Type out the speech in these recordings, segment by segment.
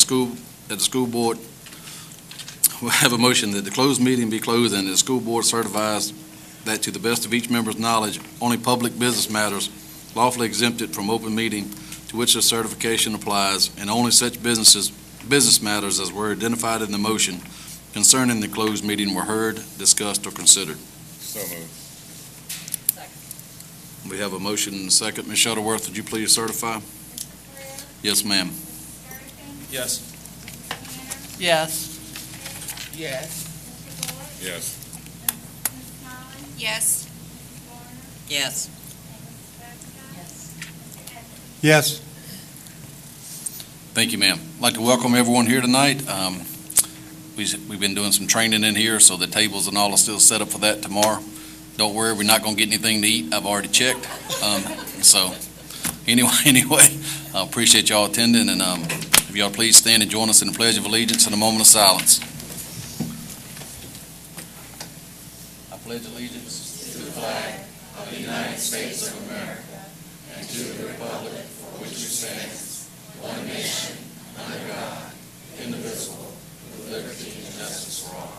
school board, we have a motion that the closed meeting be closed and the school board certifies that to the best of each member's knowledge, only public business matters lawfully exempted from open meeting to which the certification applies, and only such business matters as were identified in the motion concerning the closed meeting were heard, discussed, or considered. So moved. We have a motion and a second. Ms. Shuttleworth, would you please certify? Yes, ma'am. Yes. Yes. Yes. Yes. Yes. Yes. Yes. Thank you, ma'am. I'd like to welcome everyone here tonight. We've been doing some training in here, so the tables and all are still set up for that tomorrow. Don't worry, we're not going to get anything to eat. I've already checked. So anyway, I appreciate y'all attending, and if y'all please stand and join us in the Pledge of Allegiance in a moment of silence. I pledge allegiance to the flag of the United States of America and to the republic for which it stands, one nation, under God, indivisible, with liberty and justice for all.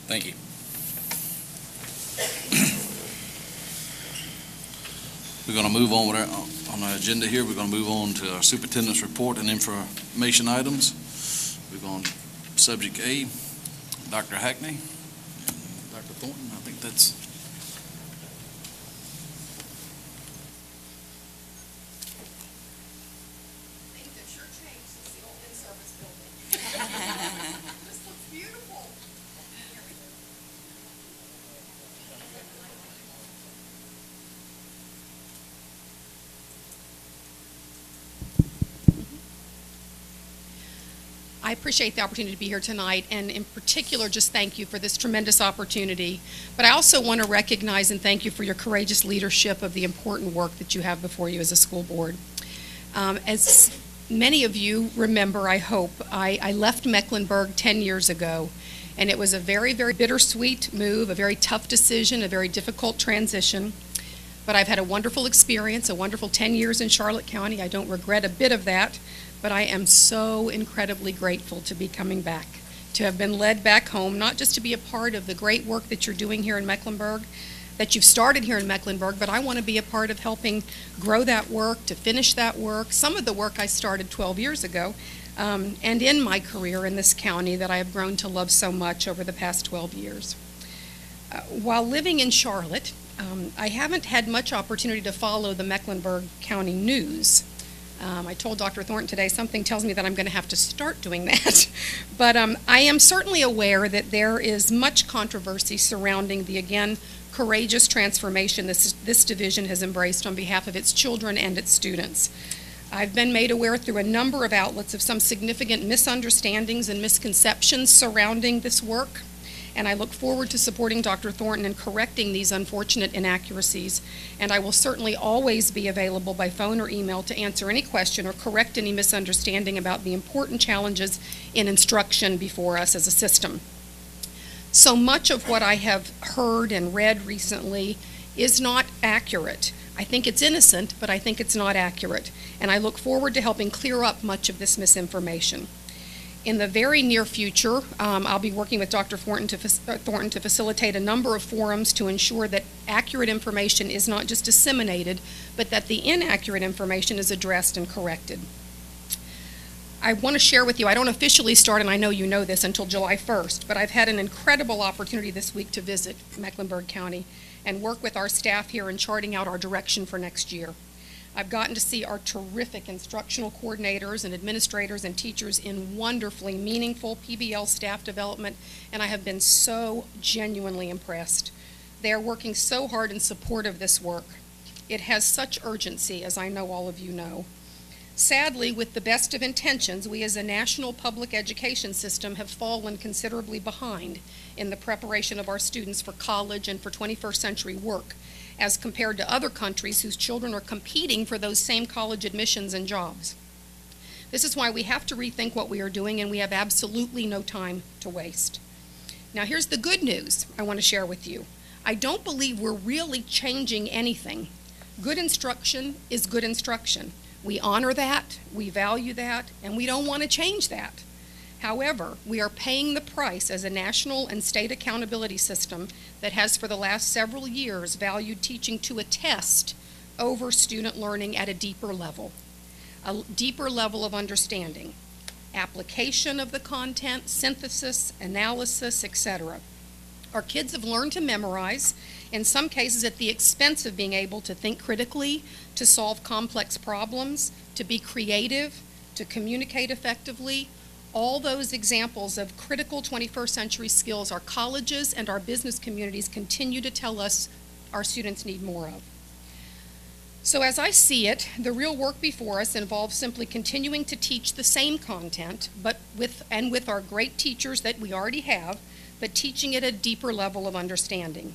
Thank you. We're going to move on with on our agenda here. We're going to move on to our superintendent's report and information items. We're going to subject A, Dr. Hackney, Dr. Thornton. I think that's. Things have sure changed since the old in-service building. This looks beautiful. Here we go. I appreciate the opportunity to be here tonight, and in particular, just thank you for this tremendous opportunity. But I also want to recognize and thank you for your courageous leadership of the important work that you have before you as a school board. As many of you remember, I hope, I left Mecklenburg 10 years ago, and it was a very, very bittersweet move, a very tough decision, a very difficult transition. But I've had a wonderful experience, a wonderful 10 years in Charlotte County. I don't regret a bit of that. But I am so incredibly grateful to be coming back, to have been led back home, not just to be a part of the great work that you're doing here in Mecklenburg, that you've started here in Mecklenburg, but I want to be a part of helping grow that work, to finish that work, some of the work I started 12 years ago, and in my career in this county that I have grown to love so much over the past 12 years. While living in Charlotte, I haven't had much opportunity to follow the Mecklenburg County news. I told Dr. Thornton today, something tells me that I'm going to have to start doing that. But I am certainly aware that there is much controversy surrounding the, again, courageous transformation this division has embraced on behalf of its children and its students. I've been made aware through a number of outlets of some significant misunderstandings and misconceptions surrounding this work. And I look forward to supporting Dr. Thornton in correcting these unfortunate inaccuracies. And I will certainly always be available by phone or email to answer any question or correct any misunderstanding about the important challenges in instruction before us as a system. So much of what I have heard and read recently is not accurate. I think it's innocent, but I think it's not accurate. And I look forward to helping clear up much of this misinformation. In the very near future, I'll be working with Dr. Thornton to facilitate a number of forums to ensure that accurate information is not just disseminated, but that the inaccurate information is addressed and corrected. I want to share with you, I don't officially start, and I know you know this, until July 1st, but I've had an incredible opportunity this week to visit Mecklenburg County and work with our staff here in charting out our direction for next year. I've gotten to see our terrific instructional coordinators and administrators and teachers in wonderfully meaningful PBL staff development, and I have been so genuinely impressed. They are working so hard in support of this work. It has such urgency, as I know all of you know. Sadly, with the best of intentions, we as a national public education system have fallen considerably behind in the preparation of our students for college and for 21st century work, as compared to other countries whose children are competing for those same college admissions and jobs. This is why we have to rethink what we are doing, and we have absolutely no time to waste. Now, here's the good news I want to share with you. I don't believe we're really changing anything. Good instruction is good instruction. We honor that, we value that, and we don't want to change that. However, we are paying the price as a national and state accountability system that has for the last several years valued teaching to a test over student learning at a deeper level of understanding, application of the content, synthesis, analysis, etc. Our kids have learned to memorize, in some cases at the expense of being able to think critically, to solve complex problems, to be creative, to communicate effectively. All those examples of critical 21st century skills our colleges and our business communities continue to tell us our students need more of. So as I see it, the real work before us involves simply continuing to teach the same content, but with our great teachers that we already have, but teaching it at a deeper level of understanding.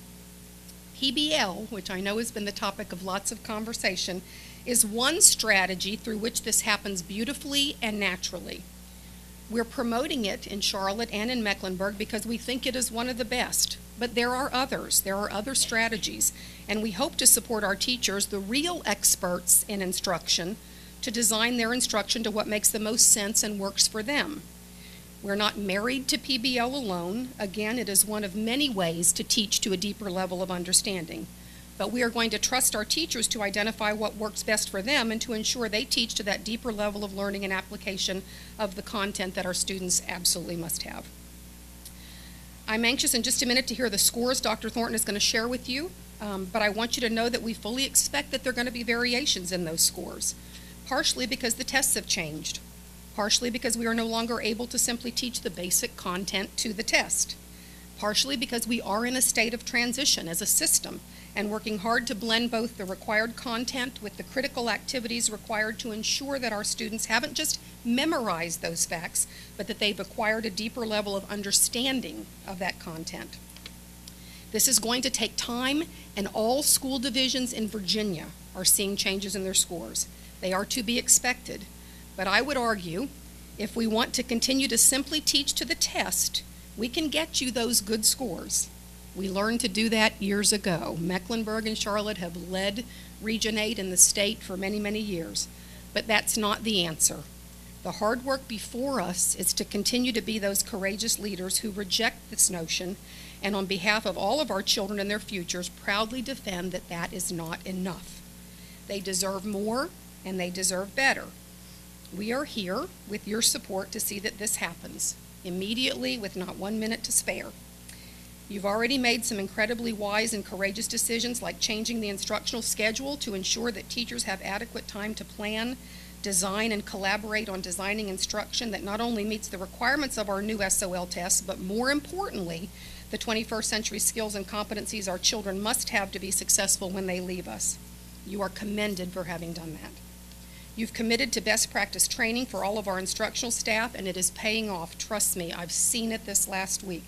PBL, which I know has been the topic of lots of conversation, is one strategy through which this happens beautifully and naturally. We're promoting it in Charlotte and in Mecklenburg because we think it is one of the best. But there are others. There are other strategies. And we hope to support our teachers, the real experts in instruction, to design their instruction to what makes the most sense and works for them. We're not married to PBL alone. Again, it is one of many ways to teach to a deeper level of understanding. But we are going to trust our teachers to identify what works best for them and to ensure they teach to that deeper level of learning and application of the content that our students absolutely must have. I'm anxious in just a minute to hear the scores Dr. Thornton is going to share with you, but I want you to know that we fully expect that there are going to be variations in those scores, partially because the tests have changed, partially because we are no longer able to simply teach the basic content to the test, partially because we are in a state of transition as a system and working hard to blend both the required content with the critical activities required to ensure that our students haven't just memorized those facts, but that they've acquired a deeper level of understanding of that content. This is going to take time, and all school divisions in Virginia are seeing changes in their scores. They are to be expected, but I would argue if we want to continue to simply teach to the test, we can get you those good scores. We learned to do that years ago. Mecklenburg and Charlotte have led Region 8 in the state for many, many years. But that's not the answer. The hard work before us is to continue to be those courageous leaders who reject this notion and on behalf of all of our children and their futures proudly defend that that is not enough. They deserve more and they deserve better. We are here with your support to see that this happens immediately with not 1 minute to spare. You've already made some incredibly wise and courageous decisions like changing the instructional schedule to ensure that teachers have adequate time to plan, design, and collaborate on designing instruction that not only meets the requirements of our new SOL tests, but more importantly, the 21st century skills and competencies our children must have to be successful when they leave us. You are commended for having done that. You've committed to best practice training for all of our instructional staff, and it is paying off. Trust me, I've seen it this last week.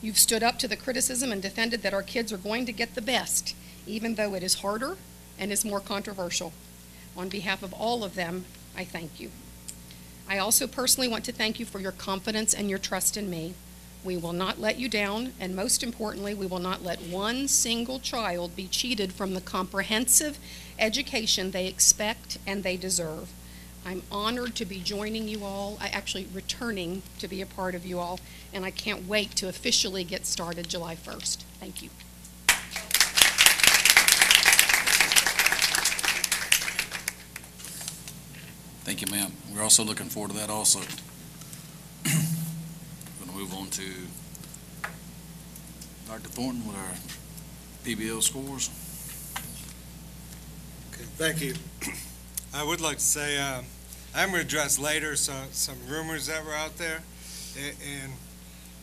You've stood up to the criticism and defended that our kids are going to get the best, even though it is harder and is more controversial. On behalf of all of them, I thank you. I also personally want to thank you for your confidence and your trust in me. We will not let you down, and most importantly, we will not let one single child be cheated from the comprehensive education they expect and they deserve. I'm honored to be joining you all, actually returning to be a part of you all, and I can't wait to officially get started July 1st. Thank you. Thank you, ma'am. We're also looking forward to that also. Going to move on to Dr. Thornton with our PBL scores. Okay, thank you. I would like to say I'm going to address later some rumors that were out there, and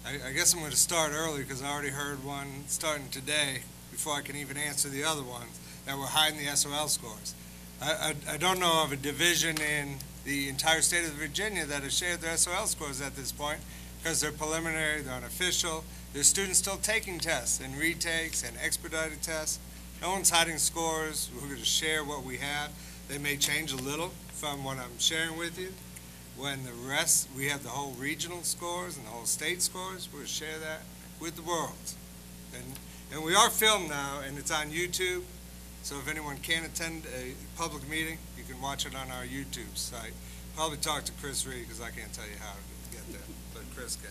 I guess I'm going to start early because I already heard one starting today before I can even answer the other ones that were hiding the SOL scores. I don't know of a division in the entire state of Virginia that has shared their SOL scores at this point because they're preliminary, they're unofficial. There's students still taking tests and retakes and expedited tests. No one's hiding scores. We're going to share what we have. They may change a little from what I'm sharing with you. When the rest, we have the whole regional scores and the whole state scores, we'll share that with the world. And we are filmed now, and it's on YouTube, so if anyone can't attend a public meeting, you can watch it on our YouTube site. Probably talk to Chris Reed, because I can't tell you how to get there, but Chris can.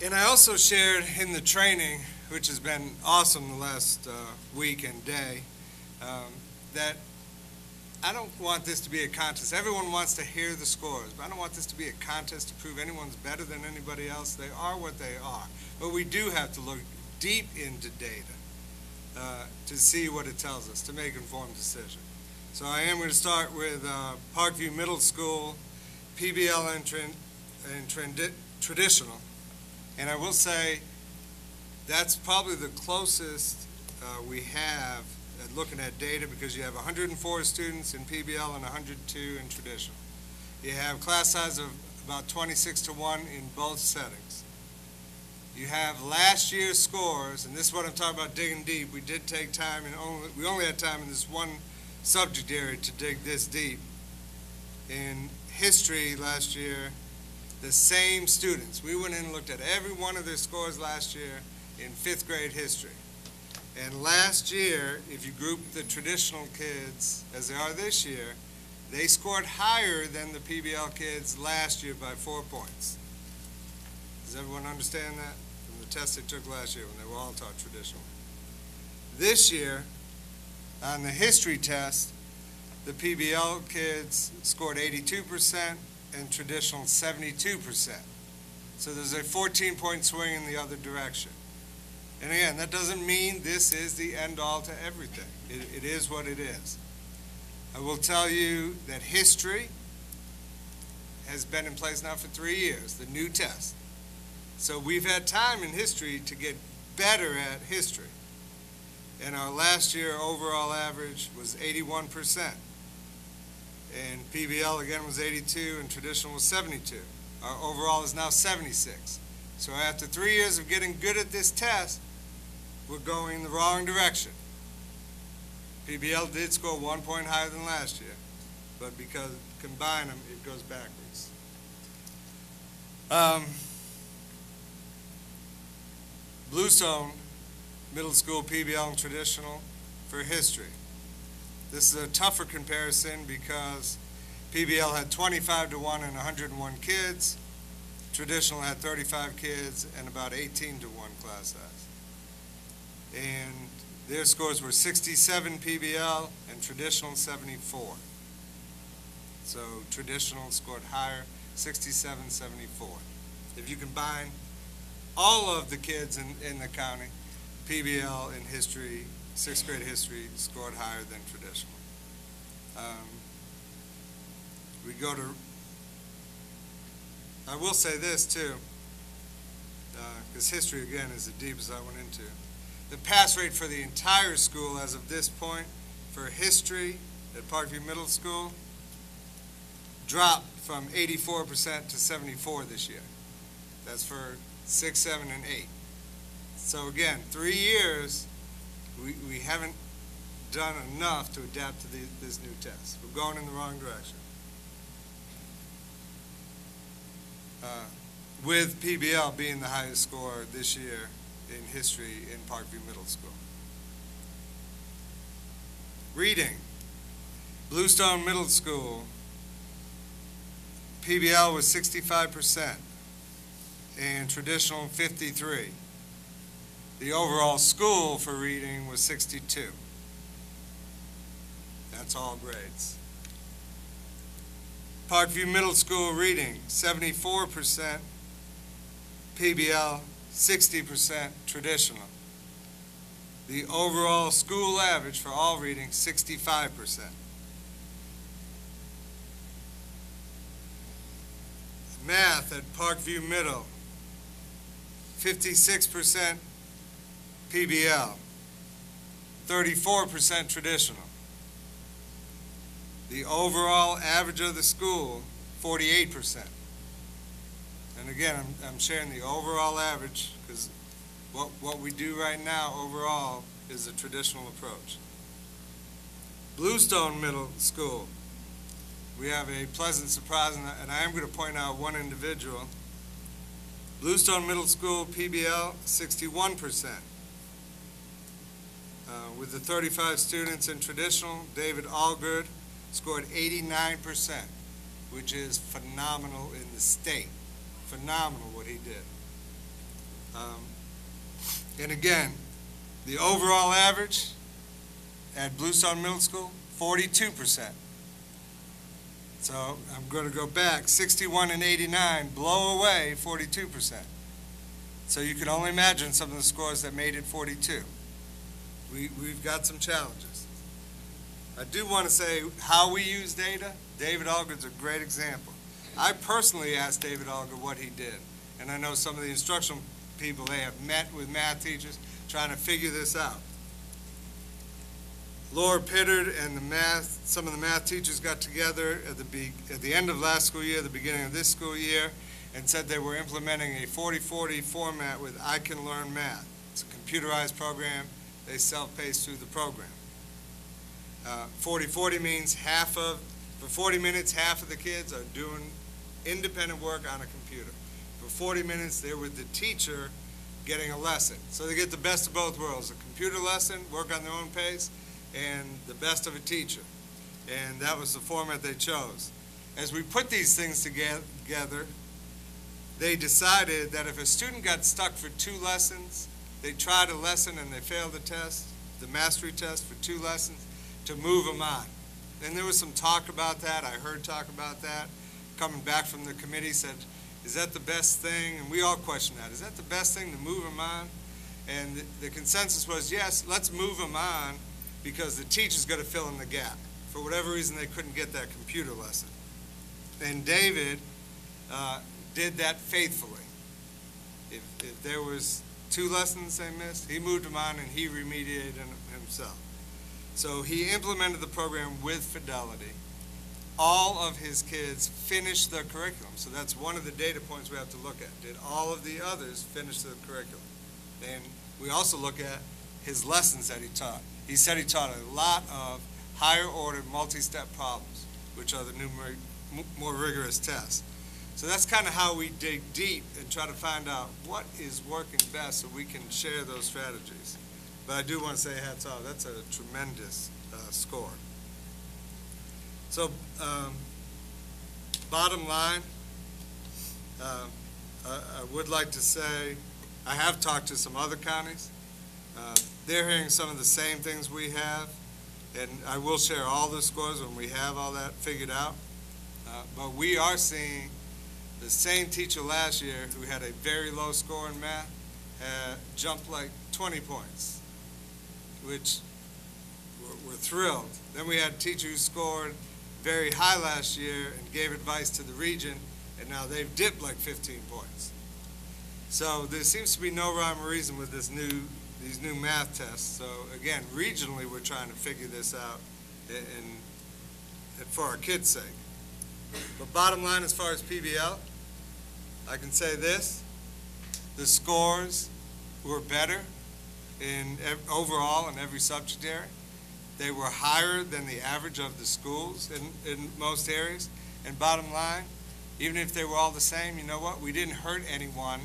And I also shared in the training, which has been awesome the last week and day, that I don't want this to be a contest. Everyone wants to hear the scores, but I don't want this to be a contest to prove anyone's better than anybody else. They are what they are. But we do have to look deep into data to see what it tells us, to make informed decisions. So I am going to start with Parkview Middle School, PBL and traditional. And I will say that's probably the closest we have at looking at data, because you have 104 students in PBL and 102 in traditional. You have class size of about 26-1 in both settings. You have last year's scores, and this is what I'm talking about digging deep. We did take time, and we only had time in this one subject area to dig this deep. In history last year, the same students, we went in and looked at every one of their scores last year in 5th grade history. And last year, if you group the traditional kids as they are this year, they scored higher than the PBL kids last year by 4 points. Does everyone understand that? From the test they took last year when they were all taught traditional. This year, on the history test, the PBL kids scored 82% and traditional 72%. So there's a 14-point swing in the other direction. And again, that doesn't mean this is the end-all to everything. It is what it is. I will tell you that history has been in place now for 3 years, the new test. So we've had time in history to get better at history. And our last year overall average was 81%. And PBL again was 82 and traditional was 72. Our overall is now 76. So after 3 years of getting good at this test, we're going the wrong direction. PBL did score 1 point higher than last year, but because combine them, it goes backwards. Bluestone Middle School PBL and traditional for history. This is a tougher comparison because PBL had 25-1 and 101 kids. Traditional had 35 kids and about 18-1 class size. And their scores were 67 PBL and traditional 74. So traditional scored higher, 67, 74. If you combine all of the kids in the county, PBL in history, 6th grade history, scored higher than traditional. We go to, I will say this too, because history again is the deepest I went into. The pass rate for the entire school as of this point for history at Parkview Middle School dropped from 84% to 74 this year. That's for 6, 7, and 8. So again, 3 years, we haven't done enough to adapt to this new test. We're going in the wrong direction. With PBL being the highest score this year in history in Parkview Middle School. Reading. Bluestone Middle School, PBL was 65% and traditional 53. The overall school for reading was 62. That's all grades. Parkview Middle School reading, 74% PBL, 60% traditional. The overall school average for all reading, 65%. Math at Parkview Middle, 56% PBL, 34% traditional. The overall average of the school, 48%. And again, I'm sharing the overall average because what we do right now overall is a traditional approach. Bluestone Middle School, we have a pleasant surprise, and I am going to point out one individual. Bluestone Middle School PBL, 61%. With the 35 students in traditional, David Allgood scored 89%, which is phenomenal in the state. Phenomenal what he did. And again, the overall average at Bluestone Middle School, 42%. So I'm going to go back, 61 and 89, blow away 42%. So you can only imagine some of the scores that made it 42. We've got some challenges. I do want to say how we use data. David Allgood's a great example. I personally asked David Allgood what he did, and I know some of the instructional people, they have met with math teachers trying to figure this out. Laura Pittard and some of the math teachers got together at the end of last school year, the beginning of this school year, and said they were implementing a 40-40 format with I Can Learn Math. It's a computerized program. They self-pace through the program. 40-40 means for 40 minutes, half of the kids are doing independent work on a computer. For 40 minutes, they're with the teacher getting a lesson. So they get the best of both worlds, a computer lesson, work on their own pace, and the best of a teacher. And that was the format they chose. As we put these things together, they decided that if a student got stuck for 2 lessons, they tried a lesson and they failed the test, the mastery test for 2 lessons, to move them on. And there was some talk about that. I heard talk about that. Coming back from the committee said, is that the best thing? And we all questioned that. Is that the best thing to move them on? And the consensus was, yes, let's move them on because the teacher's got to fill in the gap. For whatever reason, they couldn't get that computer lesson. And David did that faithfully. If there was 2 lessons they missed, he moved them on and he remediated them himself. So he implemented the program with fidelity. All of his kids finished the curriculum. So that's one of the data points we have to look at. Did all of the others finish the curriculum? And we also look at his lessons that he taught. He said he taught a lot of higher order multi-step problems, which are the more rigorous tests. So that's kind of how we dig deep and try to find out what is working best so we can share those strategies. But I do want to say hats off. That's a tremendous score. So bottom line, I would like to say I have talked to some other counties. They're hearing some of the same things we have, and I will share all the scores when we have all that figured out. But we are seeing the same teacher last year who had a very low score in math jumped like 20 points, which we're thrilled. Then we had a teacher who scored very high last year and gave advice to the region, and now they've dipped like 15 points. So there seems to be no rhyme or reason with these new math tests. So again, regionally, we're trying to figure this out and for our kids' sake. But bottom line, as far as PBL, I can say this: the scores were better overall in every subject area. They were higher than the average of the schools in most areas. And bottom line, even if they were all the same, you know what? We didn't hurt anyone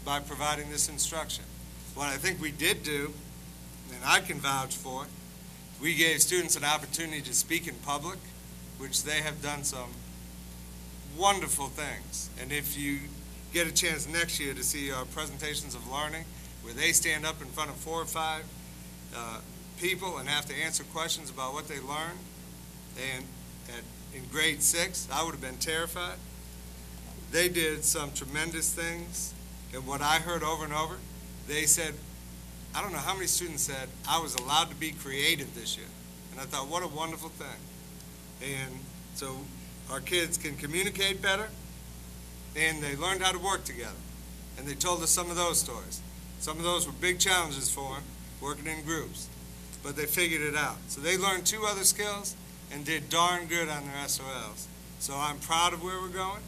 by providing this instruction. What I think we did do, and I can vouch for, we gave students an opportunity to speak in public, which they have done some wonderful things. And if you get a chance next year to see our presentations of learning, where they stand up in front of 4 or 5 people and have to answer questions about what they learned, and in grade 6, I would have been terrified. They did some tremendous things, and what I heard over and over, they said, I don't know how many students said, I was allowed to be creative this year. And I thought, what a wonderful thing. And so our kids can communicate better, and they learned how to work together. And they told us some of those stories. Some of those were big challenges for them, working in groups. But they figured it out. So they learned 2 other skills and did darn good on their SOLs. So I'm proud of where we're going.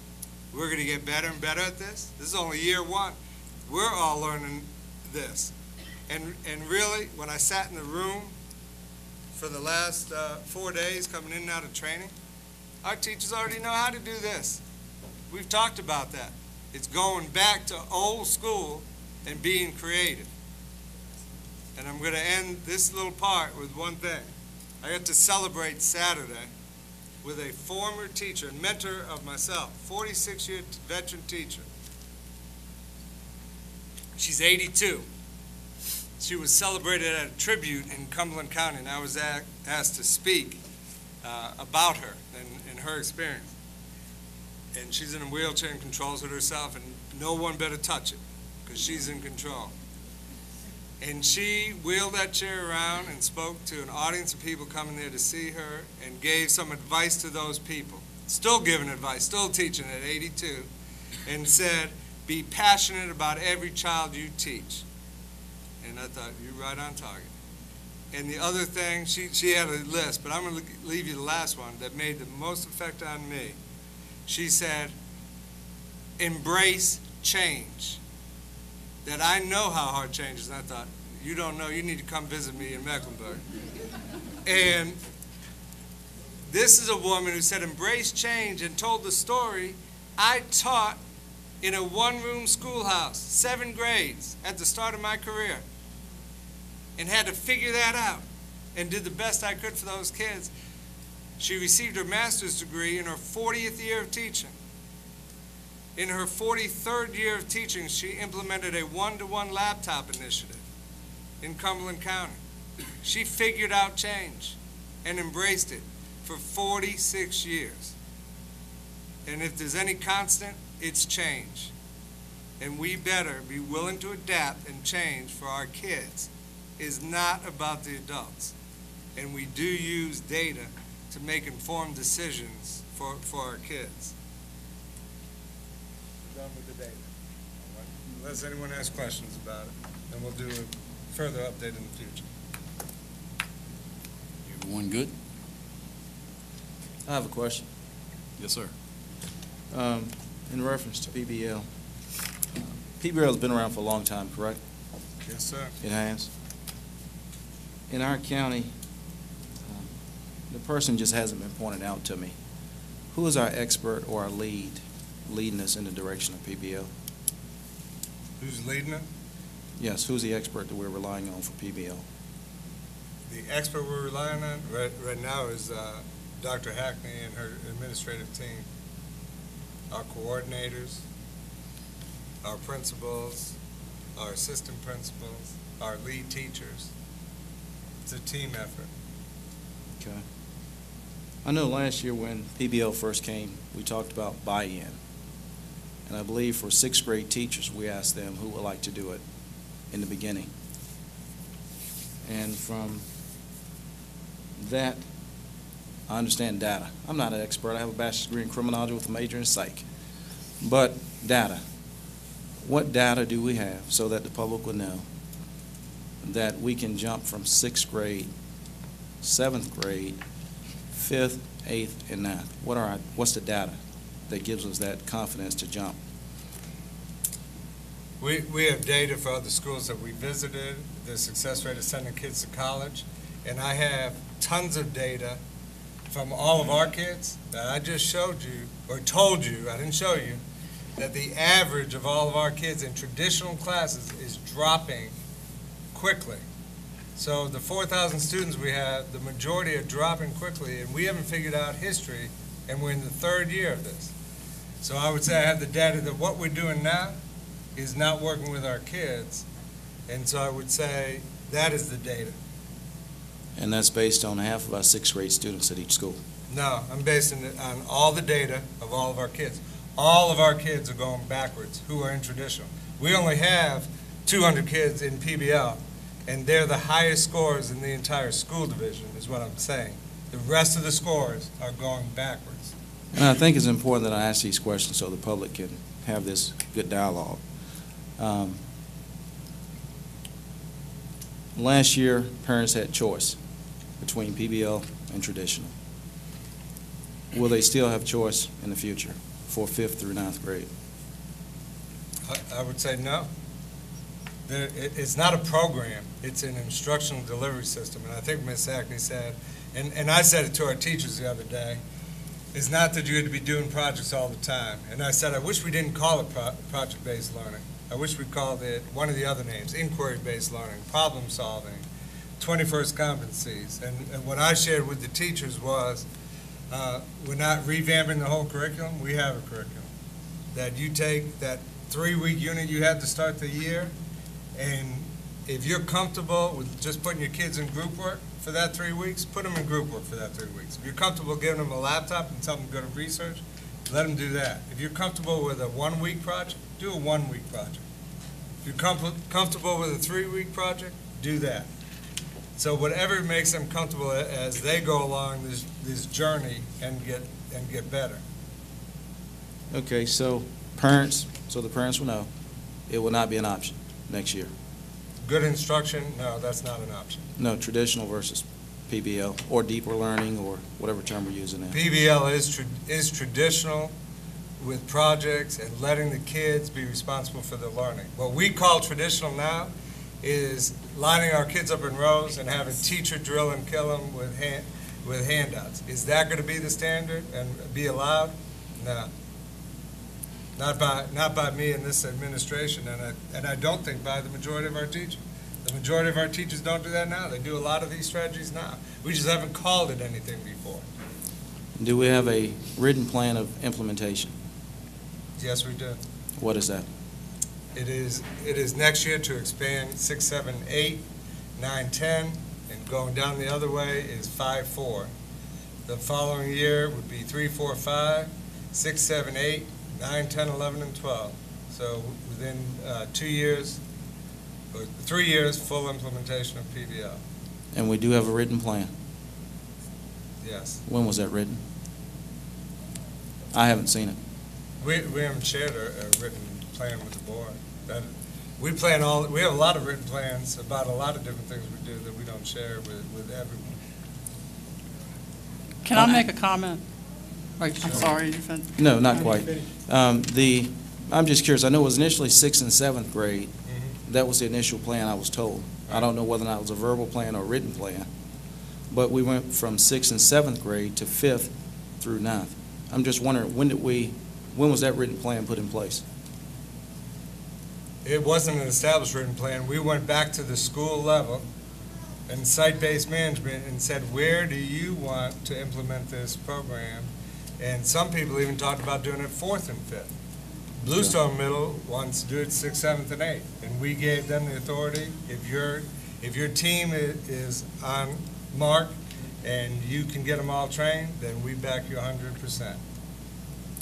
We're going to get better and better at this. This is only year 1. We're all learning this. And really, when I sat in the room for the last 4 days coming in and out of training. Our teachers already know how to do this. We've talked about that. It's going back to old school and being creative. And I'm going to end this little part with one thing. I got to celebrate Saturday with a former teacher and mentor of myself, 46-year veteran teacher. She's 82. She was celebrated at a tribute in Cumberland County, and I was asked to speak about her and her experience. And she's in a wheelchair and controls it herself, and no one better touch it because she's in control. And she wheeled that chair around and spoke to an audience of people coming there to see her and gave some advice to those people. Still giving advice, still teaching at 82, and said, be passionate about every child you teach. And I thought, you're right on target. And the other thing, she had a list, but I'm going to leave you the last one that made the most effect on me. She said, embrace change. That I know how hard change is. And I thought, you don't know, you need to come visit me in Mecklenburg. And this is a woman who said, embrace change, and told the story. I taught in a one-room schoolhouse, 7 grades at the start of my career, and had to figure that out and did the best I could for those kids. She received her master's degree in her 40th year of teaching. In her 43rd year of teaching, she implemented a one-to-one laptop initiative in Cumberland County. She figured out change and embraced it for 46 years. And if there's any constant, it's change. And we better be willing to adapt and change for our kids. It's not about the adults. And we do use data to make informed decisions for our kids. Done with the data. Unless anyone has questions about it, and we'll do a further update in the future. Everyone good? I have a question. Yes, sir. In reference to PBL, PBL has been around for a long time, correct? Yes, sir. It has. In our county, the person just hasn't been pointed out to me. Who is our expert or our leading us in the direction of PBL? Who's leading it? Yes, who's the expert that we're relying on for PBL? The expert we're relying on right now is Dr. Hackney and her administrative team. Our coordinators, our principals, our assistant principals, our lead teachers. It's a team effort. Okay. I know last year when PBL first came, we talked about buy-in. And I believe for 6th grade teachers, we asked them who would like to do it in the beginning. And from that, I understand data. I'm not an expert. I have a bachelor's degree in criminology with a major in psych. But data. What data do we have so that the public will know that we can jump from 6th grade, 7th grade, 5th, 8th, and 9th? What's the data that gives us that confidence to jump? We have data for other schools that we visited, the success rate of sending kids to college, and I have tons of data from all of our kids that I just showed you, or told you, I didn't show you, that the average of all of our kids in traditional classes is dropping quickly. So the 4,000 students we have, the majority are dropping quickly, and we haven't figured out history, and we're in the 3rd year of this. So I would say I have the data that what we're doing now is not working with our kids, and so I would say that is the data. And that's based on half of our 6th grade students at each school. No, I'm basing it on all the data of all of our kids. All of our kids are going backwards who are in traditional. We only have 200 kids in PBL, and they're the highest scores in the entire school division, is what I'm saying. The rest of the scores are going backwards. And I think it's important that I ask these questions so the public can have this good dialogue. Last year, parents had choice between PBL and traditional. Will they still have choice in the future for 5th through 9th grade? I would say no. It's not a program, it's an instructional delivery system. And I think Ms. Hackney said, and I said it to our teachers the other day, it's not that you had to be doing projects all the time. And I said, I wish we didn't call it project-based learning. I wish we called it one of the other names, inquiry-based learning, problem-solving, 21st competencies. And what I shared with the teachers was, we're not revamping the whole curriculum, we have a curriculum. That you take that 3-week unit you had to start the year, and if you're comfortable with just putting your kids in group work for that 3 weeks, put them in group work for that 3 weeks. If you're comfortable giving them a laptop and tell them to go to research, let them do that. If you're comfortable with a 1-week project, do a 1-week project. If you're comfortable with a 3-week project, do that. So whatever makes them comfortable as they go along this journey and get better. Okay, so the parents will know, it will not be an option next year. Good instruction, no, that's not an option. No, traditional versus PBL, or deeper learning, or whatever term we're using now. PBL is traditional with projects and letting the kids be responsible for their learning. What we call traditional now is lining our kids up in rows and having teacher drill and kill them with handouts. Is that going to be the standard and be allowed? No. Not by me and this administration, and I don't think by the majority of our teachers. The majority of our teachers don't do that now. They do a lot of these strategies now. We just haven't called it anything before. Do we have a written plan of implementation? Yes, we do. What is that? It is next year to expand 6, 7, 8, 9, 10, and going down the other way is 5, 4. The following year would be 3, 4, 5, 6, 7, 8, 9, 10, 11, and 12. So within 2 years, or 3 years, full implementation of PBL. And we do have a written plan. Yes. When was that written? I haven't seen it. We haven't shared a written plan with the board. We have a lot of written plans about a lot of different things we do that we don't share with everyone. Can I make a comment? I'm sorry. No, not quite. I'm just curious. I know it was initially 6th and 7th grade. Mm-hmm. That was the initial plan I was told. I don't know whether or not it was a verbal plan or a written plan. But we went from 6th and 7th grade to 5th through 9th. I'm just wondering, when was that written plan put in place? It wasn't an established written plan. We went back to the school level and site-based management and said, where do you want to implement this program? And some people even talked about doing it 4th and 5th. Bluestone Middle wants to do it 6th, 7th, and 8th. And we gave them the authority. If your team is on mark and you can get them all trained, then we back you 100%.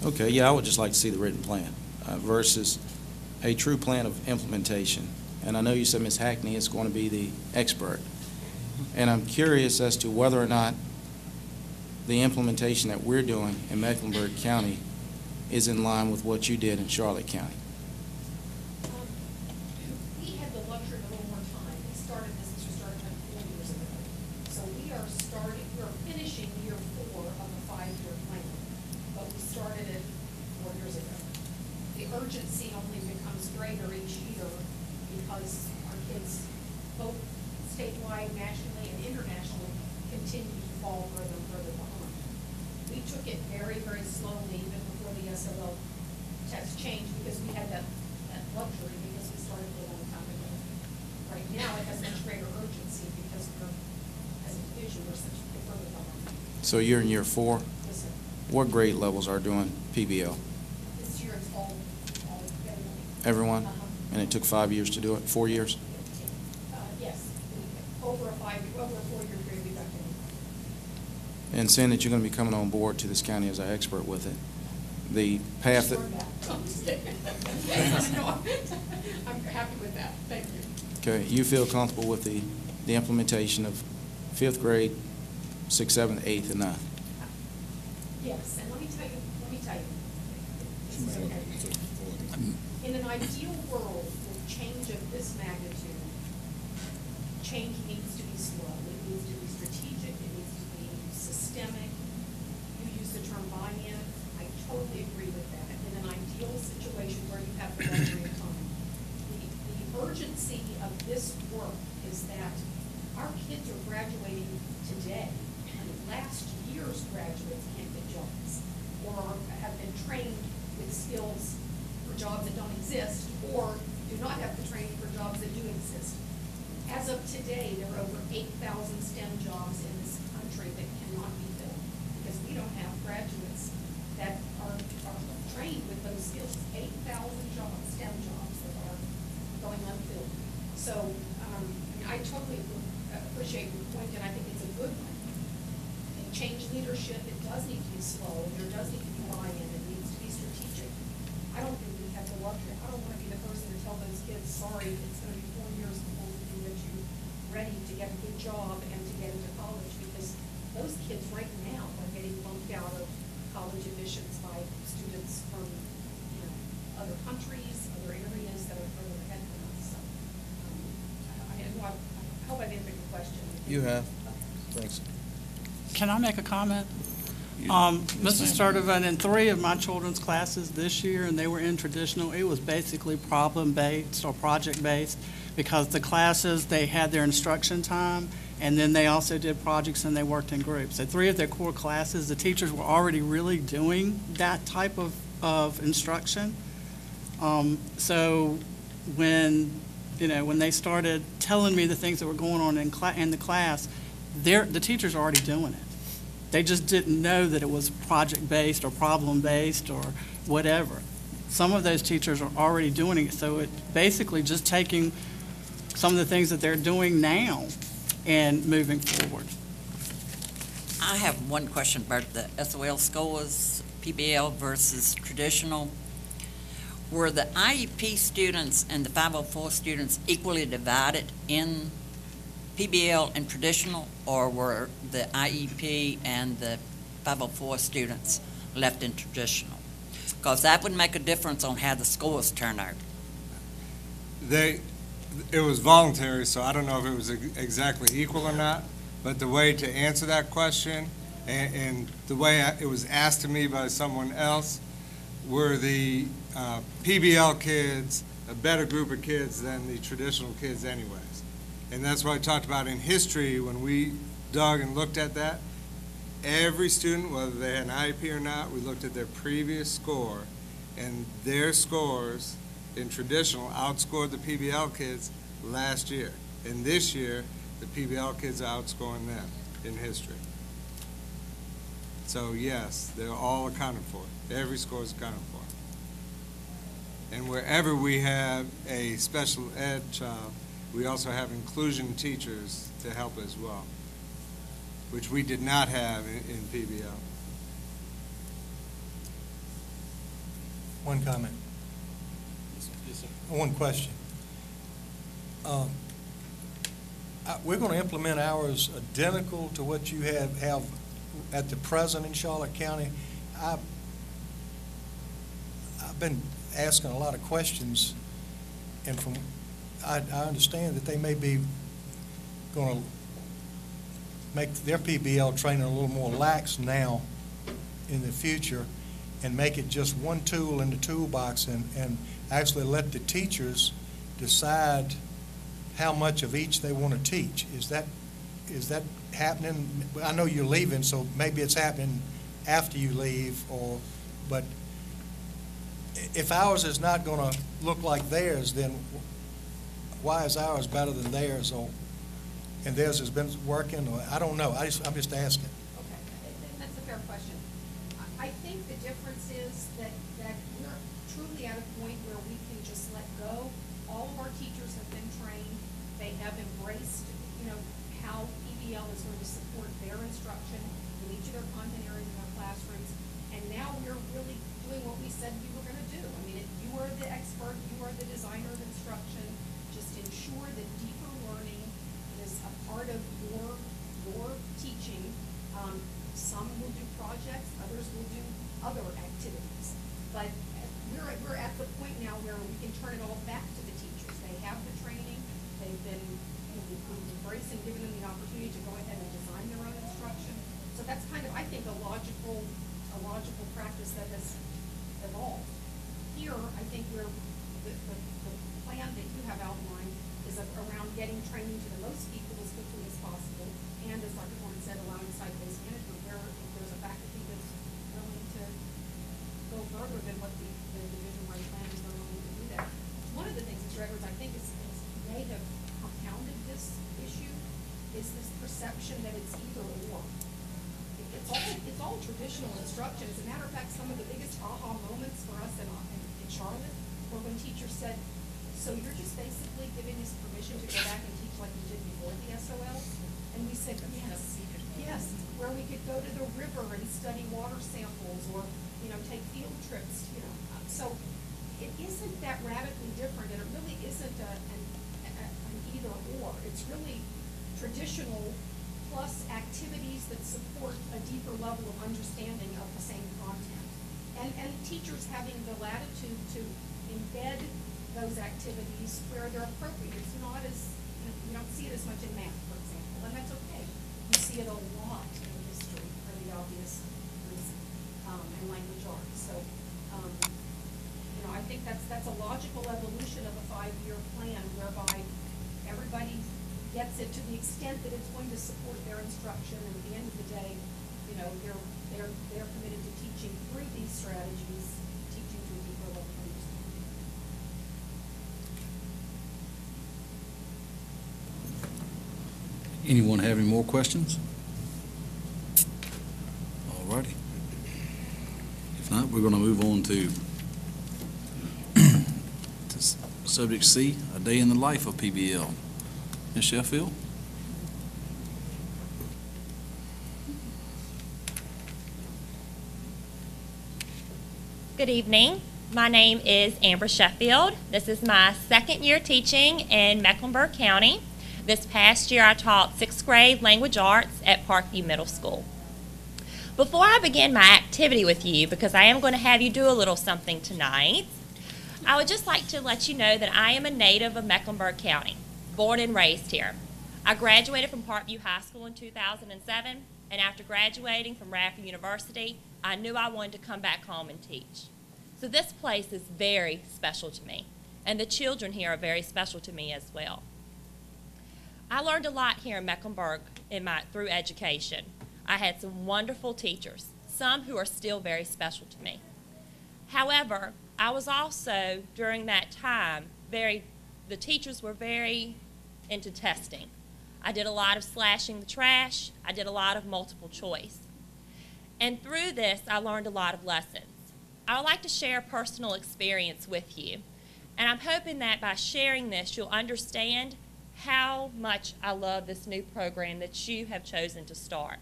Okay, yeah, I would just like to see the written plan versus a true plan of implementation. And I know you said Ms. Hackney is going to be the expert. And I'm curious as to whether or not the implementation that we're doing in Mecklenburg County is in line with what you did in Charlotte County. We had the luxury of a little more time. We started 4 years ago. So we're finishing year 4 of the 5-year plan. But we started it 4 years ago. The urgency only becomes greater each year because our kids, both statewide, nationally, and internationally, continue to fall further and further behind. We took it very, very slowly even before the SLO test changed because we had that luxury because we started it a long time ago. Right now, it has much greater urgency because as a division, we're such further behind. So you're in year 4? Yes, sir. What grade levels are doing PBL? This year it's all Everyone? Uh-huh. And it took 5 years to do it? 4 years? Yes, over a 4-year period, we got there. And saying that you're going to be coming on board to this county as our expert with it, the path that... I'm happy with that, thank you. Okay, you feel comfortable with the implementation of 5th grade, 6th, 7th, 8th, and 9th? Yes, and let me tell you, this is okay. In an ideal world, with change of this magnitude, change needs to be slow. It needs to be strategic. It needs to be systemic. You use the term buy-in. I totally agree with that. In an ideal situation where you have the luxury of time, the urgency skills for jobs that don't exist, or do not have the training for jobs that do exist. As of today, there are over 8,000 STEM jobs in this country that cannot be filled because we don't have graduates that are trained with those skills. 8,000 jobs, STEM jobs that are going unfilled. So I totally appreciate your point, and I think it's a good one. And change leadership, it does need to be slow, and there does need to be buy-in, it needs to be strategic. I don't think we have the luxury. I don't want to be the person to tell those kids, sorry, it's going to be 4 years before we can get you ready to get a good job and to get into college, because those kids right now are getting bumped out of college admissions by students from other countries, other areas that are further ahead than us. So I hope I've answered your question. You have. Thanks. Can I make a comment? Mrs. Sturdivant, in 3 of my children's classes this year, and they were in traditional, it was basically problem-based or project-based, because the classes, they had their instruction time, and then they also did projects and they worked in groups. So 3 of their core classes, the teachers were already really doing that type of instruction. So when they started telling me the things that were going on in the class, the teachers are already doing it. They just didn't know that it was project-based or problem-based or whatever. Some of those teachers are already doing it, so it's basically just taking some of the things that they're doing now and moving forward. I have one question about the SOL scores, PBL versus traditional. Were the IEP students and the 504 students equally divided in PBL and traditional, or were the IEP and the 504 students left in traditional? Because that would make a difference on how the scores turn out. It was voluntary, so I don't know if it was exactly equal or not, but the way to answer that question and the way it was asked to me by someone else, were the PBL kids a better group of kids than the traditional kids anyways. And that's what I talked about in history when we dug and looked at that. Every student, whether they had an IEP or not, we looked at their previous score, and their scores in traditional outscored the PBL kids last year. And this year, the PBL kids are outscoring them in history. So yes, they're all accounted for. Every score is accounted for. And wherever we have a special ed child, we also have inclusion teachers to help as well, which we did not have in PBL. One comment. Yes, sir. One question. We're going to implement ours identical to what you have at the present in Charlotte County. I've been asking a lot of questions, and I understand that they may be going to make their PBL training a little more lax now in the future and make it just one tool in the toolbox and actually let the teachers decide how much of each they want to teach. Is that happening? I know you're leaving, so maybe it's happening after you leave, but if ours is not going to look like theirs, then why is ours better than theirs, and theirs has been working? Or I don't know. I'm just asking. Okay, that's a fair question. I think the difference is that we're truly at a point where we can just let go. All of our teachers have been trained. They have embraced, how PBL is going to support their instruction in each of their content areas in their classrooms. And now we're really doing what we said we were going to do. I mean, you are the expert, you are the designer of instruction. Just ensure that deeper learning is a part of your teaching. Some will do projects, others will do other activities. But we're at the point now where we can turn it all back to the teachers. They have the training. They've been embracing, giving them the opportunity to go ahead and design their own instruction. So that's kind of, I think, a logical practice that has evolved. Here, I think the plan that you have outlined is around getting training to the most people as quickly as possible, and as Dr. Horn said, allowing site-based management where if there's a faculty that's willing to go go further than what the division-wide plan is going to do that. One of the things, Mr. Edwards, I think may have compounded this issue is this perception that it's either or. It's all traditional instruction. As a matter of fact, some of the biggest aha moments for us in Charlotte were when teachers said, so you're just basically giving us permission to go back and teach like we did before the SOLs? And we said, yes, where we could go to the river and study water samples or, take field trips, So it isn't that radically different, and it really isn't an either or. It's really traditional plus activities that support a deeper level of understanding of the same content. And teachers having the latitude to embed those activities where they're appropriate. It's not as, you don't see it as much in math, for example, and that's okay. You see it a lot in history for the obvious reason, and language arts. So, I think that's a logical evolution of a 5-year plan whereby everybody gets it to the extent that it's going to support their instruction, and at the end of the day, they're committed to teaching through these strategies, teaching to a deeper level of understanding. Anyone have any more questions? All righty. If not, we're going to move on to subject C, a day in the life of PBL. Ms. Sheffield? Good evening. My name is Amber Sheffield. This is my second year teaching in Mecklenburg County. This past year I taught 6th grade language arts at Parkview Middle School. Before I begin my activity with you, because I am going to have you do a little something tonight, I would just like to let you know that I am a native of Mecklenburg County, born and raised here. I graduated from Parkview High School in 2007, and after graduating from Radford University, I knew I wanted to come back home and teach. So this place is very special to me, and the children here are very special to me as well. I learned a lot here in Mecklenburg through education. I had some wonderful teachers, some who are still very special to me. However, I was also, during that time, the teachers were very into testing. I did a lot of slashing the trash. I did a lot of multiple choice. And through this, I learned a lot of lessons. I would like to share a personal experience with you. And I'm hoping that by sharing this, you'll understand how much I love this new program that you have chosen to start.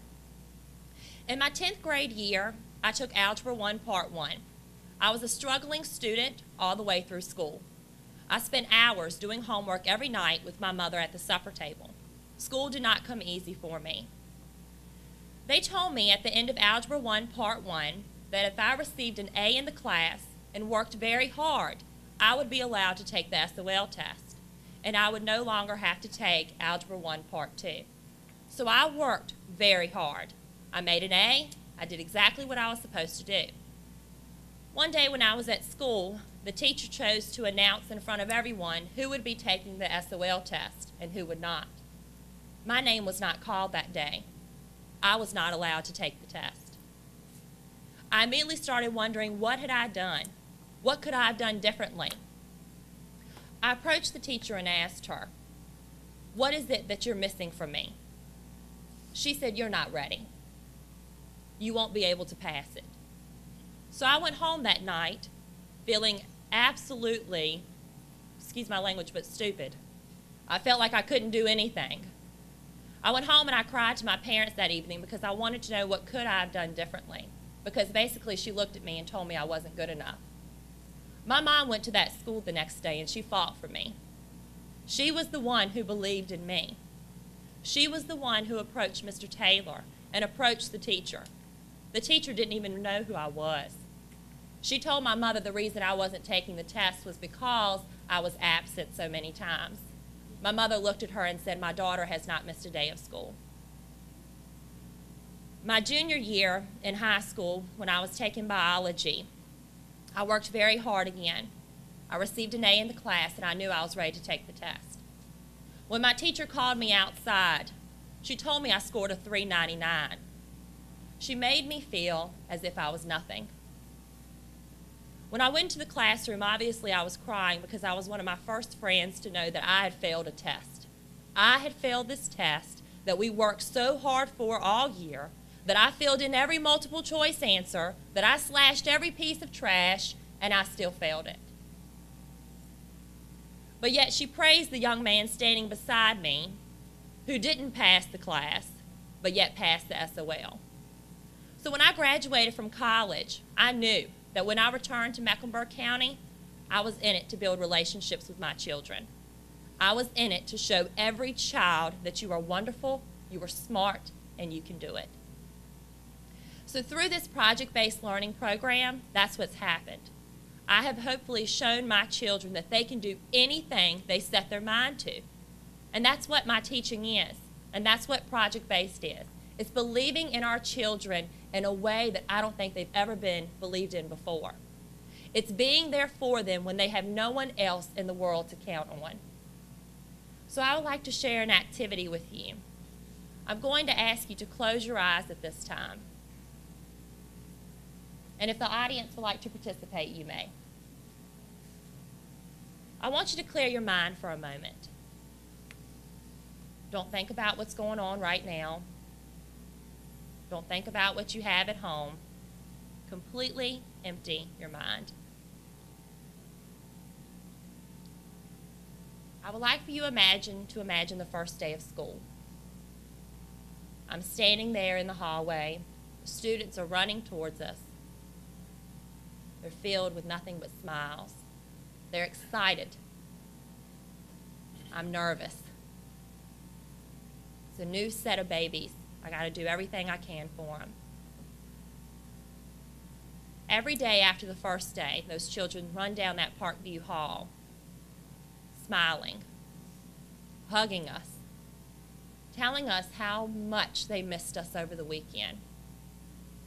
In my 10th grade year, I took Algebra 1, Part 1. I was a struggling student all the way through school. I spent hours doing homework every night with my mother at the supper table. School did not come easy for me. They told me at the end of Algebra 1, Part 1, that if I received an A in the class and worked very hard, I would be allowed to take the SOL test, and I would no longer have to take Algebra 1, Part 2. So I worked very hard. I made an A. I did exactly what I was supposed to do. One day when I was at school, the teacher chose to announce in front of everyone who would be taking the SOL test and who would not. My name was not called that day. I was not allowed to take the test. I immediately started wondering, what had I done? What could I have done differently? I approached the teacher and asked her, what is it that you're missing from me? She said, you're not ready. You won't be able to pass it. So I went home that night feeling absolutely, excuse my language, but stupid. I felt like I couldn't do anything. I went home and I cried to my parents that evening because I wanted to know what could I have done differently. Because basically she looked at me and told me I wasn't good enough. My mom went to that school the next day and she fought for me. She was the one who believed in me. She was the one who approached Mr. Taylor and approached the teacher. The teacher didn't even know who I was. She told my mother the reason I wasn't taking the test was because I was absent so many times. My mother looked at her and said, my daughter has not missed a day of school. My junior year in high school, when I was taking biology, I worked very hard again. I received an A in the class and I knew I was ready to take the test. When my teacher called me outside, she told me I scored a 399. She made me feel as if I was nothing. When I went to the classroom, obviously I was crying because I was one of my first friends to know that I had failed a test. I had failed this test that we worked so hard for all year, that I filled in every multiple choice answer, that I slashed every piece of trash, and I still failed it. But yet she praised the young man standing beside me who didn't pass the class, but yet passed the SOL. So when I graduated from college, I knew that when I returned to Mecklenburg County, I was in it to build relationships with my children. I was in it to show every child that you are wonderful, you are smart, and you can do it. So through this project-based learning program, that's what's happened. I have hopefully shown my children that they can do anything they set their mind to. And that's what my teaching is, and that's what project-based is. It's believing in our children in a way that I don't think they've ever been believed in before. It's being there for them when they have no one else in the world to count on. So I would like to share an activity with you. I'm going to ask you to close your eyes at this time. And if the audience would like to participate, you may. I want you to clear your mind for a moment. Don't think about what's going on right now. Don't think about what you have at home. Completely empty your mind. I would like for you to imagine the first day of school. I'm standing there in the hallway. The students are running towards us. They're filled with nothing but smiles. They're excited. I'm nervous. It's a new set of babies. I got to do everything I can for them. Every day after the first day, those children run down that Parkview hall, smiling, hugging us, telling us how much they missed us over the weekend,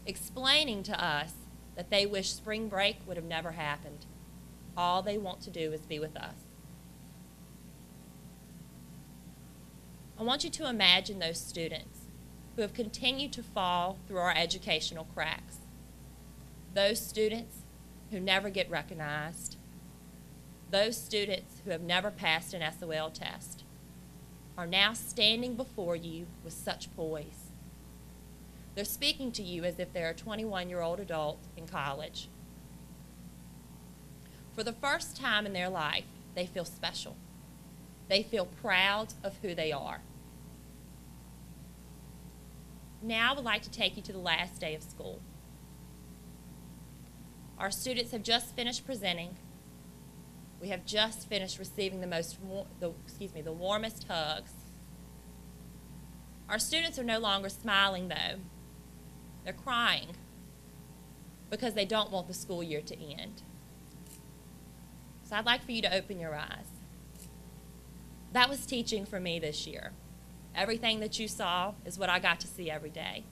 explaining to us that they wish spring break would have never happened. All they want to do is be with us. I want you to imagine those students who have continued to fall through our educational cracks. Those students who never get recognized. Those students who have never passed an SOL test are now standing before you with such poise. They're speaking to you as if they're a 21-year-old adult in college. For the first time in their life, they feel special. They feel proud of who they are. Now I would like to take you to the last day of school. Our students have just finished presenting. We have just finished receiving the warmest hugs. Our students are no longer smiling, though. They're crying because they don't want the school year to end. So I'd like for you to open your eyes. That was teaching for me this year. Everything that you saw is what I got to see every day.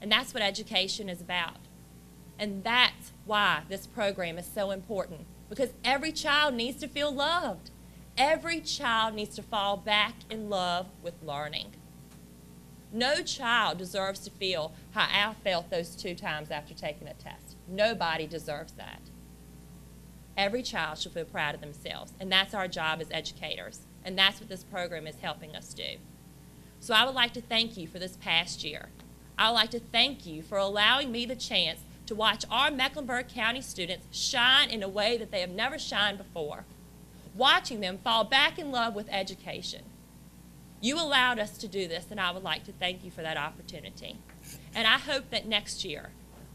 And that's what education is about. And that's why this program is so important, because every child needs to feel loved. Every child needs to fall back in love with learning. No child deserves to feel how I felt those 2 times after taking a test. Nobody deserves that. Every child should feel proud of themselves, and that's our job as educators, and that's what this program is helping us do. So I would like to thank you for this past year. I would like to thank you for allowing me the chance to watch our Mecklenburg County students shine in a way that they have never shined before, watching them fall back in love with education. You allowed us to do this, and I would like to thank you for that opportunity. And I hope that next year,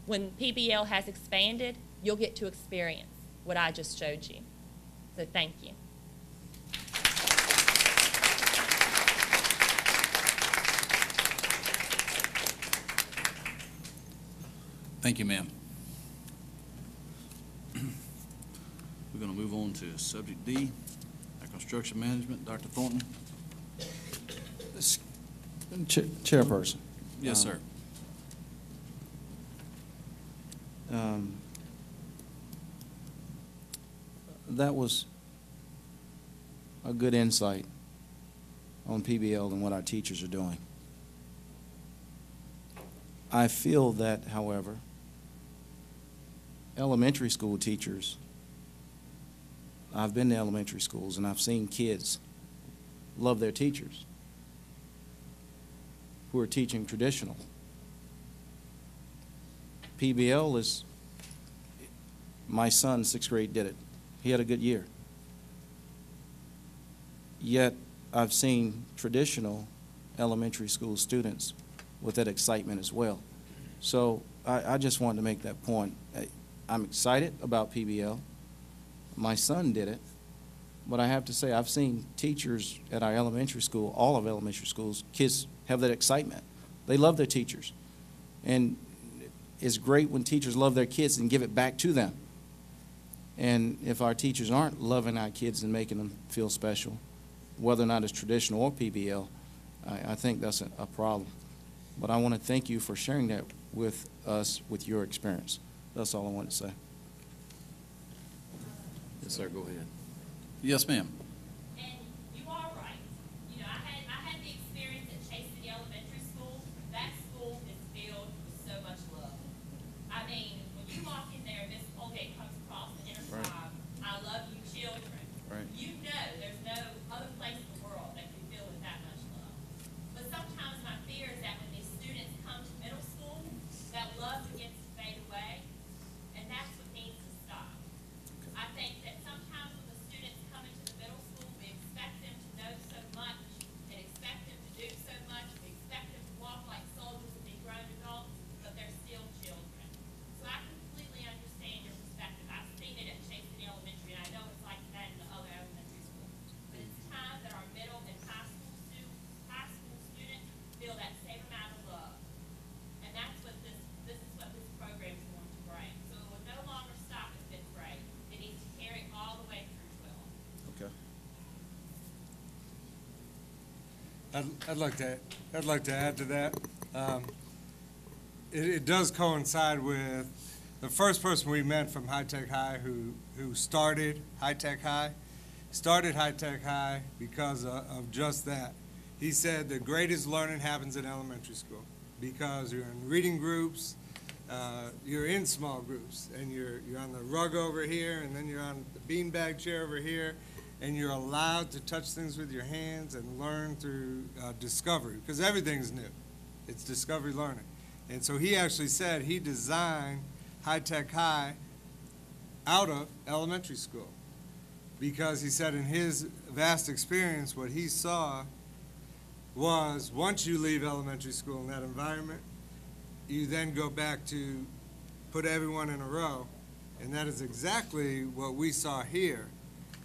when PBL has expanded, you'll get to experience what I just showed you. So thank you. Thank you, ma'am. We're going to move on to subject D, our construction management. Dr. Thornton. Chairperson. Yes, sir. That was a good insight on PBL and what our teachers are doing. I feel that, however, elementary school teachers, I've been to elementary schools and I've seen kids love their teachers who are teaching traditional. PBL is, my son, 6th grade, did it. He had a good year. Yet, I've seen traditional elementary school students with that excitement as well. So, I just wanted to make that point. I'm excited about PBL. My son did it. But I have to say, I've seen teachers at our elementary school, all of elementary schools, kids have that excitement. They love their teachers. And it's great when teachers love their kids and give it back to them. And if our teachers aren't loving our kids and making them feel special, whether or not it's traditional or PBL, I think that's a problem. But I want to thank you for sharing that with us, with your experience. That's all I want to say. Yes, sir, go ahead. Yes, ma'am. And you are right. You know, I had the experience at Chase City Elementary School. That school is filled with so much love. I mean, when you walk in there, Miss Colgate comes across the inner Right. tribe. I love you, children. Right. You know there's no other place in the world that can fill with that much love. But sometimes my fear is that when these students come to middle school, that love begins to fade away, and that's what needs to stop. I think that sometimes when the students come into the middle school, we expect them to know so much and expect them to do so much. We expect them to walk like soldiers and be grown adults, but they're still children. So I completely understand your perspective. I've seen it at Chase City Elementary, and I know it's like that in the other elementary schools. But it's time that our middle and high school students feel that same amount of love. And that's what this is what this program is going to bring. So it will no longer stop at 5th grade. It needs to carry all the way through 12. Okay. I'd like to add to that. It does coincide with the first person we met from High Tech High who started High Tech High. Started High Tech High because of just that. He said the greatest learning happens in elementary school because you're in reading groups, you're in small groups, and you're on the rug over here, and then you're on the beanbag chair over here, and you're allowed to touch things with your hands and learn through discovery, because everything's new. It's discovery learning. And so he actually said he designed High Tech High out of elementary school, because he said in his vast experience, what he saw was once you leave elementary school in that environment, you then go back to put everyone in a row, and that is exactly what we saw here,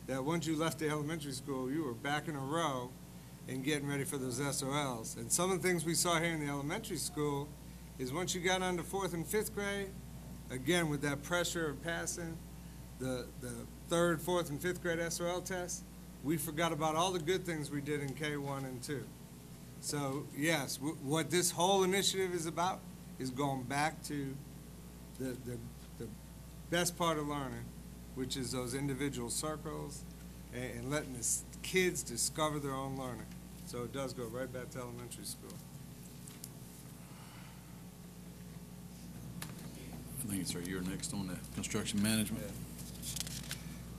that once you left the elementary school, you were back in a row and getting ready for those SOLs. And some of the things we saw here in the elementary school is once you got onto 4th and 5th grade, again, with that pressure of passing the 3rd, 4th, and 5th grade SOL tests, we forgot about all the good things we did in K1 and 2. So, yes, what this whole initiative is about is going back to the best part of learning, which is those individual circles and letting the kids discover their own learning. So it does go right back to elementary school. I think, sir, you're next on the construction management. Yeah.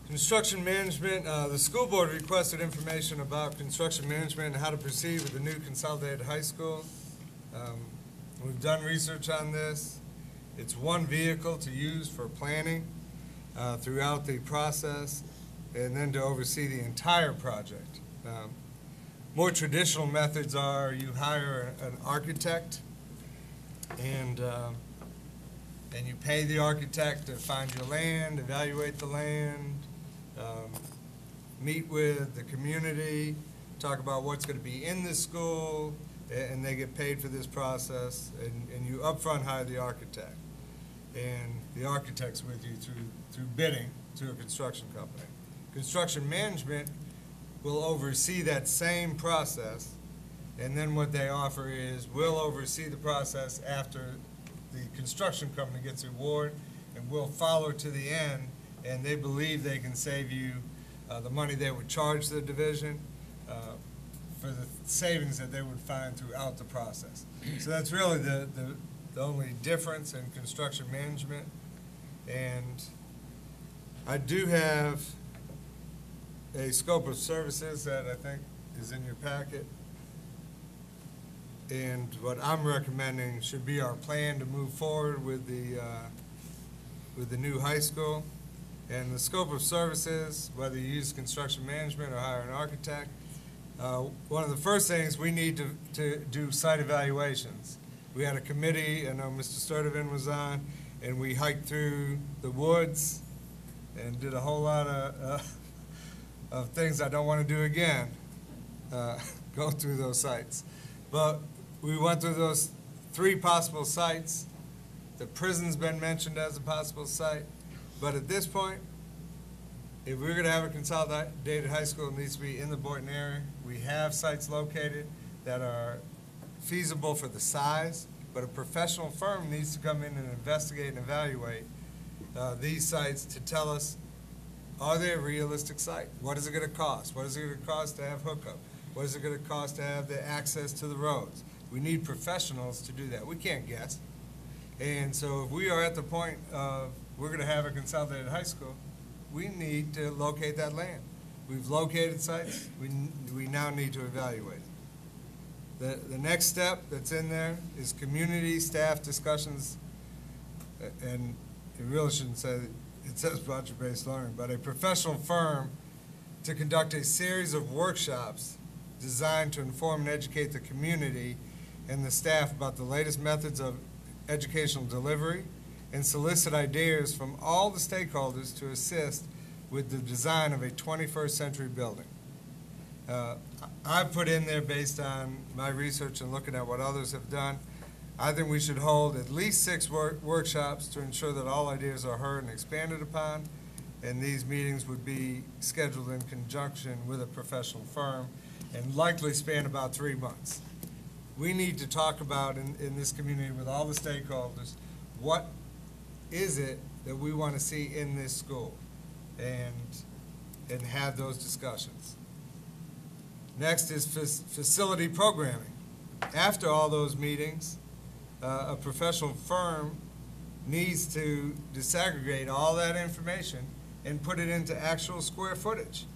Construction management, the school board requested information about construction management and how to proceed with the new consolidated high school. We've done research on this. It's one vehicle to use for planning throughout the process and then to oversee the entire project. More traditional methods are you hire an architect and you pay the architect to find your land, evaluate the land, meet with the community, talk about what's going to be in the school, and they get paid for this process, and you upfront hire the architect. And the architect's with you through bidding to a construction company. Construction management will oversee that same process, and then what they offer is we'll oversee the process after the construction company gets the award, and we'll follow to the end, and they believe they can save you the money they would charge the division for the savings that they would find throughout the process. So that's really the only difference in construction management. And I do have a scope of services that I think is in your packet. And what I'm recommending should be our plan to move forward with the new high school. And the scope of services, whether you use construction management or hire an architect, one of the first things we need to do site evaluations. We had a committee, I know Mr. Sturdivant was on, and we hiked through the woods and did a whole lot of things I don't want to do again, go through those sites. But we went through those 3 possible sites. The prison's been mentioned as a possible site. But at this point, if we're going to have a consolidated high school, it needs to be in the Boynton area. We have sites located that are feasible for the size, but a professional firm needs to come in and investigate and evaluate these sites to tell us, are they a realistic site? What is it going to cost? What is it going to cost to have hookup? What is it going to cost to have the access to the roads? We need professionals to do that. We can't guess. And so if we are at the point of we're going to have a consolidated high school, we need to locate that land. We've located sites. We now need to evaluate it. The next step that's in there is community staff discussions, and it really shouldn't say, it says project-based learning, but a professional firm to conduct a series of workshops designed to inform and educate the community and the staff about the latest methods of educational delivery and solicit ideas from all the stakeholders to assist with the design of a 21st century building. I put in there, based on my research and looking at what others have done, I think we should hold at least 6 workshops to ensure that all ideas are heard and expanded upon, and these meetings would be scheduled in conjunction with a professional firm and likely span about 3 months. We need to talk about in this community with all the stakeholders, what is it that we want to see in this school, and have those discussions. Next is facility programming. After all those meetings, a professional firm needs to disaggregate all that information and put it into actual square footage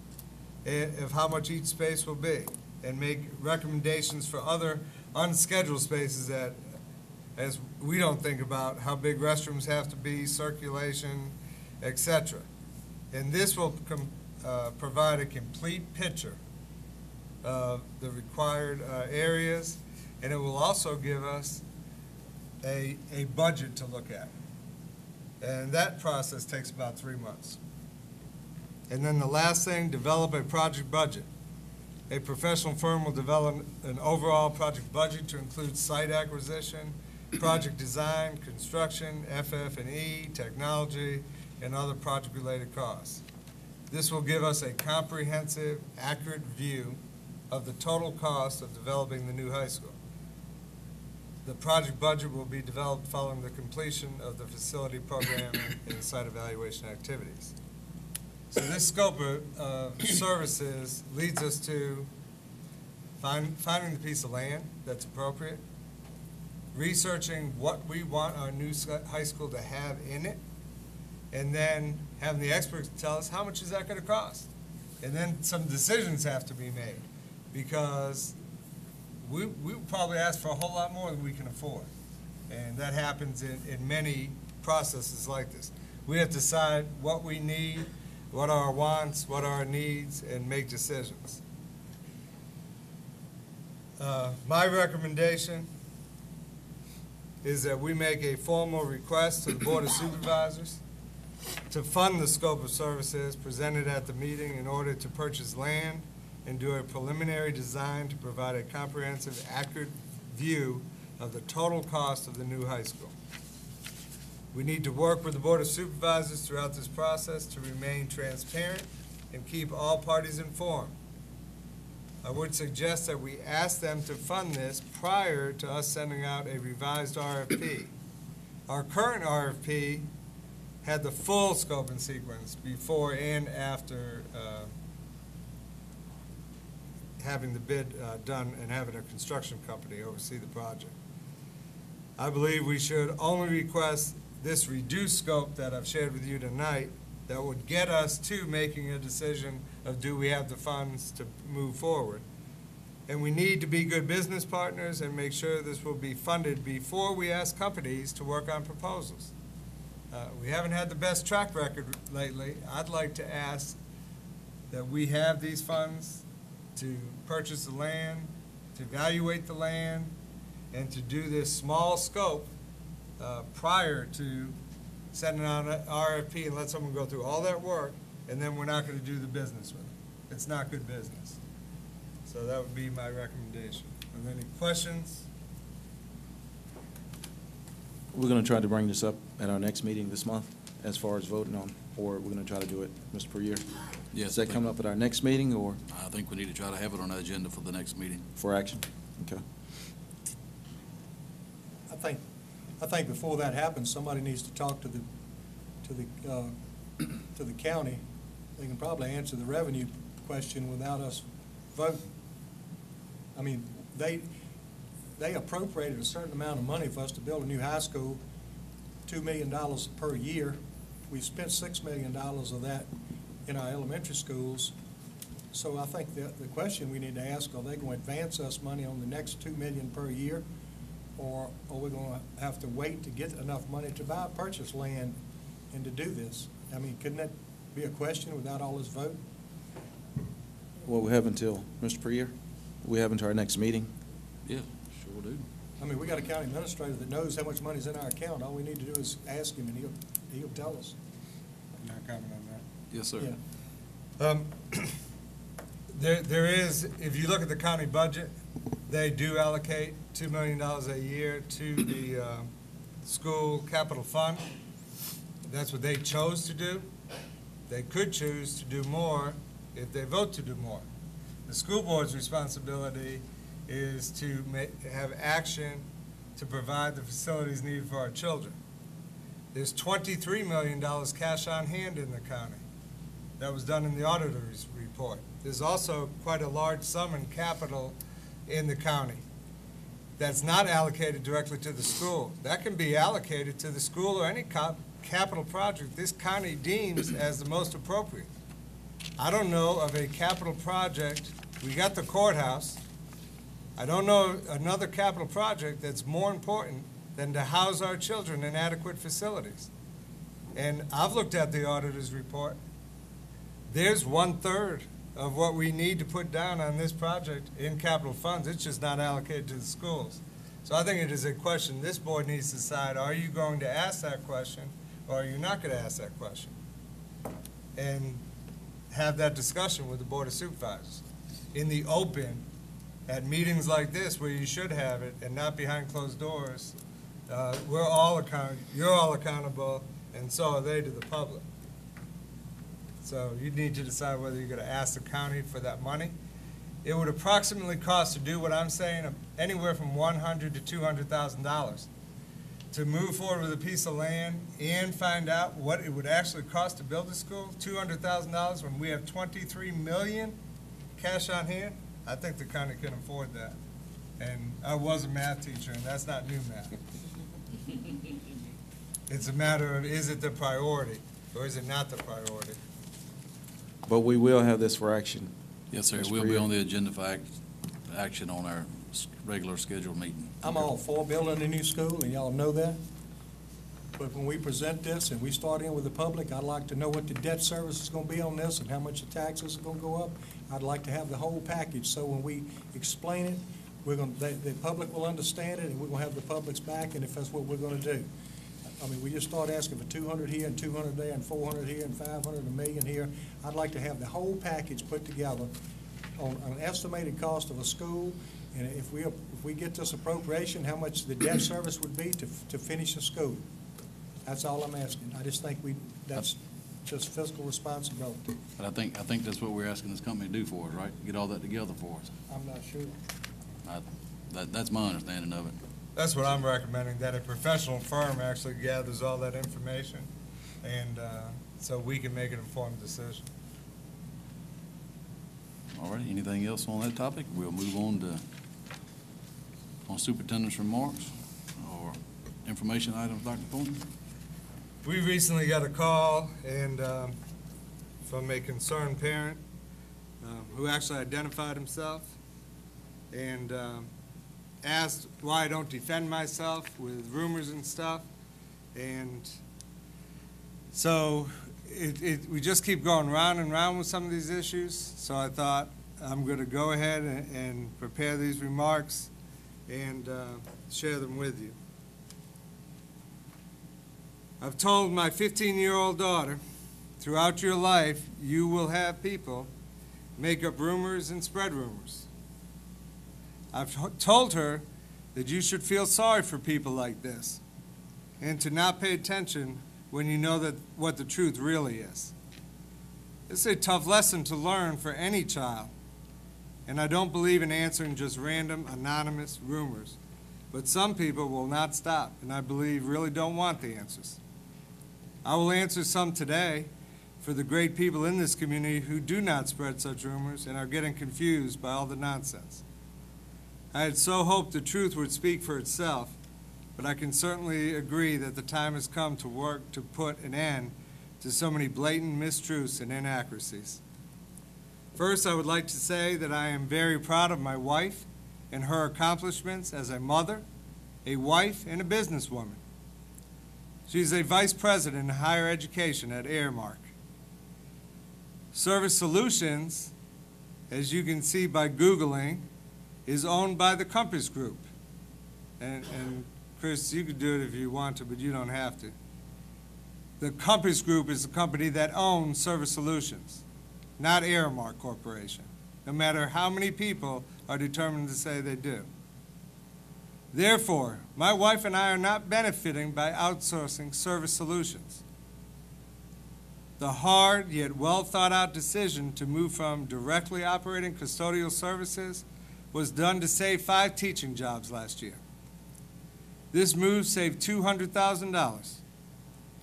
of how much each space will be, and make recommendations for other unscheduled spaces that, as we don't think about how big restrooms have to be, circulation, etc. And this will provide a complete picture of the required areas, and it will also give us a budget to look at. And that process takes about 3 months. And then the last thing, develop a project budget. A professional firm will develop an overall project budget to include site acquisition, project design, construction, FF&E, technology, and other project-related costs. This will give us a comprehensive, accurate view of the total cost of developing the new high school. The project budget will be developed following the completion of the facility programming and site evaluation activities. So this scope of services leads us to finding the piece of land that's appropriate, researching what we want our new high school to have in it, and then having the experts tell us how much is that going to cost. And then some decisions have to be made, because we probably ask for a whole lot more than we can afford. And that happens in many processes like this. We have to decide what we need, what are our wants, what are our needs, and make decisions. My recommendation is that we make a formal request to the Board of Supervisors to fund the scope of services presented at the meeting in order to purchase land and do a preliminary design to provide a comprehensive, accurate view of the total cost of the new high school. We need to work with the Board of Supervisors throughout this process to remain transparent and keep all parties informed. I would suggest that we ask them to fund this prior to us sending out a revised RFP. Our current RFP had the full scope and sequence before and after having the bid done and having a construction company oversee the project. I believe we should only request this reduced scope that I've shared with you tonight that would get us to making a decision of do we have the funds to move forward. And we need to be good business partners and make sure this will be funded before we ask companies to work on proposals. We haven't had the best track record lately. I'd like to ask that we have these funds to purchase the land, to evaluate the land, and to do this small scope prior to sending out an RFP and let someone go through all that work, and then we're not going to do the business with it. It's not good business. So that would be my recommendation. Are there any questions? We're going to try to bring this up at our next meeting this month as far as voting on, or we're going to try to do it, Mr. Perrier? Yes. Does that come up at our next meeting or I think we need to try to have it on the agenda for the next meeting. for action? Okay. I think before that happens, somebody needs to talk to the county. They can probably answer the revenue question without us voting. I mean, they appropriated a certain amount of money for us to build a new high school, $2 million per year. We spent $6 million of that in our elementary schools. So I think the question we need to ask, are they going to advance us money on the next $2 million per year? Or are we going to have to wait to get enough money to purchase land and to do this? I mean, couldn't that be a question without all this vote? Well, we have until, Mr. Perrier, we have until our next meeting. Yeah, sure do. I mean, we got a county administrator that knows how much money's in our account. All we need to do is ask him, and he'll tell us. Can I comment on that? Yes, sir. Yeah. There is, if you look at the county budget, they do allocate $2 million a year to the school capital fund. That's what they chose to do. They could choose to do more if they vote to do more. The school board's responsibility is to have action to provide the facilities needed for our children. There's $23 million cash on hand in the county. That was done in the auditor's report. There's also quite a large sum in capital in the county that's not allocated directly to the school. That can be allocated to the school or any capital project this county deems as the most appropriate. I don't know of a capital project. We got the courthouse. I don't know another capital project that's more important than to house our children in adequate facilities. And I've looked at the auditor's report. There's 1/3 of what we need to put down on this project in capital funds. It's just not allocated to the schools. So I think it is a question this board needs to decide, are you going to ask that question or are you not going to ask that question? And have that discussion with the Board of Supervisors in the open at meetings like this where you should have it and not behind closed doors. We're all you're all accountable, and so are they to the public. So you need to decide whether you're going to ask the county for that money. It would approximately cost to do what I'm saying anywhere from $100,000 to $200,000 to move forward with a piece of land and find out what it would actually cost to build a school. $200,000 when we have $23 million cash on hand. I think the county can afford that. And I was a math teacher, and that's not new math. It's a matter of, is it the priority or is it not the priority? But we will have this for action. Yes, sir. Mr. We'll be Perrier. on the agenda for action on our regular scheduled meeting. I'm all for building a new school, and y'all know that. But when we present this and we start in with the public, I'd like to know what the debt service is going to be on this and how much the taxes are going to go up. I'd like to have the whole package, so when we explain it, the public will understand it, and we're going to have the public's back, and if that's what we're going to do. I mean, we just start asking for 200 here and 200 there and 400 here and 500 and $1 million here. I'd like to have the whole package put together on an estimated cost of a school, and if we get this appropriation, how much the debt service would be to finish a school. That's all I'm asking. I just think that's just fiscal responsibility. But I think that's what we're asking this company to do for us, right? Get all that together for us. I'm not sure. That's my understanding of it. That's what I'm recommending, that a professional firm actually gathers all that information, and so we can make an informed decision. All right, anything else on that topic? We'll move on superintendent's remarks or information items, Dr. Thornton. We recently got a call and from a concerned parent who actually identified himself and asked why I don't defend myself with rumors and stuff. And so we just keep going round and round with some of these issues. So I thought I'm going to go ahead and prepare these remarks and share them with you. I've told my 15-year-old daughter, throughout your life, you will have people make up rumors and spread rumors. I've told her that you should feel sorry for people like this and to not pay attention when you know that what the truth really is. It's a tough lesson to learn for any child, and I don't believe in answering just random, anonymous rumors. But some people will not stop, and I believe really don't want the answers. I will answer some today for the great people in this community who do not spread such rumors and are getting confused by all the nonsense. I had so hoped the truth would speak for itself, but I can certainly agree that the time has come to work to put an end to so many blatant mistruths and inaccuracies. First, I would like to say that I am very proud of my wife and her accomplishments as a mother, a wife, and a businesswoman. She's a vice president in higher education at Airmark. Service Solutions, as you can see by Googling, is owned by the Compass Group. And Chris, you could do it if you want to, but you don't have to. The Compass Group is the company that owns Service Solutions, not Airmark Corporation, no matter how many people are determined to say they do. Therefore, my wife and I are not benefiting by outsourcing Service Solutions. The hard yet well thought out decision to move from directly operating custodial services was done to save 5 teaching jobs last year. This move saved $200,000.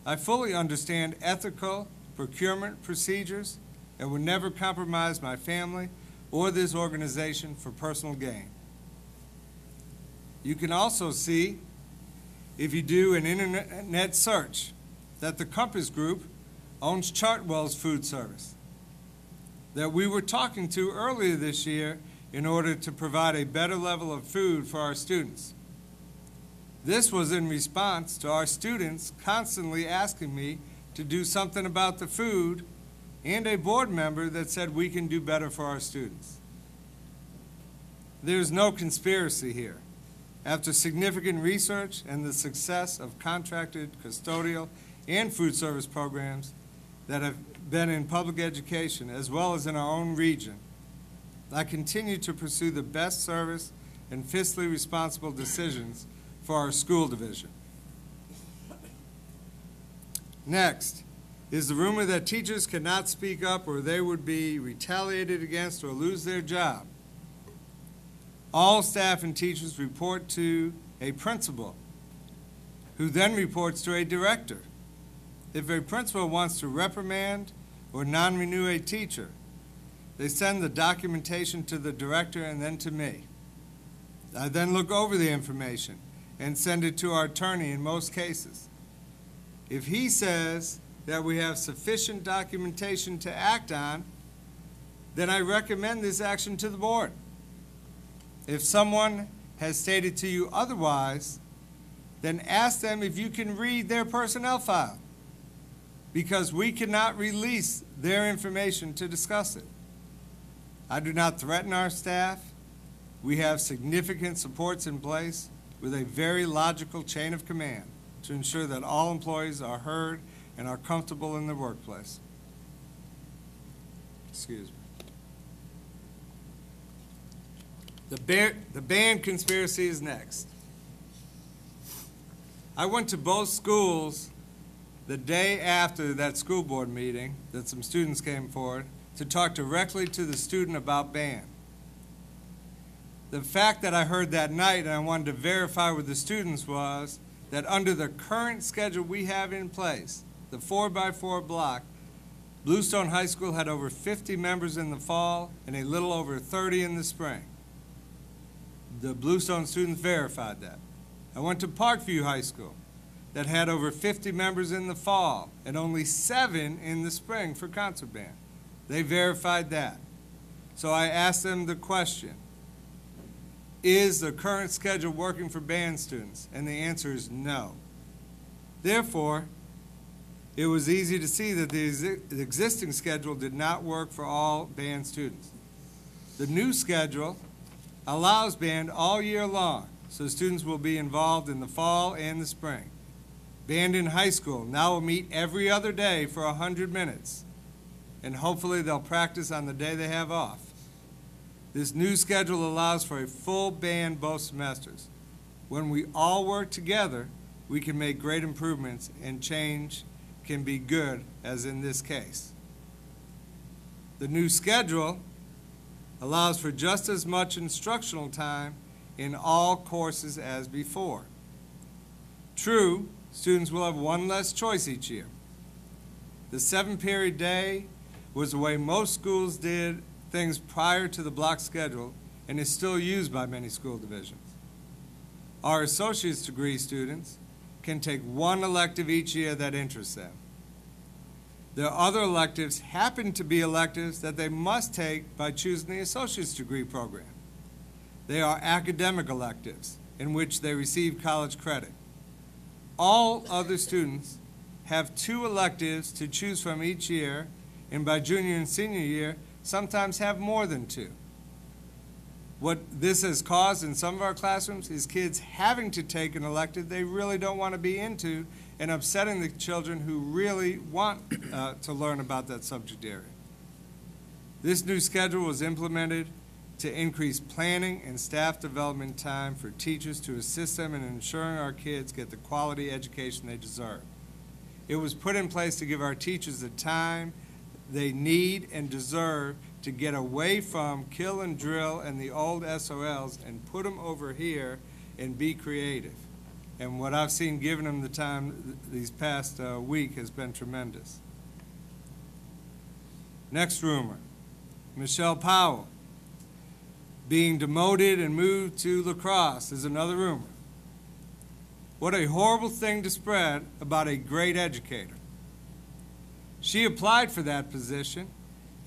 I fully understand ethical procurement procedures and would never compromise my family or this organization for personal gain. You can also see, if you do an internet search, that the Compass Group owns Chartwell's Food Service, that we were talking to earlier this year in order to provide a better level of food for our students. This was in response to our students constantly asking me to do something about the food and a board member that said we can do better for our students. There's no conspiracy here. After significant research and the success of contracted custodial and food service programs that have been in public education as well as in our own region, I continue to pursue the best service and fiscally responsible decisions for our school division. Next is the rumor that teachers cannot speak up or they would be retaliated against or lose their job. All staff and teachers report to a principal, who then reports to a director. If a principal wants to reprimand or non-renew a teacher, they send the documentation to the director and then to me. I then look over the information and send it to our attorney in most cases. If he says that we have sufficient documentation to act on, then I recommend this action to the board. If someone has stated to you otherwise, then ask them if you can read their personnel file, because we cannot release their information to discuss it. I do not threaten our staff. We have significant supports in place with a very logical chain of command to ensure that all employees are heard and are comfortable in their workplace. Excuse me. The band conspiracy is next. I went to both schools the day after that school board meeting that some students came forward to talk directly to the student about band. The fact that I heard that night and I wanted to verify with the students was that under the current schedule we have in place, the 4x4 block, Bluestone High School had over 50 members in the fall and a little over 30 in the spring. The Bluestone students verified that. I went to Parkview High School. that had over 50 members in the fall and only 7 in the spring for concert band. They verified that. So I asked them the question, is the current schedule working for band students? And the answer is no. Therefore, it was easy to see that the existing schedule did not work for all band students. The new schedule allows band all year long, so students will be involved in the fall and the spring. Band in high school now will meet every other day for 100 minutes, and hopefully they'll practice on the day they have off. This new schedule allows for a full band both semesters. When we all work together, we can make great improvements, and change can be good, as in this case. The new schedule allows for just as much instructional time in all courses as before. True, students will have one less choice each year. The 7-period day was the way most schools did things prior to the block schedule and is still used by many school divisions. Our associate's degree students can take one elective each year that interests them. Their other electives happen to be electives that they must take by choosing the associate's degree program. They are academic electives in which they receive college credit. All other students have 2 electives to choose from each year, and by junior and senior year, sometimes have more than 2. What this has caused in some of our classrooms is kids having to take an elective they really don't want to be into, and upsetting the children who really want to learn about that subject area. This new schedule was implemented to increase planning and staff development time for teachers to assist them in ensuring our kids get the quality education they deserve. It was put in place to give our teachers the time they need and deserve to get away from kill and drill and the old SOLs and put them over here and be creative. And what I've seen given them the time these past week has been tremendous. Next rumor, Michelle Powell being demoted and moved to lacrosse is another rumor. What a horrible thing to spread about a great educator. She applied for that position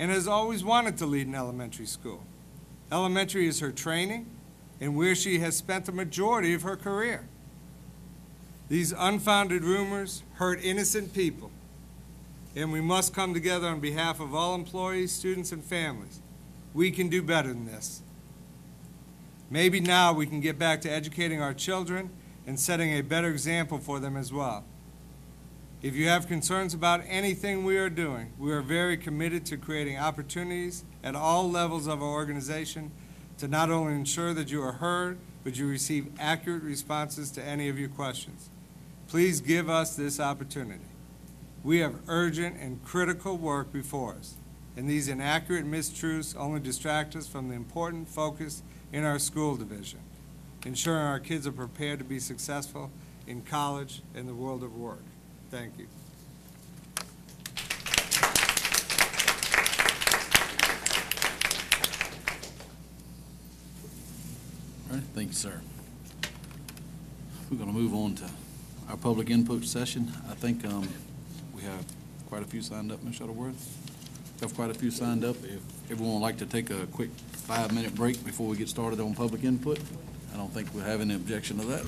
and has always wanted to lead an elementary school. Elementary is her training and where she has spent the majority of her career. These unfounded rumors hurt innocent people, and we must come together on behalf of all employees, students, and families. We can do better than this. Maybe now we can get back to educating our children and setting a better example for them as well. If you have concerns about anything we are doing, we are very committed to creating opportunities at all levels of our organization to not only ensure that you are heard, but you receive accurate responses to any of your questions. Please give us this opportunity. We have urgent and critical work before us, and these inaccurate mistruths only distract us from the important focus in our school division, ensuring our kids are prepared to be successful in college and the world of work. Thank you. All right, thank you, sir. We're going to move on to our public input session. I think we have quite a few signed up, Ms. Shuttleworth. We have quite a few signed up. If everyone would like to take a quick 5-minute break before we get started on public input, I don't think we'll have any objection to that.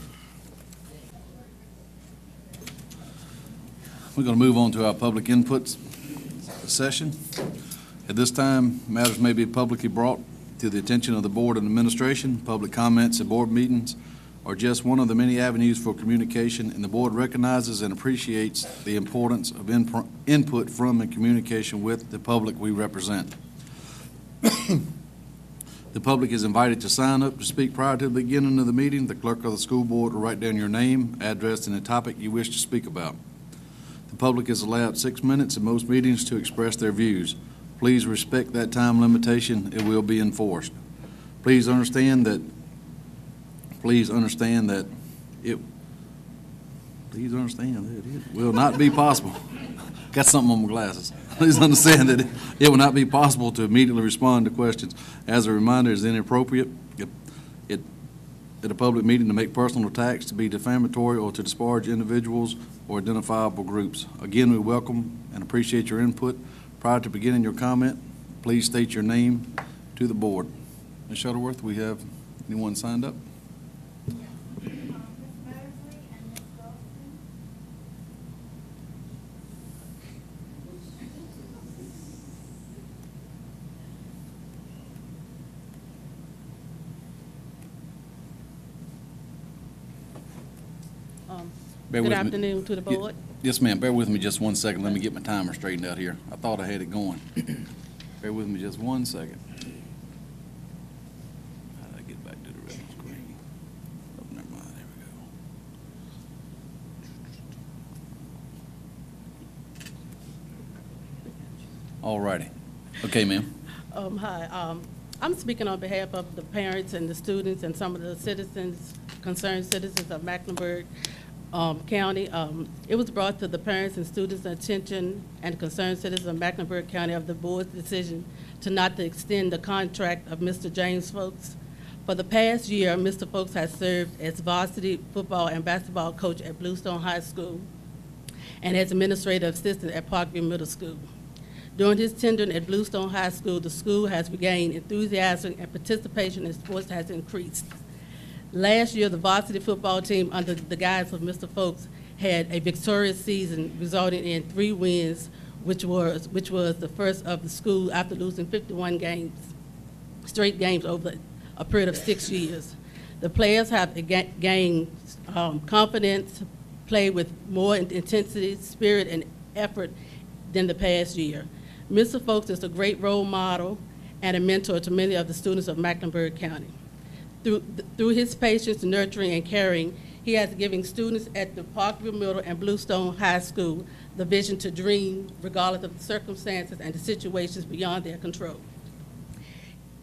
We're going to move on to our public input session. At this time, matters may be publicly brought to the attention of the board and administration. Public comments at board meetings are just one of the many avenues for communication, and the board recognizes and appreciates the importance of input from and communication with the public we represent. The public is invited to sign up to speak prior to the beginning of the meeting. The clerk of the school board will write down your name, address, and the topic you wish to speak about. The public is allowed 6 minutes in most meetings to express their views. Please respect that time limitation. It will be enforced. Please understand that it will not be possible. Got something on my glasses. Please understand that it will not be possible to immediately respond to questions. As a reminder, it's inappropriate. at a public meeting to make personal attacks, to be defamatory, or to disparage individuals or identifiable groups. Again, we welcome and appreciate your input. Prior to beginning your comment, please state your name to the board. Ms. Shuttleworth, we have anyone signed up? Good afternoon to the board. Yes, ma'am. Bear with me just 1 second. Let me get my timer straightened out here. I thought I had it going. Bear with me just 1 second. How did I get back to the original screen? Oh, never mind. There we go. All righty. Okay, ma'am. Hi. I'm speaking on behalf of the parents and the students and some of the citizens, concerned citizens of Mecklenburg County. It was brought to the parents and students' attention and concerned citizens of Mecklenburg County of the board's decision to not to extend the contract of Mr. James Folks. For the past year, Mr. Folks has served as varsity football and basketball coach at Bluestone High School and as administrative assistant at Parkview Middle School. During his tenure at Bluestone High School, the school has regained enthusiasm and participation in sports has increased. Last year, the varsity football team under the guidance of Mr. Folks had a victorious season resulting in 3 wins, which was the first of the school after losing 51 straight games over a period of 6 years. The players have gained confidence, played with more intensity, spirit, and effort than the past year. Mr. Folks is a great role model and a mentor to many of the students of Mecklenburg County. Through his patience, nurturing, and caring, he has given students at the Parkview Middle and Bluestone High School the vision to dream regardless of the circumstances and the situations beyond their control.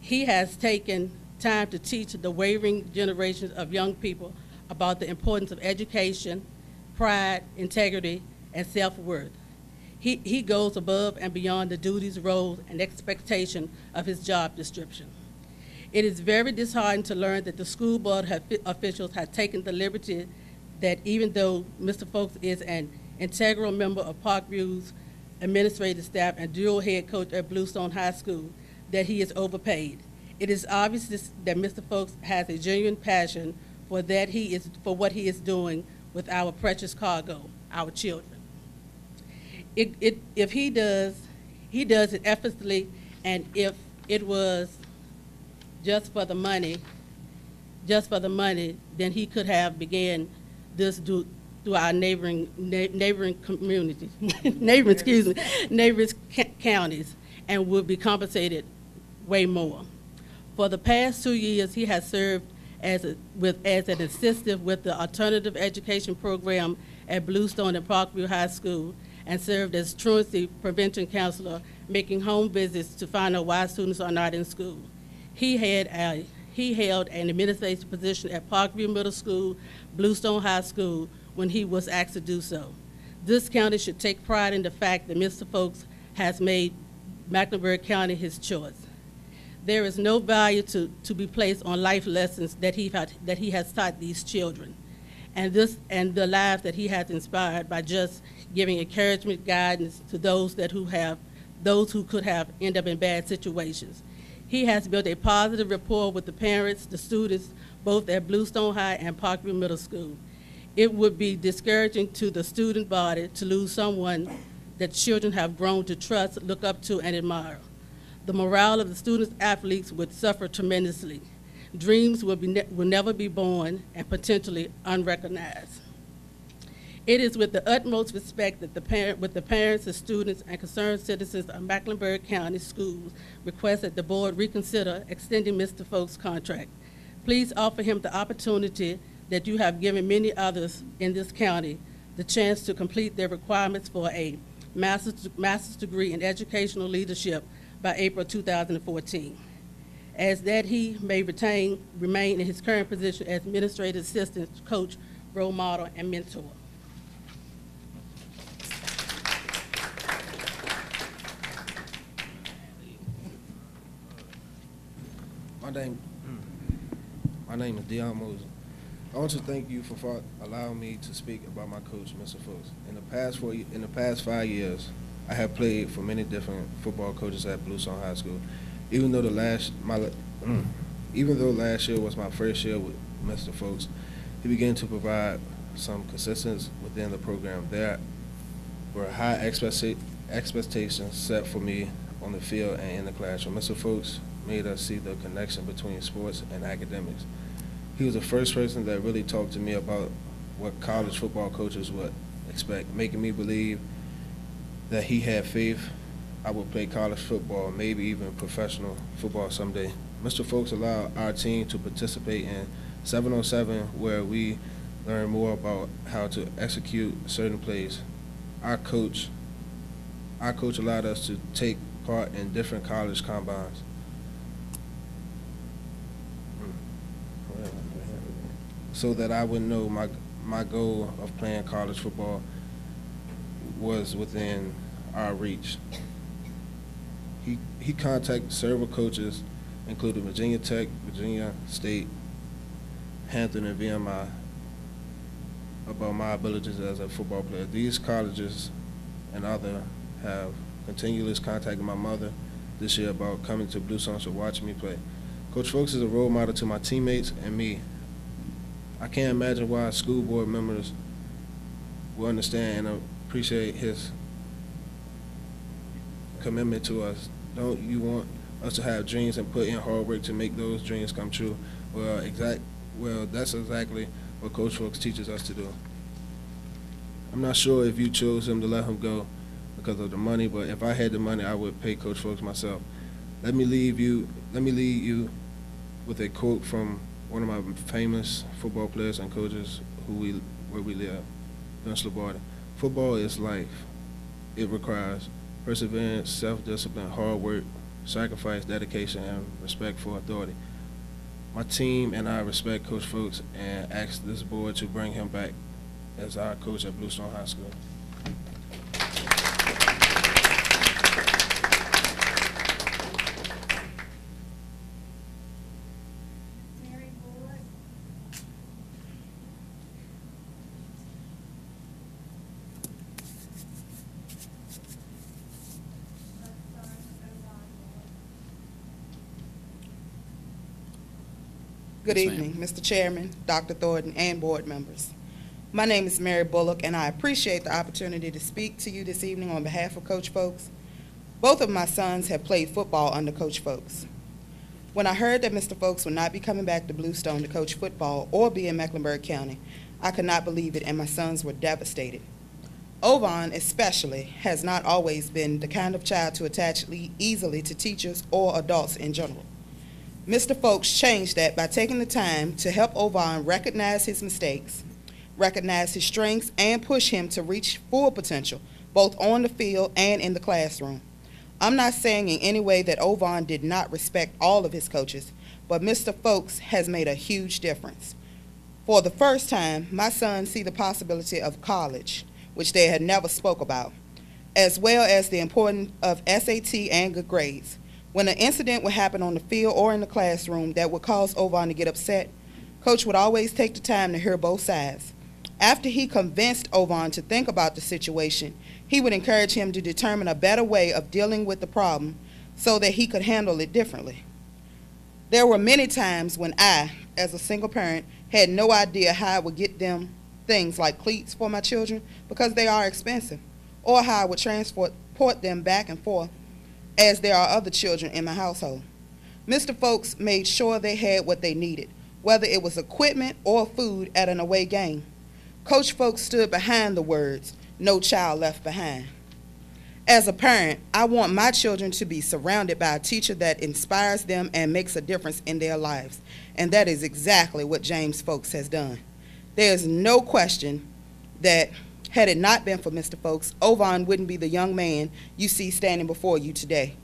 He has taken time to teach the wavering generations of young people about the importance of education, pride, integrity, and self-worth. He goes above and beyond the duties, roles, and expectation of his job description. It is very disheartening to learn that the school board officials have taken the liberty that even though Mr. Folks is an integral member of Parkview's administrative staff and dual head coach at Bluestone High School, that he is overpaid. It is obvious that Mr. Folks has a genuine passion for what he is doing with our precious cargo, our children. If he does it effortlessly, and if it was just for the money, then he could have began this through our neighboring communities, neighboring counties, and would be compensated way more. For the past 2 years, he has served as an assistant with the alternative education program at Bluestone and Parkview High School, and served as truancy prevention counselor, making home visits to find out why students are not in school. He held an administrative position at Parkview Middle School, Bluestone High School, when he was asked to do so. This county should take pride in the fact that Mr. Folks has made Mecklenburg County his choice. There is no value to be placed on life lessons that he has taught these children, and the lives that he has inspired by just giving encouragement, guidance to those who could have ended up in bad situations. He has built a positive rapport with the parents, the students, both at Bluestone High and Parkview Middle School. It would be discouraging to the student body to lose someone that children have grown to trust, look up to, and admire. The morale of the students' athletes would suffer tremendously. Dreams will never be born and potentially unrecognized. It is with the utmost respect that the parents, the students, and concerned citizens of Mecklenburg County Schools request that the board reconsider extending Mr. Folks' contract. Please offer him the opportunity that you have given many others in this county, the chance to complete their requirements for a master's degree in educational leadership by April 2014. As that he may remain in his current position as administrative assistant, coach, role model, and mentor. My name is Dion Moses. I want to thank you for allowing me to speak about my coach, Mr. Fuchs. In the past 5 years, I have played for many different football coaches at Bluestone High School. Even though last year was my first year with Mr. Fuchs, he began to provide some consistency within the program. There were high expectations set for me on the field and in the classroom. Mr. Fuchs made us see the connection between sports and academics. He was the first person that really talked to me about what college football coaches would expect, making me believe that he had faith I would play college football, maybe even professional football someday. Mr. Fuchs allowed our team to participate in 7-on-7, where we learn more about how to execute certain plays. Our coach allowed us to take part in different college combines. So that I would know my goal of playing college football was within our reach. He contacted several coaches, including Virginia Tech, Virginia State, Hampton, and VMI, about my abilities as a football player. These colleges and others have continuously contacted my mother this year about coming to Bluestone to watch me play. Coach Fuchs is a role model to my teammates and me. I can't imagine why school board members will understand and appreciate his commitment to us. Don't you want us to have dreams and put in hard work to make those dreams come true? Well, that's exactly what Coach Fuchs teaches us to do. I'm not sure if you chose him to let him go because of the money, but if I had the money, I would pay Coach Fuchs myself. Let me leave you with a quote from one of my famous football players and coaches where we live, Vince Lombardi. Football is life. It requires perseverance, self-discipline, hard work, sacrifice, dedication, and respect for authority. My team and I respect Coach Fuchs and ask this board to bring him back as our coach at Bluestone High School. Good Yes, evening, Mr. Chairman, Dr. Thornton, and board members. My name is Mary Bullock, and I appreciate the opportunity to speak to you this evening on behalf of Coach Fuchs. Both of my sons have played football under Coach Fuchs. When I heard that Mr. Fuchs would not be coming back to Bluestone to coach football or be in Mecklenburg County, I could not believe it, and my sons were devastated. Ovon, especially, has not always been the kind of child to attach easily to teachers or adults in general. Mr. Fuchs changed that by taking the time to help Ovon recognize his mistakes, recognize his strengths, and push him to reach full potential, both on the field and in the classroom. I'm not saying in any way that Ovon did not respect all of his coaches, but Mr. Fuchs has made a huge difference. For the first time, my sons see the possibility of college, which they had never spoke about, as well as the importance of SAT and good grades. When an incident would happen on the field or in the classroom that would cause Ovon to get upset, Coach would always take the time to hear both sides. After he convinced Ovon to think about the situation, he would encourage him to determine a better way of dealing with the problem so that he could handle it differently. There were many times when I, as a single parent, had no idea how I would get them things like cleats for my children because they are expensive, or how I would transport them back and forth, as there are other children in my household. Mr. Fuchs made sure they had what they needed, whether it was equipment or food at an away game. Coach Fuchs stood behind the words, "No child left behind." As a parent, I want my children to be surrounded by a teacher that inspires them and makes a difference in their lives, and that is exactly what James Fuchs has done. There is no question that had it not been for Mr. Fuchs, Ovon wouldn't be the young man you see standing before you today.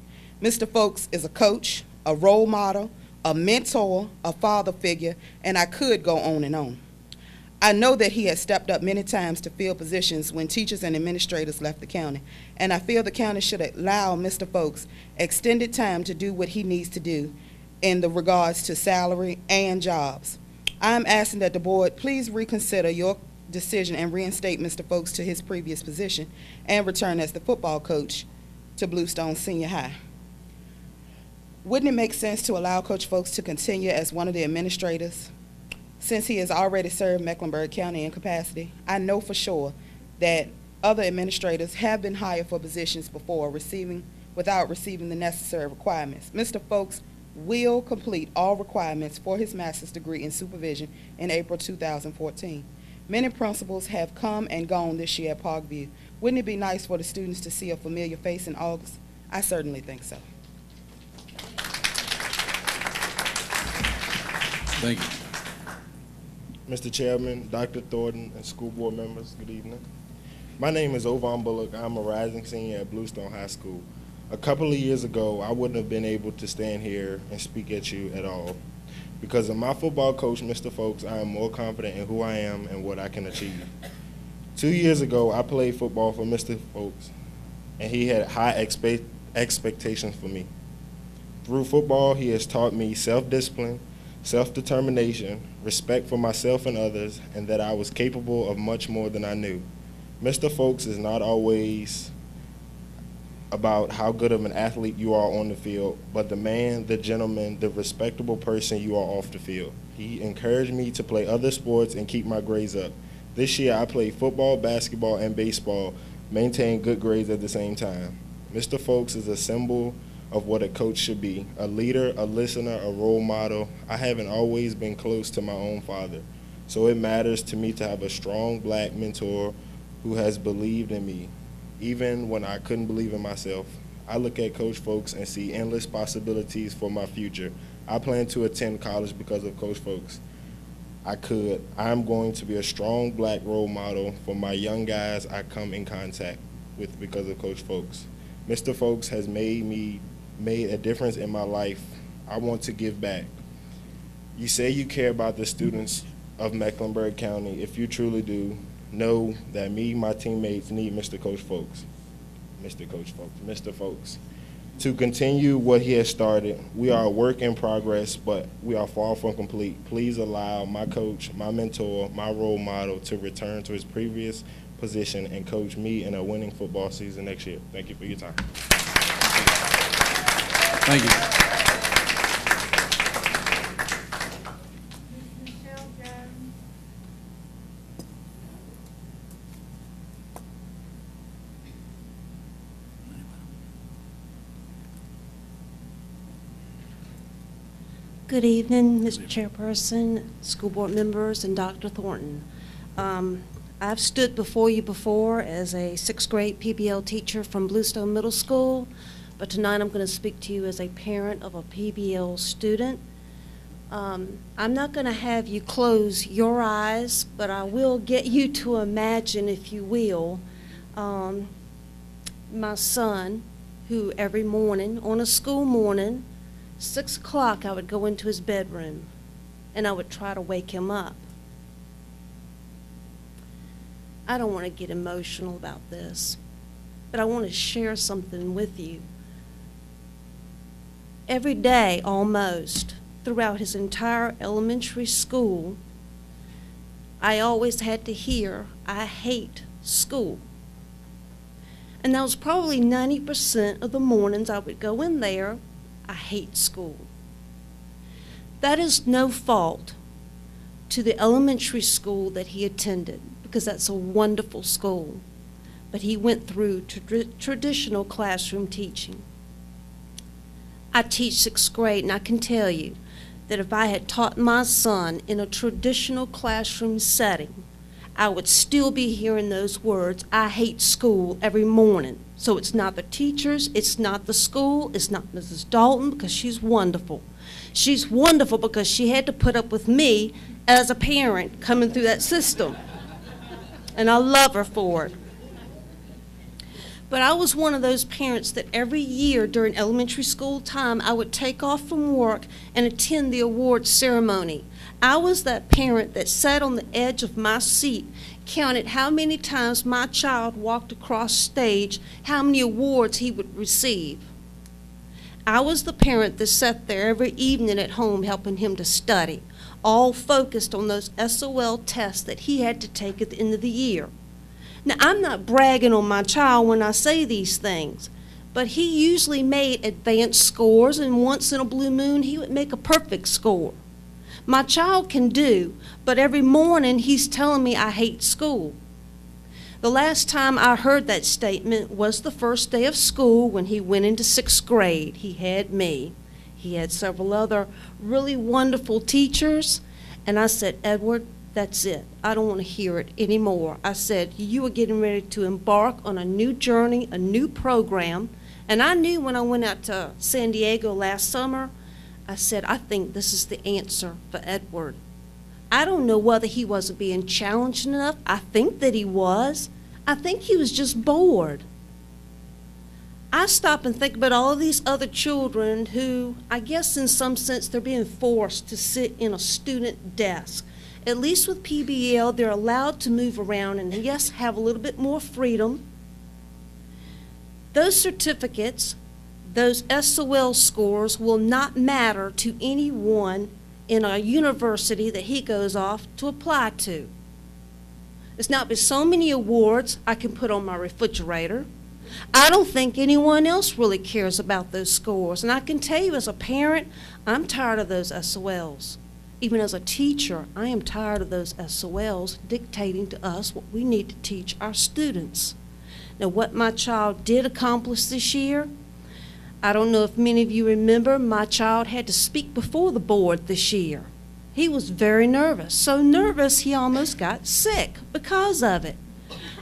Mr. Fuchs is a coach, a role model, a mentor, a father figure, and I could go on and on. I know that he has stepped up many times to fill positions when teachers and administrators left the county, and I feel the county should allow Mr. Fuchs extended time to do what he needs to do in the regards to salary and jobs. I am asking that the board please reconsider your decision and reinstate Mr. Folks to his previous position and return as the football coach to Bluestone Senior High. Wouldn't it make sense to allow Coach Folks to continue as one of the administrators since he has already served Mecklenburg County in capacity? I know for sure that other administrators have been hired for positions before without receiving the necessary requirements. Mr. Folks will complete all requirements for his master's degree in supervision in April 2014. Many principals have come and gone this year at Parkview. Wouldn't it be nice for the students to see a familiar face in August? I certainly think so. Thank you. Mr. Chairman, Dr. Thornton, and school board members, good evening. My name is Ovan Bullock. I'm a rising senior at Bluestone High School. A couple of years ago, I wouldn't have been able to stand here and speak at you at all. Because of my football coach, Mr. Folks, I am more confident in who I am and what I can achieve. 2 years ago, I played football for Mr. Folks, and he had high expectations for me. Through football, he has taught me self-discipline, self-determination, respect for myself and others, and that I was capable of much more than I knew. Mr. Folks is not always about how good of an athlete you are on the field, but the man, the gentleman, the respectable person you are off the field. He encouraged me to play other sports and keep my grades up. This year I played football, basketball, and baseball, maintained good grades at the same time. Mr. Folks is a symbol of what a coach should be, a leader, a listener, a role model. I haven't always been close to my own father, so it matters to me to have a strong black mentor who has believed in me. Even when I couldn't believe in myself, I look at Coach Folks and see endless possibilities for my future. I plan to attend college because of Coach Folks. I'm going to be a strong black role model for my young guys I come in contact with because of Coach Folks. Mr. Folks has made a difference in my life. I want to give back. You say you care about the students of Mecklenburg County. If you truly do, know that me and my teammates need Mr. Coach Folks, Mr. Folks, to continue what he has started. We are a work in progress, but we are far from complete. Please allow my coach, my mentor, my role model to return to his previous position and coach me in a winning football season next year. Thank you for your time. Thank you. Good evening, Mr. Chairperson, school board members, and Dr. Thornton. I've stood before you before as a 6th grade PBL teacher from Bluestone Middle School, but tonight I'm going to speak to you as a parent of a PBL student. I'm not going to have you close your eyes, but I will get you to imagine, if you will, my son, who every morning, on a school morning, 6 o'clock, I would go into his bedroom and I would try to wake him up. I don't want to get emotional about this, but I want to share something with you. Every day, almost, throughout his entire elementary school, I always had to hear, "I hate school." And that was probably 90% of the mornings I would go in there, "I hate school." That is no fault to the elementary school that he attended, because that's a wonderful school. But he went through traditional classroom teaching. I teach 6th grade, and I can tell you that if I had taught my son in a traditional classroom setting, I would still be hearing those words, "I hate school," every morning. So it's not the teachers, it's not the school, it's not Mrs. Dalton, because she's wonderful. She's wonderful because she had to put up with me as a parent coming through that system. And I love her for it. But I was one of those parents that every year during elementary school time, I would take off from work and attend the awards ceremony. I was that parent that sat on the edge of my seat, counted how many times my child walked across stage, how many awards he would receive. I was the parent that sat there every evening at home helping him to study. all focused on those SOL tests that he had to take at the end of the year. Now, I'm not bragging on my child when I say these things, but he usually made advanced scores, and once in a blue moon, he would make a perfect score. My child can do, but every morning he's telling me I hate school. The last time I heard that statement was the first day of school when he went into 6th grade. He had me. He had several other really wonderful teachers, and I said, Edward, that's it. I don't want to hear it anymore. I said, you are getting ready to embark on a new journey, a new program, and I knew when I went out to San Diego last summer, I said, I think this is the answer for Edward. I don't know whether he wasn't being challenged enough. I think that he was. I think he was just bored. I stop and think about all of these other children who, I guess in some sense, they're being forced to sit in a student desk. At least with PBL, they're allowed to move around and, yes, have a little bit more freedom. Those certificates, those SOL scores will not matter to anyone in a university that he goes off to apply to. It's not but so many awards I can put on my refrigerator. I don't think anyone else really cares about those scores. And I can tell you as a parent, I'm tired of those SOLs. Even as a teacher, I am tired of those SOLs dictating to us what we need to teach our students. Now, what my child did accomplish this year, I don't know if many of you remember, my child had to speak before the board this year. He was very nervous, so nervous he almost got sick because of it.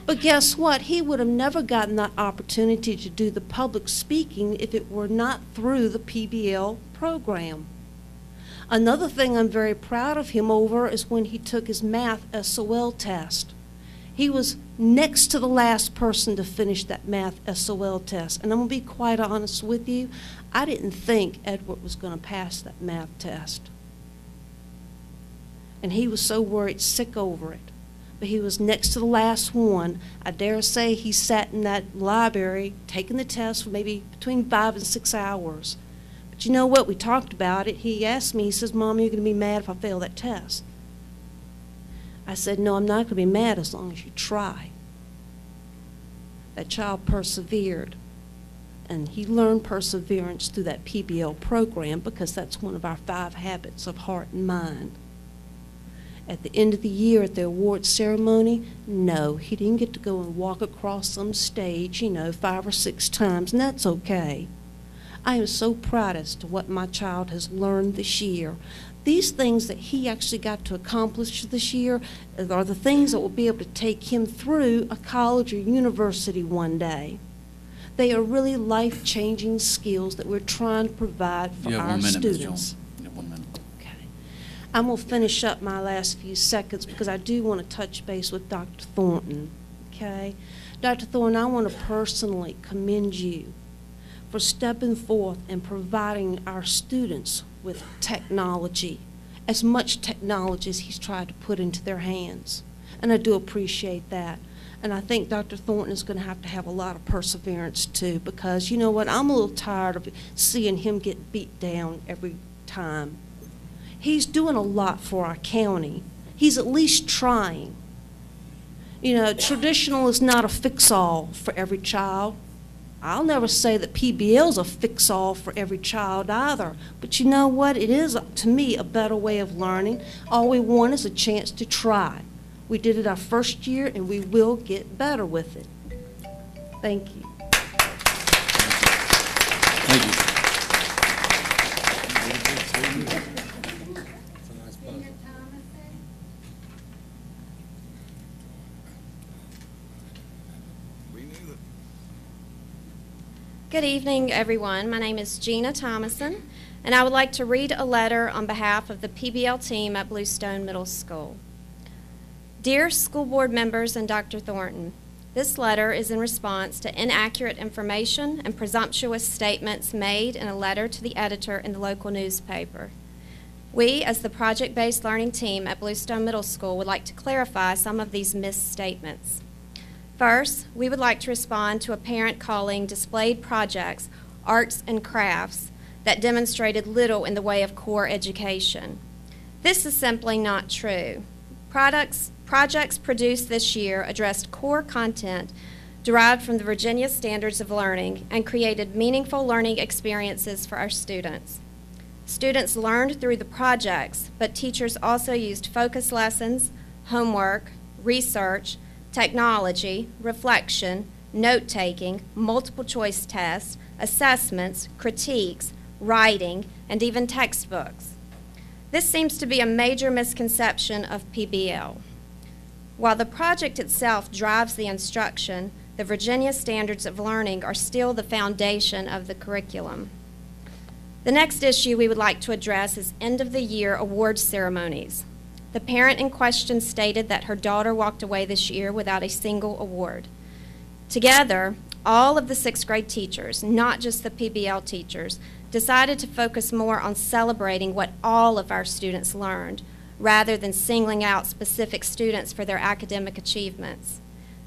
But guess what? He would have never gotten that opportunity to do the public speaking if it were not through the PBL program. Another thing I'm very proud of him over is when he took his math SOL test. He was next to the last person to finish that math SOL test. And I'm going to be quite honest with you, I didn't think Edward was going to pass that math test. And he was so worried sick over it. But he was next to the last one. I dare say he sat in that library taking the test for maybe between 5 and 6 hours. But you know what? We talked about it. He asked me, he says, Mom, you're going to be mad if I fail that test. I said, no, I'm not going to be mad as long as you try. That child persevered. And he learned perseverance through that PBL program because that's one of our 5 habits of heart and mind. At the end of the year at the awards ceremony, no, he didn't get to go and walk across some stage, 5 or 6 times, and that's okay. I am so proud as to what my child has learned this year. These things that he actually got to accomplish this year are the things that will be able to take him through a college or university one day. They are really life-changing skills that we're trying to provide for our students. I'm going to finish up my last few seconds because I do want to touch base with Dr. Thornton, okay? Dr. Thornton, I want to personally commend you for stepping forth and providing our students with technology, as much technology as he's tried to put into their hands. And I do appreciate that. And I think Dr. Thornton is going to have a lot of perseverance too, because you know what, I'm a little tired of seeing him get beat down every time. He's doing a lot for our county. He's at least trying. Traditional is not a fix-all for every child. I'll never say that PBL is a fix-all for every child either. But you know what? It is, to me, a better way of learning. All we want is a chance to try. We did it our first year, and we will get better with it. Thank you. Thank you. Good evening, everyone. My name is Gina Thomason, and I would like to read a letter on behalf of the PBL team at Bluestone Middle School. Dear school board members and Dr. Thornton, this letter is in response to inaccurate information and presumptuous statements made in a letter to the editor in the local newspaper. We, as the project-based learning team at Bluestone Middle School, would like to clarify some of these misstatements. First, we would like to respond to a parent calling displayed projects arts and crafts that demonstrated little in the way of core education. This is simply not true. Projects produced this year addressed core content derived from the Virginia Standards of Learning and created meaningful learning experiences for our students. Students learned through the projects, but teachers also used focus lessons, homework, research, technology, reflection, note-taking, multiple choice tests, assessments, critiques, writing, and even textbooks. This seems to be a major misconception of PBL. While the project itself drives the instruction, the Virginia Standards of Learning are still the foundation of the curriculum. The next issue we would like to address is end-of-the-year awards ceremonies. The parent in question stated that her daughter walked away this year without a single award. Together, all of the 6th grade teachers, not just the PBL teachers, decided to focus more on celebrating what all of our students learned, rather than singling out specific students for their academic achievements.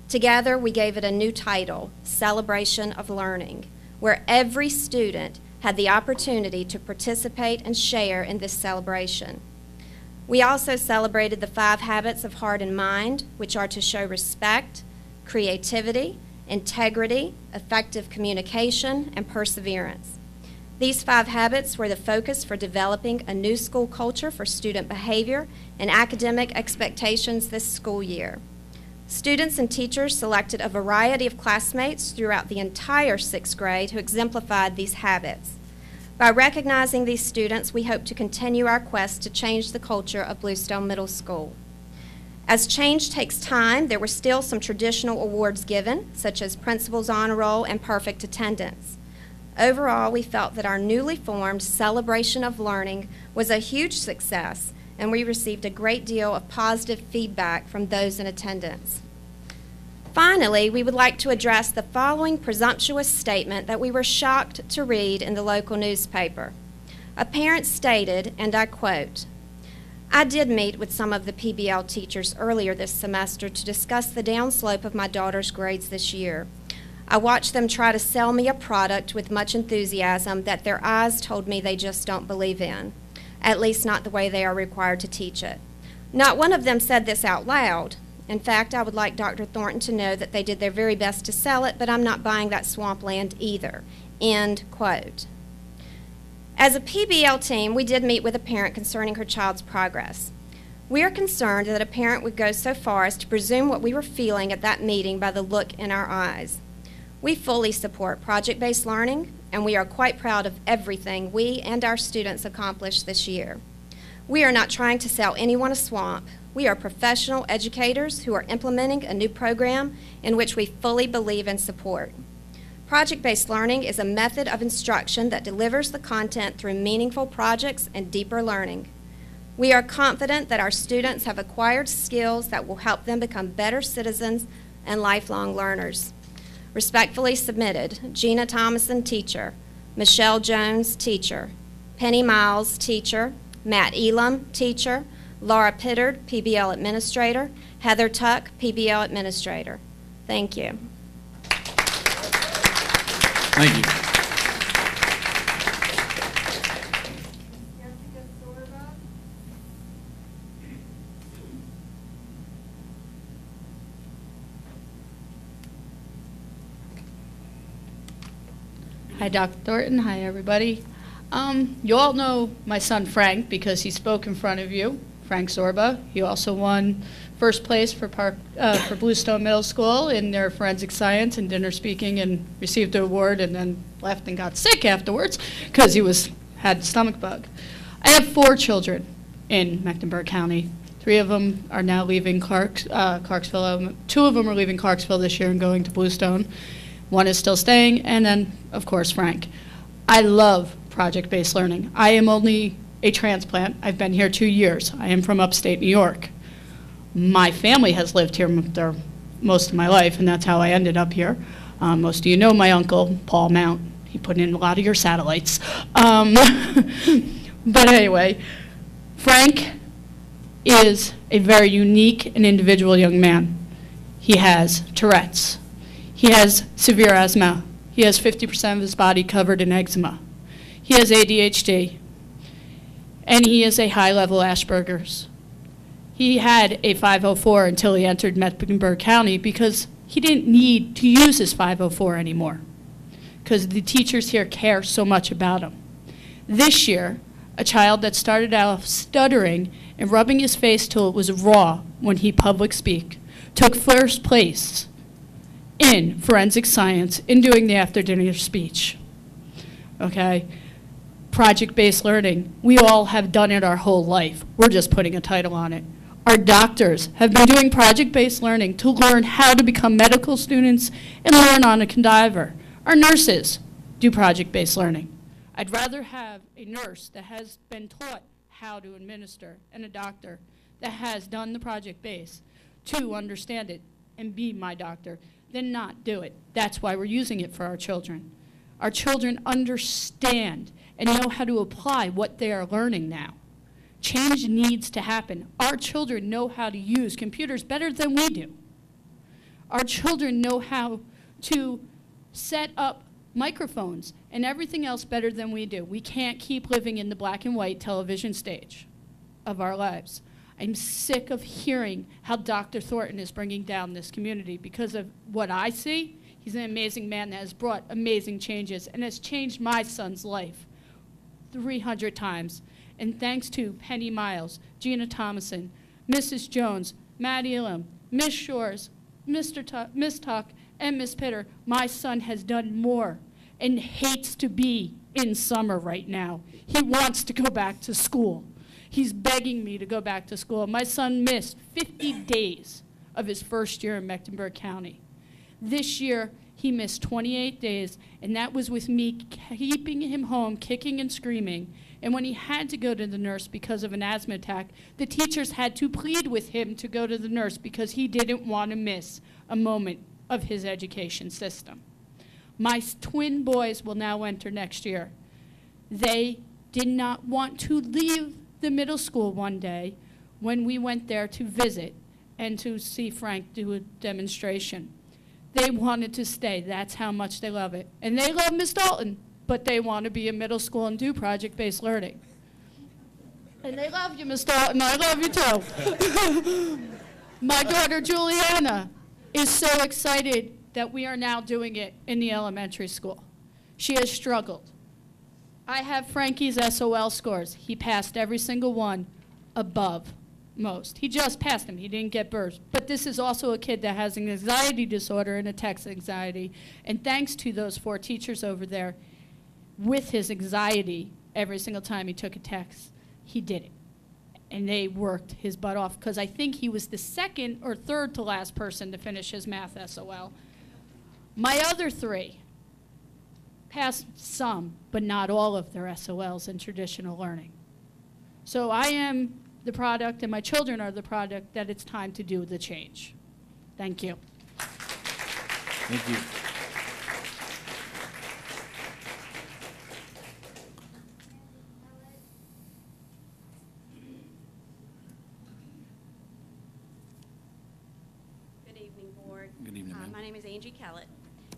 Together, we gave it a new title, Celebration of Learning, where every student had the opportunity to participate and share in this celebration. We also celebrated the 5 habits of heart and mind, which are to show respect, creativity, integrity, effective communication, and perseverance. These 5 habits were the focus for developing a new school culture for student behavior and academic expectations this school year. Students and teachers selected a variety of classmates throughout the entire 6th grade who exemplified these habits. By recognizing these students, we hope to continue our quest to change the culture of Bluestone Middle School. As change takes time, there were still some traditional awards given, such as Principal's Honor Roll and Perfect Attendance. Overall, we felt that our newly formed Celebration of Learning was a huge success, and we received a great deal of positive feedback from those in attendance. Finally, we would like to address the following presumptuous statement that we were shocked to read in the local newspaper. A parent stated, and I quote, "I did meet with some of the PBL teachers earlier this semester to discuss the downslope of my daughter's grades this year. I watched them try to sell me a product with much enthusiasm that their eyes told me they just don't believe in, at least not the way they are required to teach it. Not one of them said this out loud. In fact, I would like Dr. Thornton to know that they did their very best to sell it, but I'm not buying that swampland either." End quote. As a PBL team, we did meet with a parent concerning her child's progress. We are concerned that a parent would go so far as to presume what we were feeling at that meeting by the look in our eyes. We fully support project-based learning, and we are quite proud of everything we and our students accomplished this year. We are not trying to sell anyone a swamp. We are professional educators who are implementing a new program in which we fully believe and support. Project-based learning is a method of instruction that delivers the content through meaningful projects and deeper learning. We are confident that our students have acquired skills that will help them become better citizens and lifelong learners. Respectfully submitted, Gina Thomason, teacher; Michelle Jones, teacher; Penny Miles, teacher; Matt Elam, teacher; Laura Pittard, PBL administrator; Heather Tuck, PBL administrator. Thank you. Thank you. Hi, Dr. Thornton. Hi, everybody. You all know my son Frank because he spoke in front of you, Frank Zorba. He also won first place for Bluestone Middle School in their forensic science and dinner speaking, and received the award and then left and got sick afterwards because he had a stomach bug. I have 4 children in Mecklenburg County. 3 of them are now leaving Clarksville. 2 of them are leaving Clarksville this year and going to Bluestone. 1 is still staying, and then, of course, Frank. I love project-based learning. I am only a transplant. I've been here 2 years. I am from upstate New York. My family has lived here most of my life, and that's how I ended up here. Most of you know my uncle, Paul Mount. He put in a lot of your satellites. But anyway, Frank is a very unique and individual young man. He has Tourette's. He has severe asthma. He has 50% of his body covered in eczema. He has ADHD. and he is a high-level Asperger's. He had a 504 until he entered Mecklenburg County because he didn't need to use his 504 anymore because the teachers here care so much about him. This year, a child that started out stuttering and rubbing his face till it was raw when he public speak took first place in forensic science in doing the after-dinner speech. Okay? Project-based learning, we all have done it our whole life. We're just putting a title on it. Our doctors have been doing project-based learning to learn how to become medical students and learn on a cadaver. Our nurses do project-based learning. I'd rather have a nurse that has been taught how to administer and a doctor that has done the project-based to understand it and be my doctor than not do it. That's why we're using it for our children. Our children understand and know how to apply what they are learning now. Change needs to happen. Our children know how to use computers better than we do. Our children know how to set up microphones and everything else better than we do. We can't keep living in the black and white television stage of our lives. I'm sick of hearing how Dr. Thornton is bringing down this community because of what I see. He's an amazing man that has brought amazing changes and has changed my son's life 300 times. And thanks to Penny Miles, Gina Thomason, Mrs. Jones, Maddie Elam, Miss Shores, Miss Tuck, and Miss Pitter, my son has done more and hates to be in summer right now. He wants to go back to school. He's begging me to go back to school. My son missed 50 days of his first year in Mecklenburg County. This year, he missed 28 days, and that was with me keeping him home, kicking and screaming. And when he had to go to the nurse because of an asthma attack, the teachers had to plead with him to go to the nurse because he didn't want to miss a moment of his education system. My twin boys will now enter next year. They did not want to leave the middle school one day when we went there to visit and to see Frank do a demonstration. They wanted to stay. That's how much they love it. And they love Miss Dalton, but they want to be in middle school and do project-based learning. And they love you, Miss Dalton. I love you too. My daughter, Juliana, is so excited that we are now doing it in the elementary school. She has struggled. I have Frankie's SOL scores. He passed every single one above most. He just passed them. He didn't get burst. But this is also a kid that has an anxiety disorder and a text anxiety. And thanks to those 4 teachers over there, with his anxiety, every single time he took a text, he did it. And they worked his butt off because I think he was the second or third to last person to finish his math SOL. My other 3 passed some, but not all of their SOLs in traditional learning. So I am the product, and my children are the product that it's time to do the change. Thank you. Thank you. Good evening, Board. Good evening, ma'am. My name is Angie Kellett,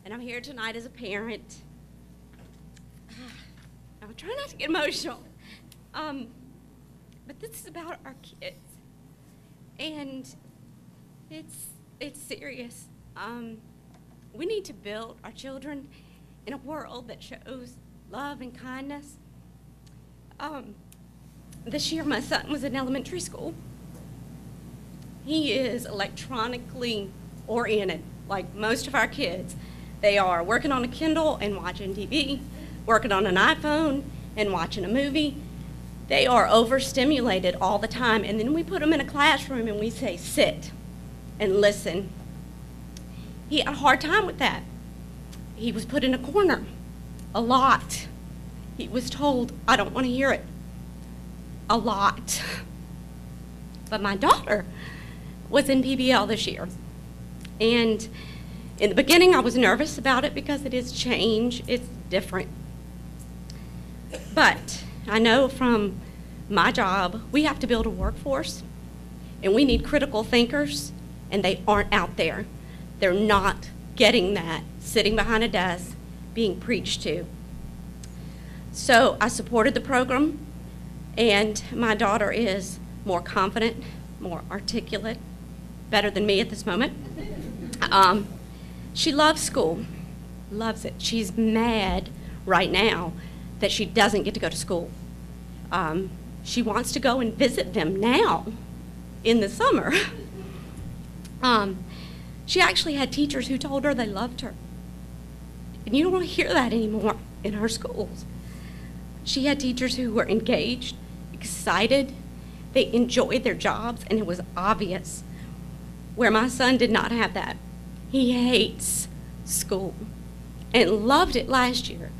and I'm here tonight as a parent. I'm trying not to get emotional. But this is about our kids, and it's serious. We need to build our children in a world that shows love and kindness. This year, my son was in elementary school. He is electronically oriented, like most of our kids. They are working on a Kindle and watching TV, working on an iPhone and watching a movie. They are overstimulated all the time, and then we put them in a classroom and we say, sit and listen. He had a hard time with that. He was put in a corner a lot. He was told, I don't want to hear it, a lot. But my daughter was in PBL this year, and in the beginning I was nervous about it because it is change, it's different. But I know from my job, we have to build a workforce, and we need critical thinkers, and they aren't out there. They're not getting that, sitting behind a desk, being preached to. So I supported the program. And my daughter is more confident, more articulate, better than me at this moment. She loves school, loves it. She's mad right now that she doesn't get to go to school. She wants to go and visit them now in the summer. She actually had teachers who told her they loved her. And you don't want to hear that anymore in our schools. She had teachers who were engaged, excited, they enjoyed their jobs, and it was obvious. Where my son did not have that. He hates school and loved it last year,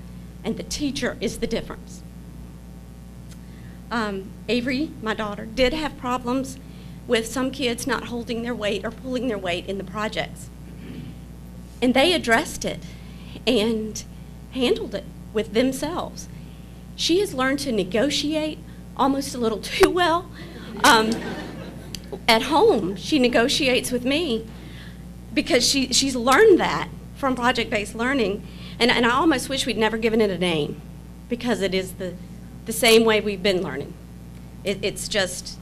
and the teacher is the difference. Avery, my daughter, did have problems with some kids not holding their weight or pulling their weight in the projects. And they addressed it and handled it with themselves. She has learned to negotiate almost a little too well. At home, she negotiates with me because she's learned that from project-based learning. And I almost wish we'd never given it a name, because it is the same way we've been learning. It's just,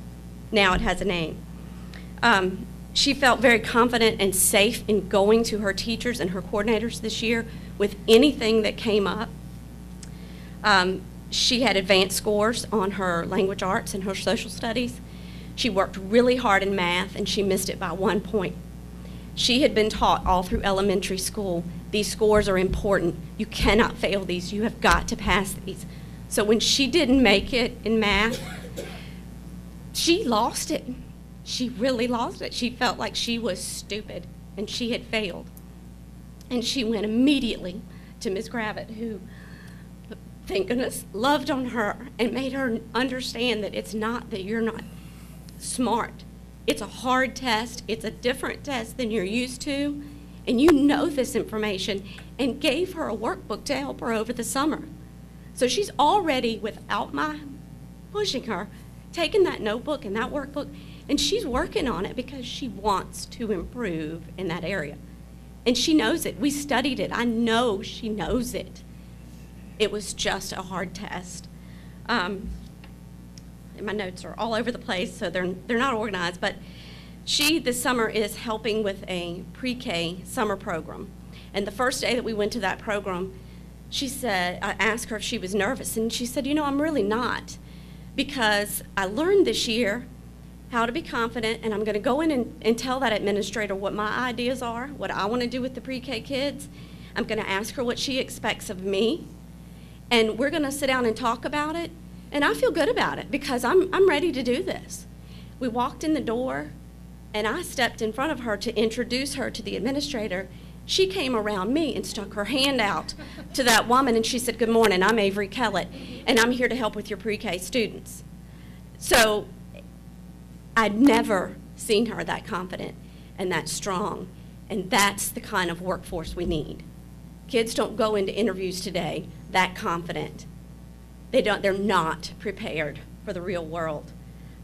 now it has a name. She felt very confident and safe in going to her teachers and her coordinators this year with anything that came up. She had advanced scores on her language arts and her social studies. She worked really hard in math, and she missed it by 1 point. She had been taught all through elementary school, these scores are important. You cannot fail these. You have got to pass these. So when she didn't make it in math, she lost it. She really lost it. She felt like she was stupid and she had failed. And she went immediately to Ms. Gravitt, who, thank goodness, loved on her and made her understand that it's not that you're not smart. It's a hard test. It's a different test than you're used to, and you know this information, and gave her a workbook to help her over the summer. So she's already, without my pushing her, taken that notebook and that workbook, and she's working on it because she wants to improve in that area. And she knows it. We studied it. I know she knows it. It was just a hard test. And my notes are all over the place, so they're not organized, but she this summer is helping with a pre-K summer program. And the first day that we went to that program, she said, I asked her if she was nervous, and she said, you know, I'm really not, because I learned this year how to be confident, and I'm going to go in and tell that administrator what my ideas are, what I want to do with the pre-K kids. I'm going to ask her what she expects of me, and we're going to sit down and talk about it. And I feel good about it because I'm ready to do this. We walked in the door, and I stepped in front of her to introduce her to the administrator. She came around me and stuck her hand out to that woman, and she said, good morning, I'm Avery Kellett, and I'm here to help with your pre-K students. So I'd never seen her that confident and that strong, and that's the kind of workforce we need. Kids don't go into interviews today that confident. They're not prepared for the real world.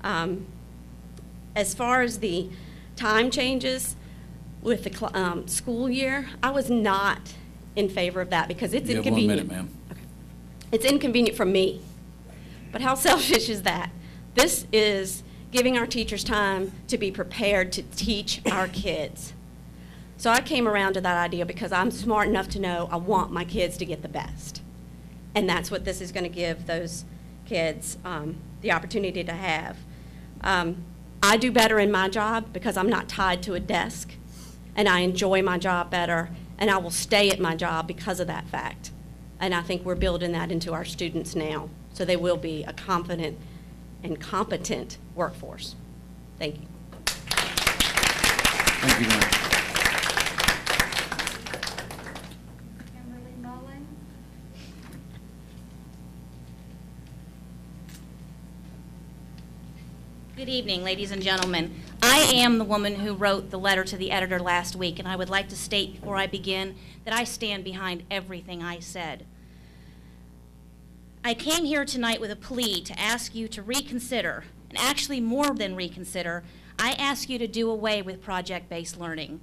As far as the time changes with the school year, I was not in favor of that because it's inconvenient. You have 1 minute, ma'am. Okay. It's inconvenient for me. But how selfish is that? This is giving our teachers time to be prepared to teach our kids. So I came around to that idea because I'm smart enough to know I want my kids to get the best. And that's what this is going to give those kids the opportunity to have. I do better in my job because I'm not tied to a desk, and I enjoy my job better, and I will stay at my job because of that fact. And I think we're building that into our students now, so they will be a confident and competent workforce. Thank you. Thank you, ma'am. Good evening, ladies and gentlemen. I am the woman who wrote the letter to the editor last week, and I would like to state before I begin that I stand behind everything I said. I came here tonight with a plea to ask you to reconsider, and actually more than reconsider, I ask you to do away with project-based learning.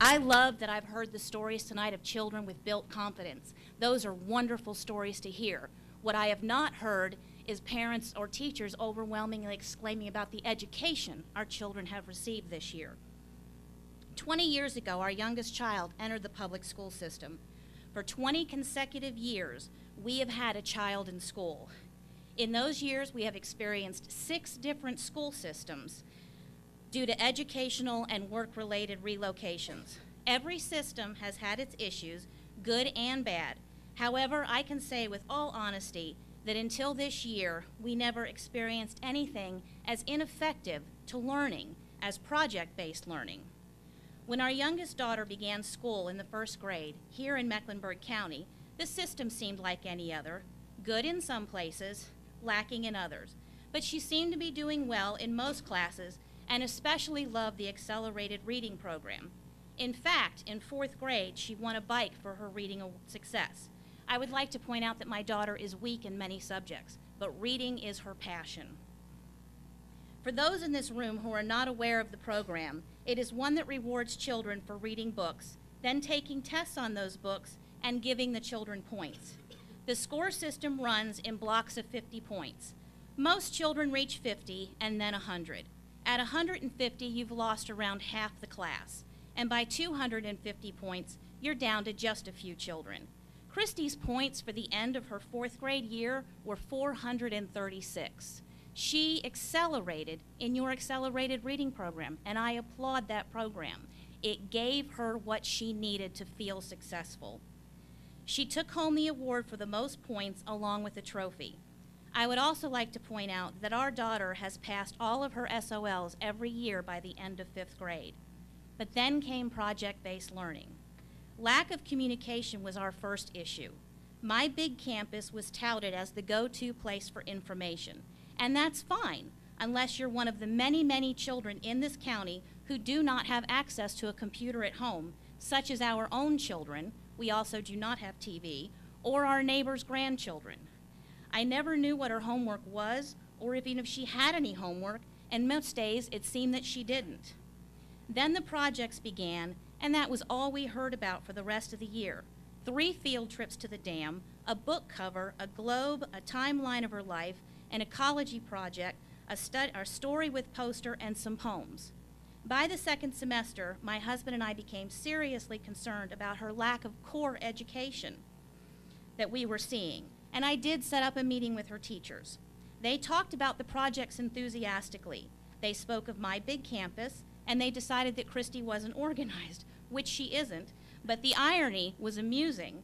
I love that I've heard the stories tonight of children with built confidence. Those are wonderful stories to hear. What I have not heard is parents or teachers overwhelmingly exclaiming about the education our children have received this year. 20 years ago, our youngest child entered the public school system. For 20 consecutive years, we have had a child in school. In those years, we have experienced 6 different school systems due to educational and work-related relocations. Every system has had its issues, good and bad. However, I can say with all honesty that until this year, we never experienced anything as ineffective to learning as project-based learning. When our youngest daughter began school in the 1st grade here in Mecklenburg County, the system seemed like any other, good in some places, lacking in others. But she seemed to be doing well in most classes and especially loved the accelerated reading program. In fact, in 4th grade, she won a bike for her reading success. I would like to point out that my daughter is weak in many subjects, but reading is her passion. For those in this room who are not aware of the program, it is one that rewards children for reading books, then taking tests on those books and giving the children points. The score system runs in blocks of 50 points. Most children reach 50 and then 100. At 150, you've lost around half the class. And by 250 points, you're down to just a few children. Christy's points for the end of her 4th grade year were 436. She accelerated in your accelerated reading program, and I applaud that program. It gave her what she needed to feel successful. She took home the award for the most points along with a trophy. I would also like to point out that our daughter has passed all of her SOLs every year by the end of 5th grade. But then came project-based learning. Lack of communication was our first issue. My big campus was touted as the go-to place for information. And that's fine, unless you're one of the many, many children in this county who do not have access to a computer at home, such as our own children, we also do not have TV, or our neighbors' grandchildren. I never knew what her homework was, or even if she had any homework, and most days it seemed that she didn't. Then the projects began, and that was all we heard about for the rest of the year. 3 field trips to the dam, a book cover, a globe, a timeline of her life, an ecology project, a story with poster, and some poems. By the 2nd semester, my husband and I became seriously concerned about her lack of core education that we were seeing, and I did set up a meeting with her teachers. They talked about the projects enthusiastically. They spoke of my big campus, and they decided that Christy wasn't organized, which she isn't, but the irony was amusing.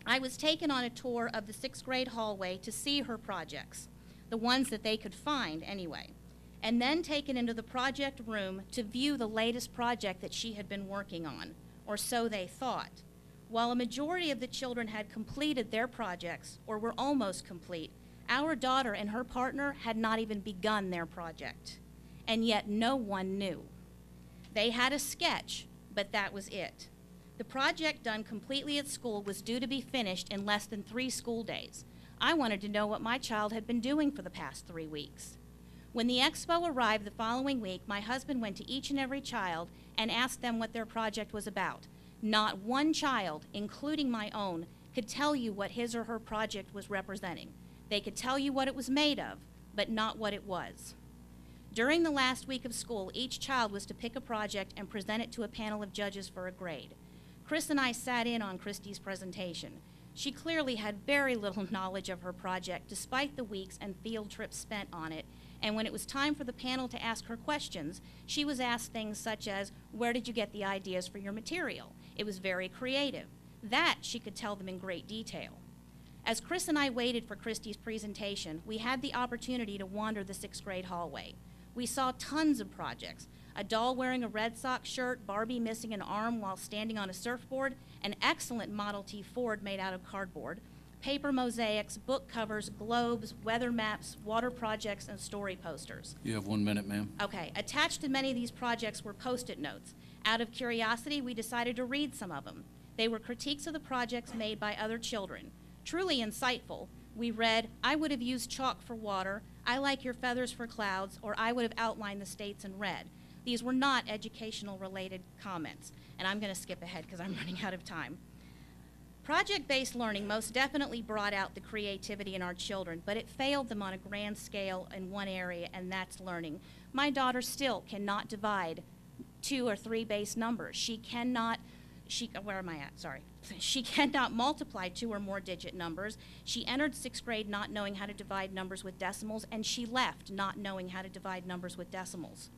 I was taken on a tour of the 6th grade hallway to see her projects, the ones that they could find anyway, and then taken into the project room to view the latest project that she had been working on, or so they thought. While a majority of the children had completed their projects, or were almost complete, our daughter and her partner had not even begun their project, and yet no one knew. They had a sketch, but that was it. The project done completely at school was due to be finished in less than 3 school days. I wanted to know what my child had been doing for the past 3 weeks. When the expo arrived the following week, my husband went to each and every child and asked them what their project was about. Not one child, including my own, could tell you what his or her project was representing. They could tell you what it was made of, but not what it was. During the last week of school, each child was to pick a project and present it to a panel of judges for a grade. Chris and I sat in on Christy's presentation. She clearly had very little knowledge of her project despite the weeks and field trips spent on it, and when it was time for the panel to ask her questions, she was asked things such as, where did you get the ideas for your material? It was very creative. That she could tell them in great detail. As Chris and I waited for Christy's presentation, we had the opportunity to wander the 6th grade hallway. We saw tons of projects. A doll wearing a Red Sox shirt, Barbie missing an arm while standing on a surfboard, an excellent Model T Ford made out of cardboard, paper mosaics, book covers, globes, weather maps, water projects, and story posters. You have 1 minute, ma'am. Okay, attached to many of these projects were Post-it notes. Out of curiosity, we decided to read some of them. They were critiques of the projects made by other children. Truly insightful. We read, I would have used chalk for water, I like your feathers for clouds, or I would have outlined the states in red. These were not educational related comments, and I'm going to skip ahead because I'm running out of time. Project-based learning most definitely brought out the creativity in our children, but it failed them on a grand scale in one area, and that's learning. My daughter still cannot divide 2 or 3 base numbers. She cannot multiply 2 or more digit numbers. She entered 6th grade not knowing how to divide numbers with decimals, and she left not knowing how to divide numbers with decimals.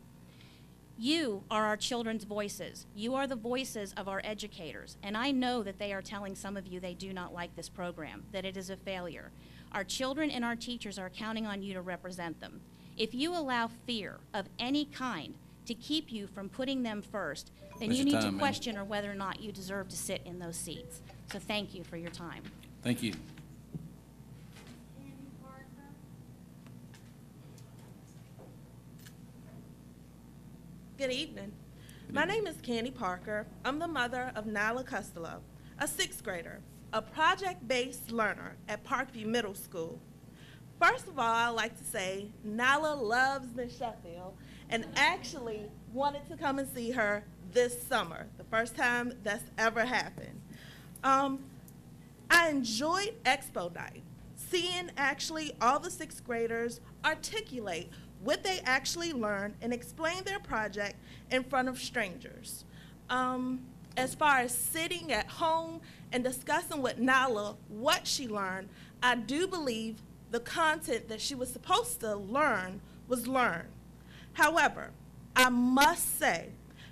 You are our children's voices. You are the voices of our educators, and I know that they are telling some of you they do not like this program, that it is a failure. Our children and our teachers are counting on you to represent them. If you allow fear of any kind to keep you from putting them first, then you need to question whether or not you deserve to sit in those seats. So thank you for your time. Thank you. Good evening. My name is Candy Parker. I'm the mother of Nyla Costello, a 6th grader, a project-based learner at Parkview Middle School. First of all, I'd like to say Nyla loves Miss Sheffield and actually wanted to come and see her this summer, the first time that's ever happened. I enjoyed Expo Night, seeing actually all the 6th graders articulate what they actually learned and explain their project in front of strangers. As far as sitting at home and discussing with Nyla what she learned, I do believe the content that she was supposed to learn was learned. However, I must say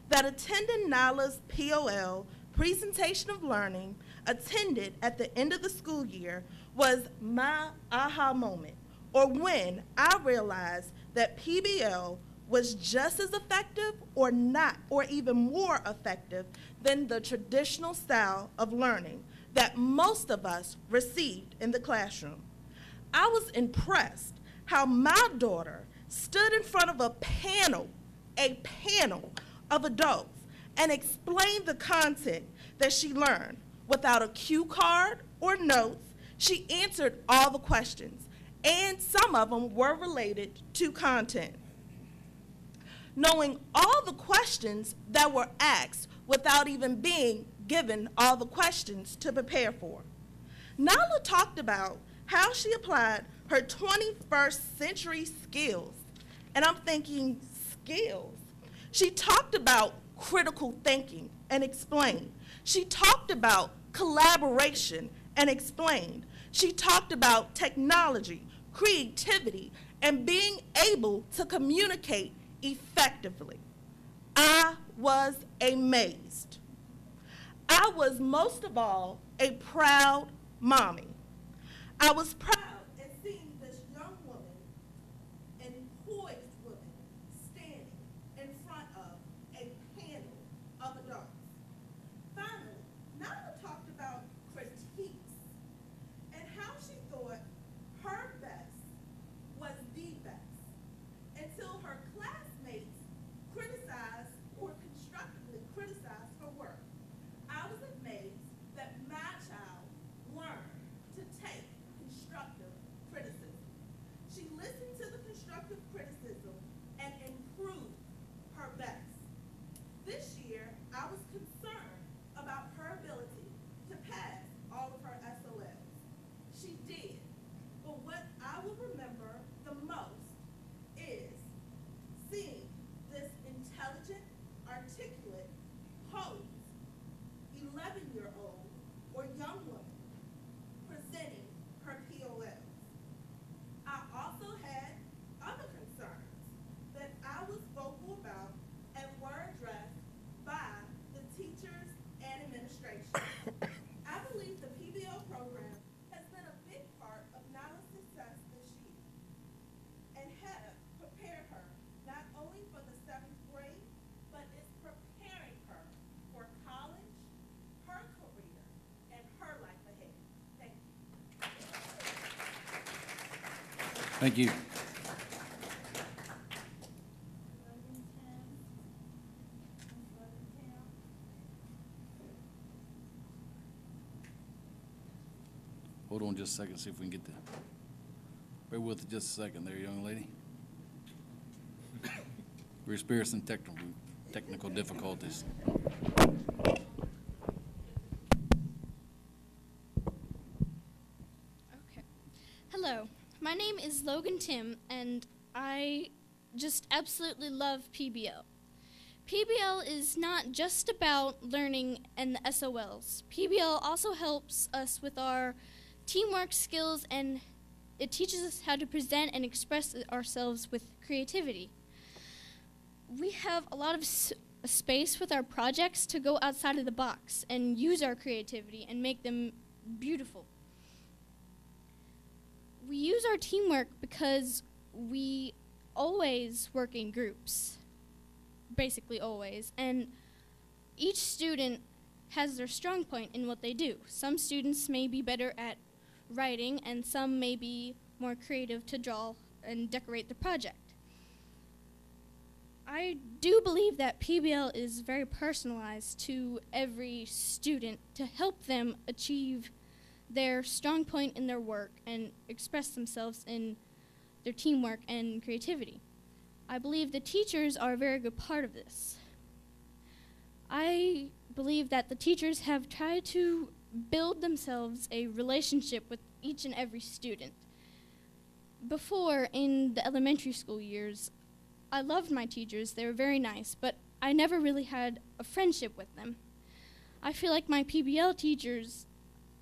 that attending Nyla's POL, Presentation of Learning, attended at the end of the school year was my aha moment, or when I realized that PBL was just as effective or not, or even more effective than the traditional style of learning that most of us received in the classroom. I was impressed how my daughter stood in front of a panel of adults and explained the content that she learned. Without a cue card or notes, she answered all the questions, and some of them were related to content. Knowing all the questions that were asked without even being given all the questions to prepare for. Nyla talked about how she applied her 21st century skills, and I'm thinking, skills? She talked about critical thinking and explained. She talked about collaboration and explained. She talked about technology, creativity, and being able to communicate effectively. I was amazed. I was most of all a proud mommy. I was proud at seeing this young woman and poised woman standing in front of a panel of adults. Finally, Nyla talked about critiques and how she thought her best was the best until her classmates criticized or constructively criticized her work. I was amazed that my child learned to take constructive criticism. She listened to the constructive criticism and improved her best. This year, I was concerned about her ability to pass all of her SOLs. She did, but what I will remember the most is seeing this intelligent, articulate, posed 11-year-old or young woman presenting her POLs. I also had other concerns that I was vocal about and were addressed by the teachers and administration. I believe the PBL program has been a big part of Nyla's success this year and have prepared her not only for the 7th grade, but is preparing her for college, her career, and her life ahead. Thank you. Thank you. Hold on just a second, see if we can get the, bear with it just a second there, young lady. We're experiencing technical difficulties. My name is Logan Tim, and I just absolutely love PBL. PBL is not just about learning and the SOLs. PBL also helps us with our teamwork skills, and it teaches us how to present and express ourselves with creativity. We have a lot of space with our projects to go outside of the box and use our creativity and make them beautiful. We use our teamwork because we always work in groups, basically always, and each student has their strong point in what they do. Some students may be better at writing, and some may be more creative to draw and decorate the project. I do believe that PBL is very personalized to every student to help them achieve their strong point in their work and express themselves in their teamwork and creativity. I believe the teachers are a very good part of this. I believe that the teachers have tried to build themselves a relationship with each and every student. Before, in the elementary school years, I loved my teachers. They were very nice, but I never really had a friendship with them. I feel like my PBL teachers,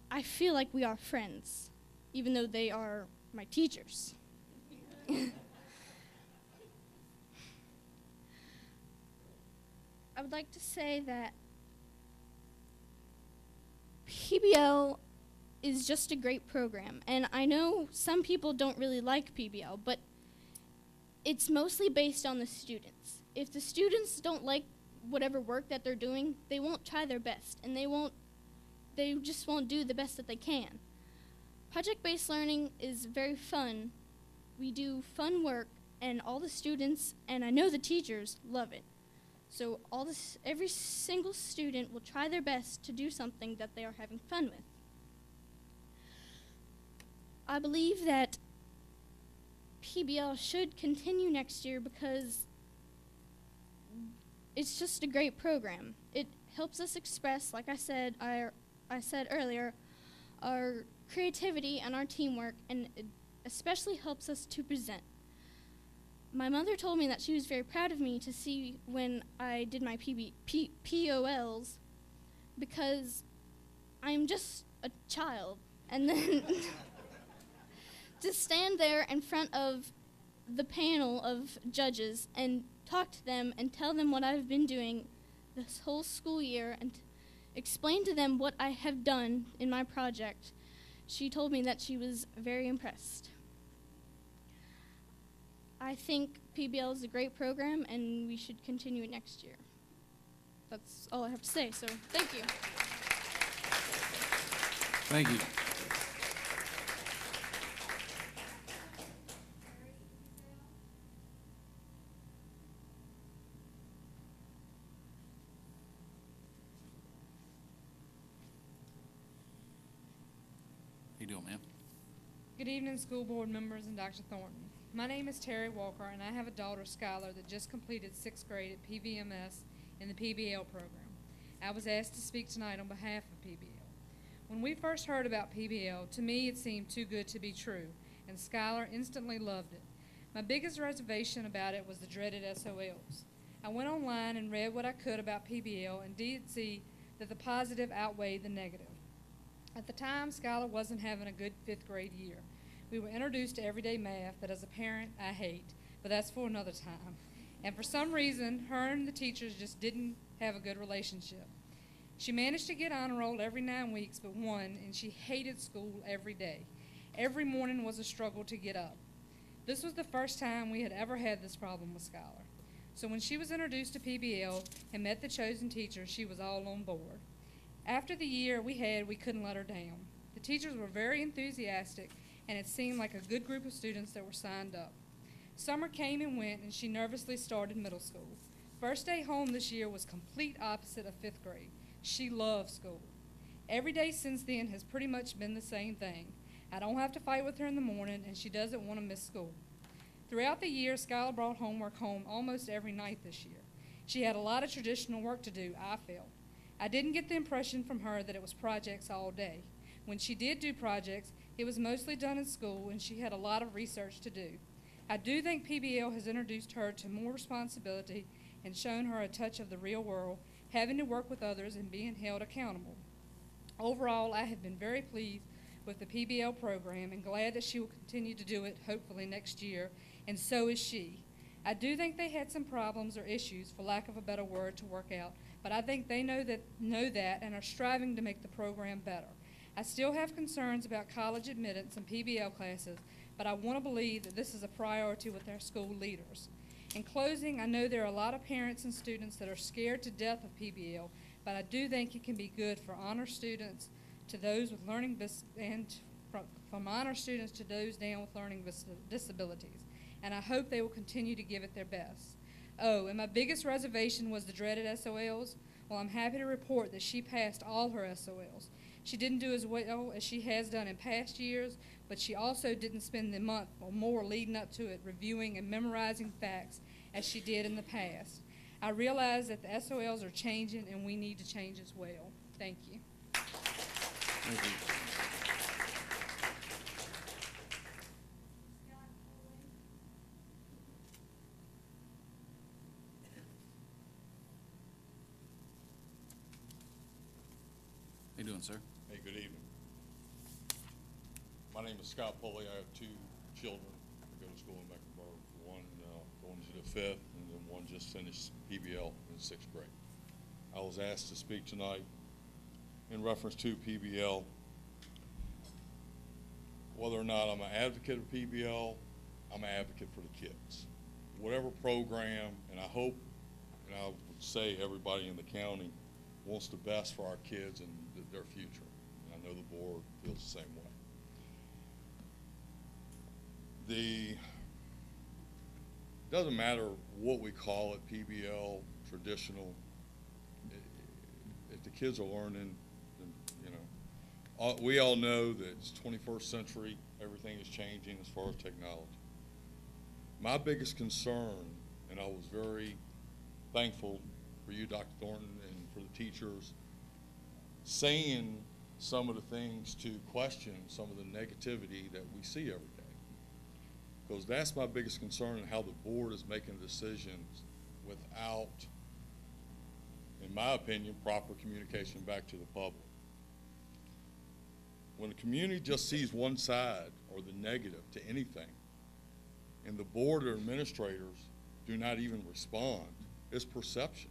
I feel like we are friends, even though they are my teachers. I would like to say that PBL is just a great program, and I know some people don't really like PBL, but it's mostly based on the students. If the students don't like whatever work that they're doing, they won't try their best, and they just won't do the best that they can. Project-based learning is very fun. We do fun work, and all the students, and I know the teachers, love it. So every single student will try their best to do something that they are having fun with. I believe that PBL should continue next year because it's just a great program. It helps us express, like I said earlier, our creativity and our teamwork, and it especially helps us to present. My mother told me that she was very proud of me to see when I did my POLs because I'm just a child. And then to stand there in front of the panel of judges and talk to them and tell them what I've been doing this whole school year and explain to them what I have done in my project, she told me that she was very impressed. I think PBL is a great program, and we should continue it next year. That's all I have to say, so thank you. Thank you. How you doing, ma'am? Good evening, school board members and Dr. Thornton. My name is Terry Walker, and I have a daughter, Skylar, that just completed 6th grade at PVMS in the PBL program. I was asked to speak tonight on behalf of PBL. When we first heard about PBL, to me it seemed too good to be true, and Skylar instantly loved it. My biggest reservation about it was the dreaded SOLs. I went online and read what I could about PBL and did see that the positive outweighed the negative. At the time, Skylar wasn't having a good 5th grade year. We were introduced to everyday math that as a parent I hate, but that's for another time. And for some reason, her and the teachers just didn't have a good relationship. She managed to get honor roll every 9 weeks but one, and she hated school every day. Every morning was a struggle to get up. This was the first time we had ever had this problem with Skylar. So when she was introduced to PBL and met the chosen teacher, she was all on board. After the year we had, we couldn't let her down. The teachers were very enthusiastic, and it seemed like a good group of students that were signed up. Summer came and went, and she nervously started middle school. First day home this year was complete opposite of 5th grade. She loved school. Every day since then has pretty much been the same thing. I don't have to fight with her in the morning, and she doesn't want to miss school. Throughout the year, Skylar brought homework home almost every night this year. She had a lot of traditional work to do, I felt. I didn't get the impression from her that it was projects all day. When she did do projects, It was mostly done in school, and she had a lot of research to do. I do think PBL has introduced her to more responsibility and shown her a touch of the real world, having to work with others and being held accountable. Overall, I have been very pleased with the PBL program and glad that she will continue to do it hopefully next year, and so is she. I do think they had some problems or issues, for lack of a better word, to work out, but I think they know that and are striving to make the program better. I still have concerns about college admittance and PBL classes, but I want to believe that this is a priority with our school leaders. In closing, I know there are a lot of parents and students that are scared to death of PBL, but I do think it can be good for honor students to those with learning from honor students to those down with learning disabilities. And I hope they will continue to give it their best. Oh, and my biggest reservation was the dreaded SOLs. Well, I'm happy to report that she passed all her SOLs. She didn't do as well as she has done in past years, but she also didn't spend the month or more leading up to it reviewing and memorizing facts as she did in the past. I realize that the SOLs are changing, and we need to change as well. Thank you. Thank you. How you doing, sir? Hey, good evening. My name is Scott Pulley. I have two children that go to school in Mecklenburg. One going to the 5th, and then one just finished PBL in 6th grade. I was asked to speak tonight in reference to PBL. Whether or not I'm an advocate of PBL, I'm an advocate for the kids. Whatever program, and I hope, and I would say everybody in the county wants the best for our kids and their future. And I know the board feels the same way. It doesn't matter what we call it, PBL, traditional. If the kids are learning, then, you know, we all know that it's 21st century, everything is changing as far as technology. My biggest concern, and I was very thankful for you, Dr. Thornton, and for the teachers, saying some of the things to question some of the negativity that we see every day. Because that's my biggest concern in how the board is making decisions without, in my opinion, proper communication back to the public. When the community just sees one side or the negative to anything, and the board or administrators do not even respond, it's perception.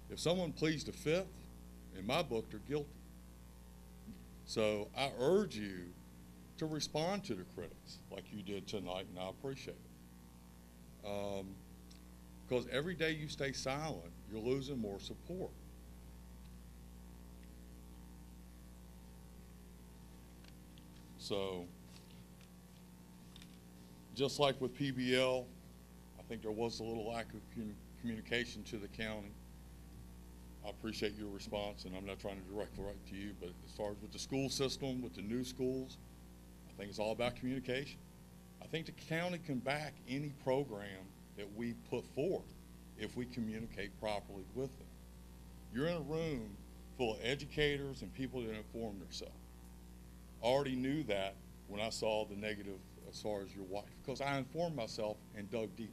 If someone pleads the 5th, in my book, they're guilty. So I urge you to respond to the critics like you did tonight, and I appreciate it. Because every day you stay silent, you're losing more support. So, just like with PBL, I think there was a little lack of communication to the county. I appreciate your response, and I'm not trying to direct it right to you, but as far as with the school system, with the new schools, I think it's all about communication. I think the county can back any program that we put forth if we communicate properly with them. You're in a room full of educators and people that inform themselves. I already knew that when I saw the negative as far as your wife, because I informed myself and dug deeper.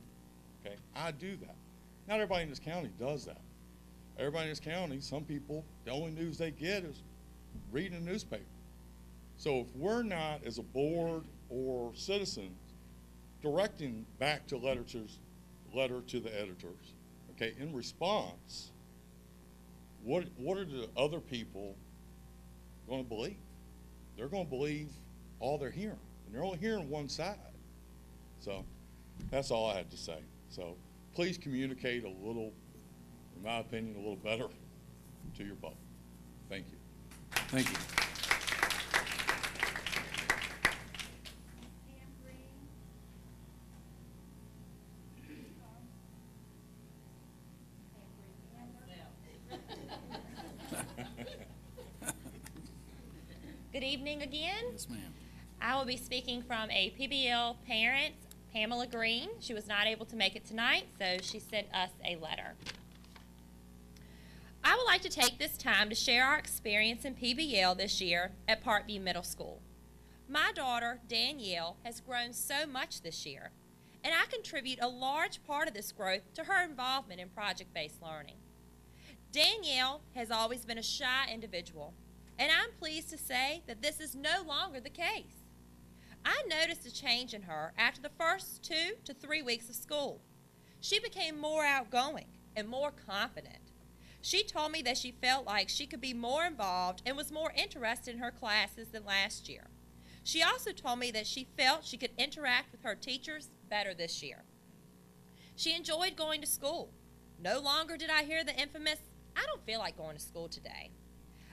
Okay, I do that. Not everybody in this county does that. Everybody in this county, some people, the only news they get is reading a newspaper. So if we're not, as a board or citizens, directing back to letter to the editors, okay, in response, what are the other people going to believe? They're going to believe all they're hearing, and they're only hearing one side. So that's all I had to say. So please communicate a little, in my opinion, a little better to your public. Thank you. Thank you. Good evening again. Yes, ma'am. I will be speaking from a PBL parent, Pamela Green. She was not able to make it tonight, so she sent us a letter. I would like to take this time to share our experience in PBL this year at Parkview Middle School. My daughter, Danielle, has grown so much this year, and I contribute a large part of this growth to her involvement in project-based learning. Danielle has always been a shy individual, and I'm pleased to say that this is no longer the case. I noticed a change in her after the first 2 to 3 weeks of school. She became more outgoing and more confident. She told me that she felt like she could be more involved and was more interested in her classes than last year. She also told me that she felt she could interact with her teachers better this year. She enjoyed going to school. No longer did I hear the infamous, "I don't feel like going to school today."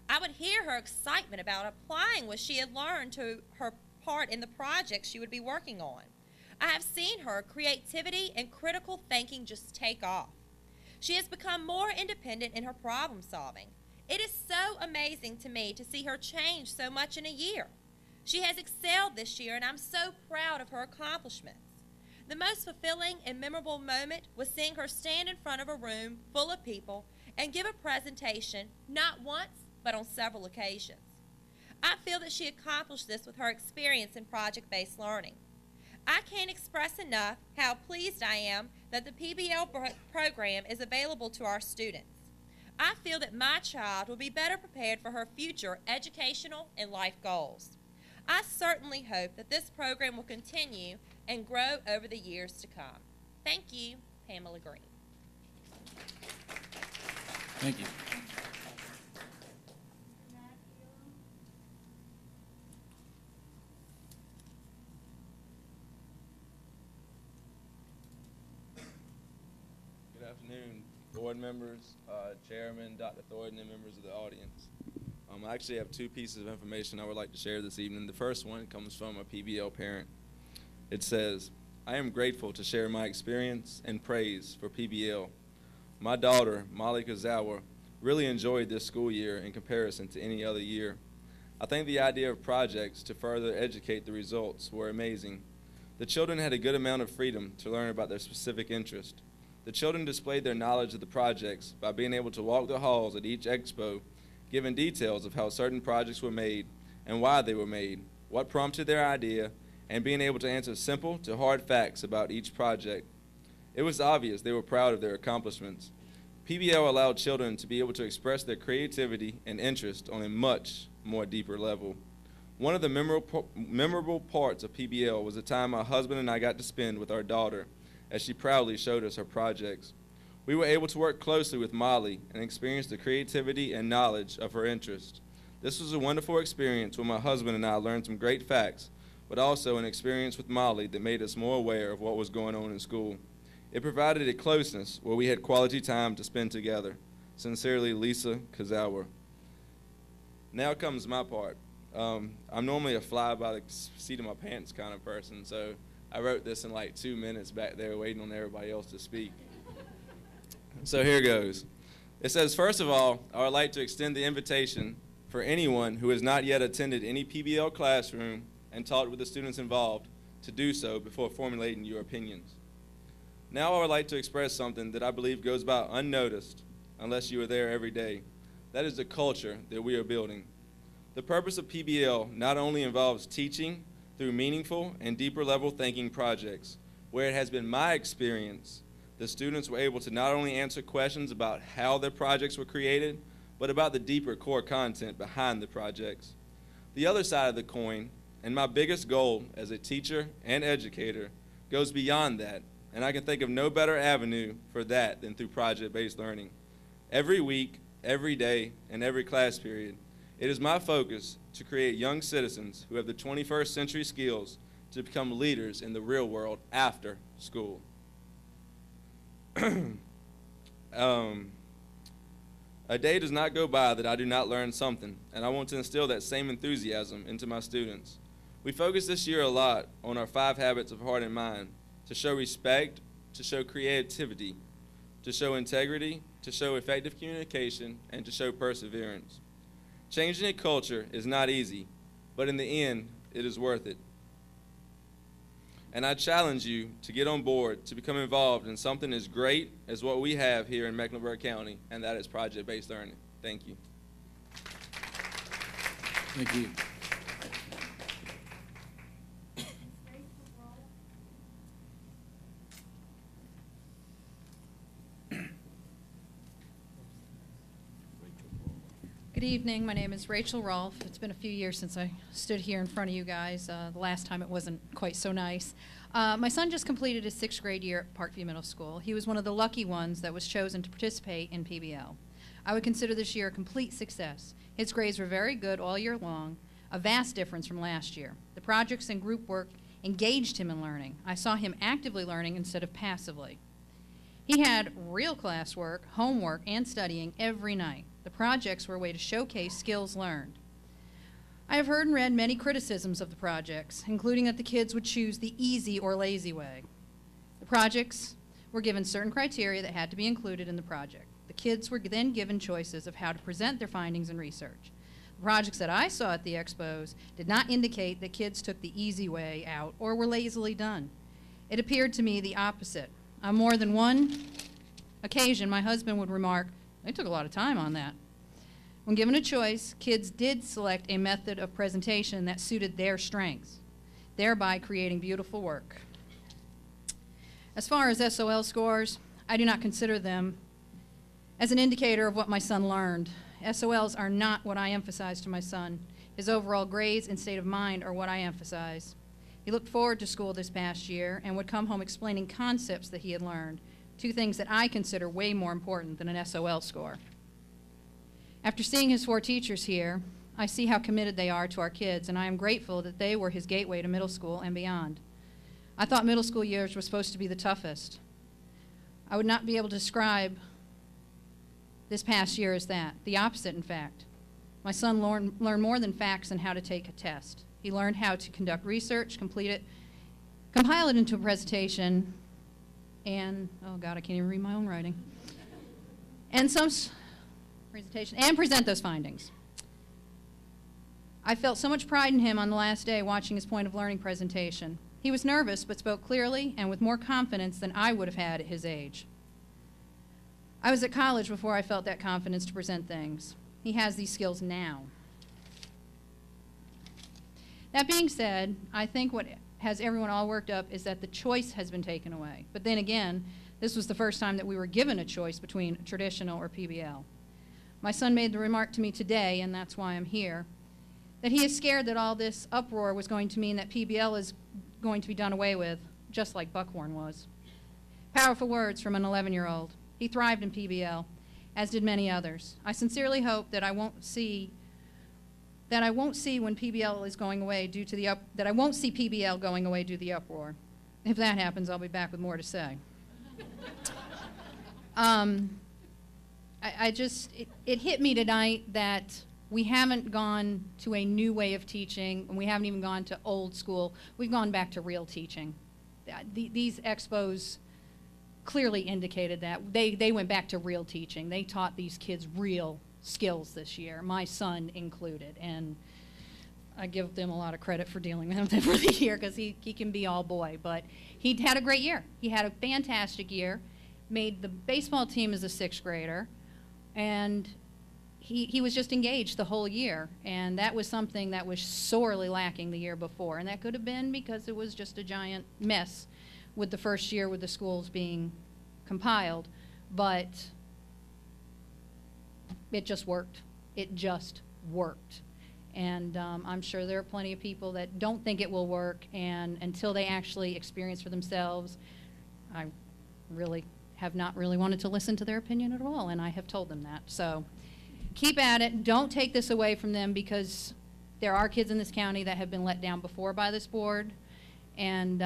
I would hear her excitement about applying what she had learned to her part in the project she would be working on. I have seen her creativity and critical thinking just take off. She has become more independent in her problem solving. It is so amazing to me to see her change so much in a year. She has excelled this year, and I'm so proud of her accomplishments. The most fulfilling and memorable moment was seeing her stand in front of a room full of people and give a presentation, not once, but on several occasions. I feel that she accomplished this with her experience in project-based learning. I can't express enough how pleased I am that the PBL program is available to our students. I feel that my child will be better prepared for her future educational and life goals. I certainly hope that this program will continue and grow over the years to come. Thank you, Pamela Green. Thank you. Good afternoon, board members, chairman, Dr. Thornton, and members of the audience. I actually have 2 pieces of information I would like to share this evening. The first one comes from a PBL parent. It says, "I am grateful to share my experience and praise for PBL. My daughter, Molly Kazawa, really enjoyed this school year in comparison to any other year. I think the idea of projects to further educate the results were amazing. The children had a good amount of freedom to learn about their specific interest. The children displayed their knowledge of the projects by being able to walk the halls at each expo, giving details of how certain projects were made and why they were made, what prompted their idea, and being able to answer simple to hard facts about each project. It was obvious they were proud of their accomplishments. PBL allowed children to be able to express their creativity and interest on a much more deeper level. One of the memorable parts of PBL was the time my husband and I got to spend with our daughter as she proudly showed us her projects. We were able to work closely with Molly and experience the creativity and knowledge of her interest. This was a wonderful experience where my husband and I learned some great facts, but also an experience with Molly that made us more aware of what was going on in school. It provided a closeness where we had quality time to spend together. Sincerely, Lisa Kazawa." Now comes my part. I'm normally a fly by the seat of my pants kind of person, so I wrote this in like 2 minutes back there waiting on everybody else to speak. So here goes. It says, "First of all, I would like to extend the invitation for anyone who has not yet attended any PBL classroom and talked with the students involved to do so before formulating your opinions. Now I would like to express something that I believe goes by unnoticed unless you are there every day. That is the culture that we are building. The purpose of PBL not only involves teaching through meaningful and deeper level thinking projects, where it has been my experience the students were able to not only answer questions about how their projects were created, but about the deeper core content behind the projects. The other side of the coin, and my biggest goal as a teacher and educator, goes beyond that, and I can think of no better avenue for that than through project-based learning. Every week, every day, and every class period, it is my focus to create young citizens who have the 21st century skills to become leaders in the real world after school. A day does not go by that I do not learn something, and I want to instill that same enthusiasm into my students. We focused this year a lot on our 5 habits of heart and mind: to show respect, to show creativity, to show integrity, to show effective communication, and to show perseverance. Changing a culture is not easy, but in the end, it is worth it. And I challenge you to get on board to become involved in something as great as what we have here in Mecklenburg County, and that is project-based learning. Thank you. Thank you. Good evening. My name is Rachel Rolfe. It's been a few years since I stood here in front of you guys. The last time it wasn't quite so nice. My son just completed his 6th grade year at Parkview Middle School. He was one of the lucky ones that was chosen to participate in PBL. I would consider this year a complete success. His grades were very good all year long, a vast difference from last year. The projects and group work engaged him in learning. I saw him actively learning instead of passively. He had real classwork, homework, and studying every night. The projects were a way to showcase skills learned. I have heard and read many criticisms of the projects, including that the kids would choose the easy or lazy way. The projects were given certain criteria that had to be included in the project. The kids were then given choices of how to present their findings and research. The projects that I saw at the expos did not indicate that kids took the easy way out or were lazily done. It appeared to me the opposite. On more than one occasion, my husband would remark, "They took a lot of time on that." When given a choice, kids did select a method of presentation that suited their strengths, thereby creating beautiful work. As far as SOL scores, I do not consider them as an indicator of what my son learned. SOLs are not what I emphasize to my son. His overall grades and state of mind are what I emphasize. He looked forward to school this past year and would come home explaining concepts that he had learned, two things that I consider way more important than an SOL score. After seeing his 4 teachers here, I see how committed they are to our kids, and I am grateful that they were his gateway to middle school and beyond. I thought middle school years were supposed to be the toughest. I would not be able to describe this past year as that. The opposite, in fact. My son learned more than facts and how to take a test. He learned how to conduct research, compile it into a presentation, and, oh God, I can't even read my own writing, and present those findings. I felt so much pride in him on the last day watching his point of learning presentation. He was nervous but spoke clearly and with more confidence than I would have had at his age. I was at college before I felt that confidence to present things. He has these skills now. That being said, I think what has everyone all worked up is that the choice has been taken away. But then again, this was the first time that we were given a choice between traditional or PBL. My son made the remark to me today, and that's why I'm here, that he is scared that all this uproar was going to mean that PBL is going to be done away with, just like Buckhorn was. Powerful words from an 11-year-old. He thrived in PBL, as did many others. I sincerely hope that I won't see when PBL is going away due to that I won't see PBL going away due to the uproar. If that happens, I'll be back with more to say. It hit me tonight that we haven't gone to a new way of teaching, and we haven't even gone to old school. We've gone back to real teaching. These expos clearly indicated that. They went back to real teaching. They taught these kids real skills this year, my son included, and I give them a lot of credit for dealing with him for the year because he can be all boy, but he had a great year. He had a fantastic year, made the baseball team as a 6th grader, and he was just engaged the whole year, and that was something that was sorely lacking the year before, and that could have been because it was just a giant mess with the first year with the schools being compiled, but it just worked. It just worked. And I'm sure there are plenty of people that don't think it will work, and until they actually experience for themselves, I really have not really wanted to listen to their opinion at all, and I have told them that. So keep at it. Don't take this away from them, because there are kids in this county that have been let down before by this board, and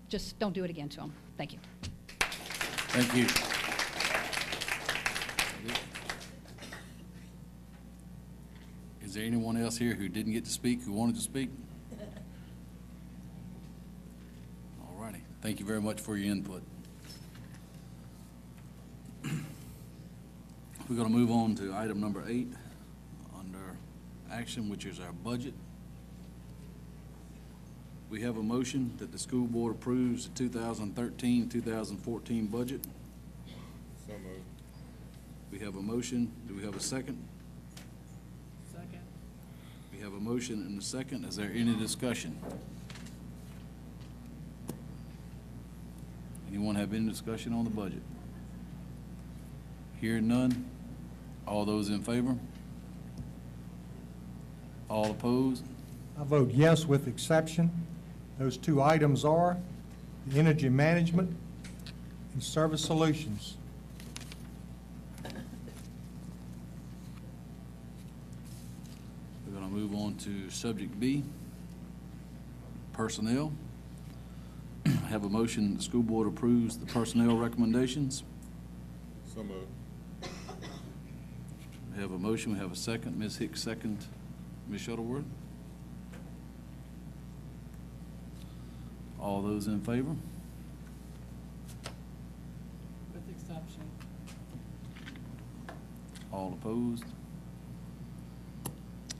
just don't do it again to them. Thank you. Thank you. Is there anyone else here who didn't get to speak, who wanted to speak? All righty. Thank you very much for your input. We're going to move on to item number 8 under action, which is our budget. We have a motion that the school board approves the 2013-2014 budget. So moved. We have a motion. Do we have a second? Second. We have a motion and a second. Is there any discussion? Anyone have any discussion on the budget? Hearing none. All those in favor? All opposed? I vote yes with exception. Those two items are the energy management and service solutions. We're going to move on to subject B, personnel. Have a motion, the school board approves the personnel recommendations. So moved. We have a motion, we have a second. Ms. Hicks, second. Ms. Shuttleworth? All those in favor? With exception. All opposed?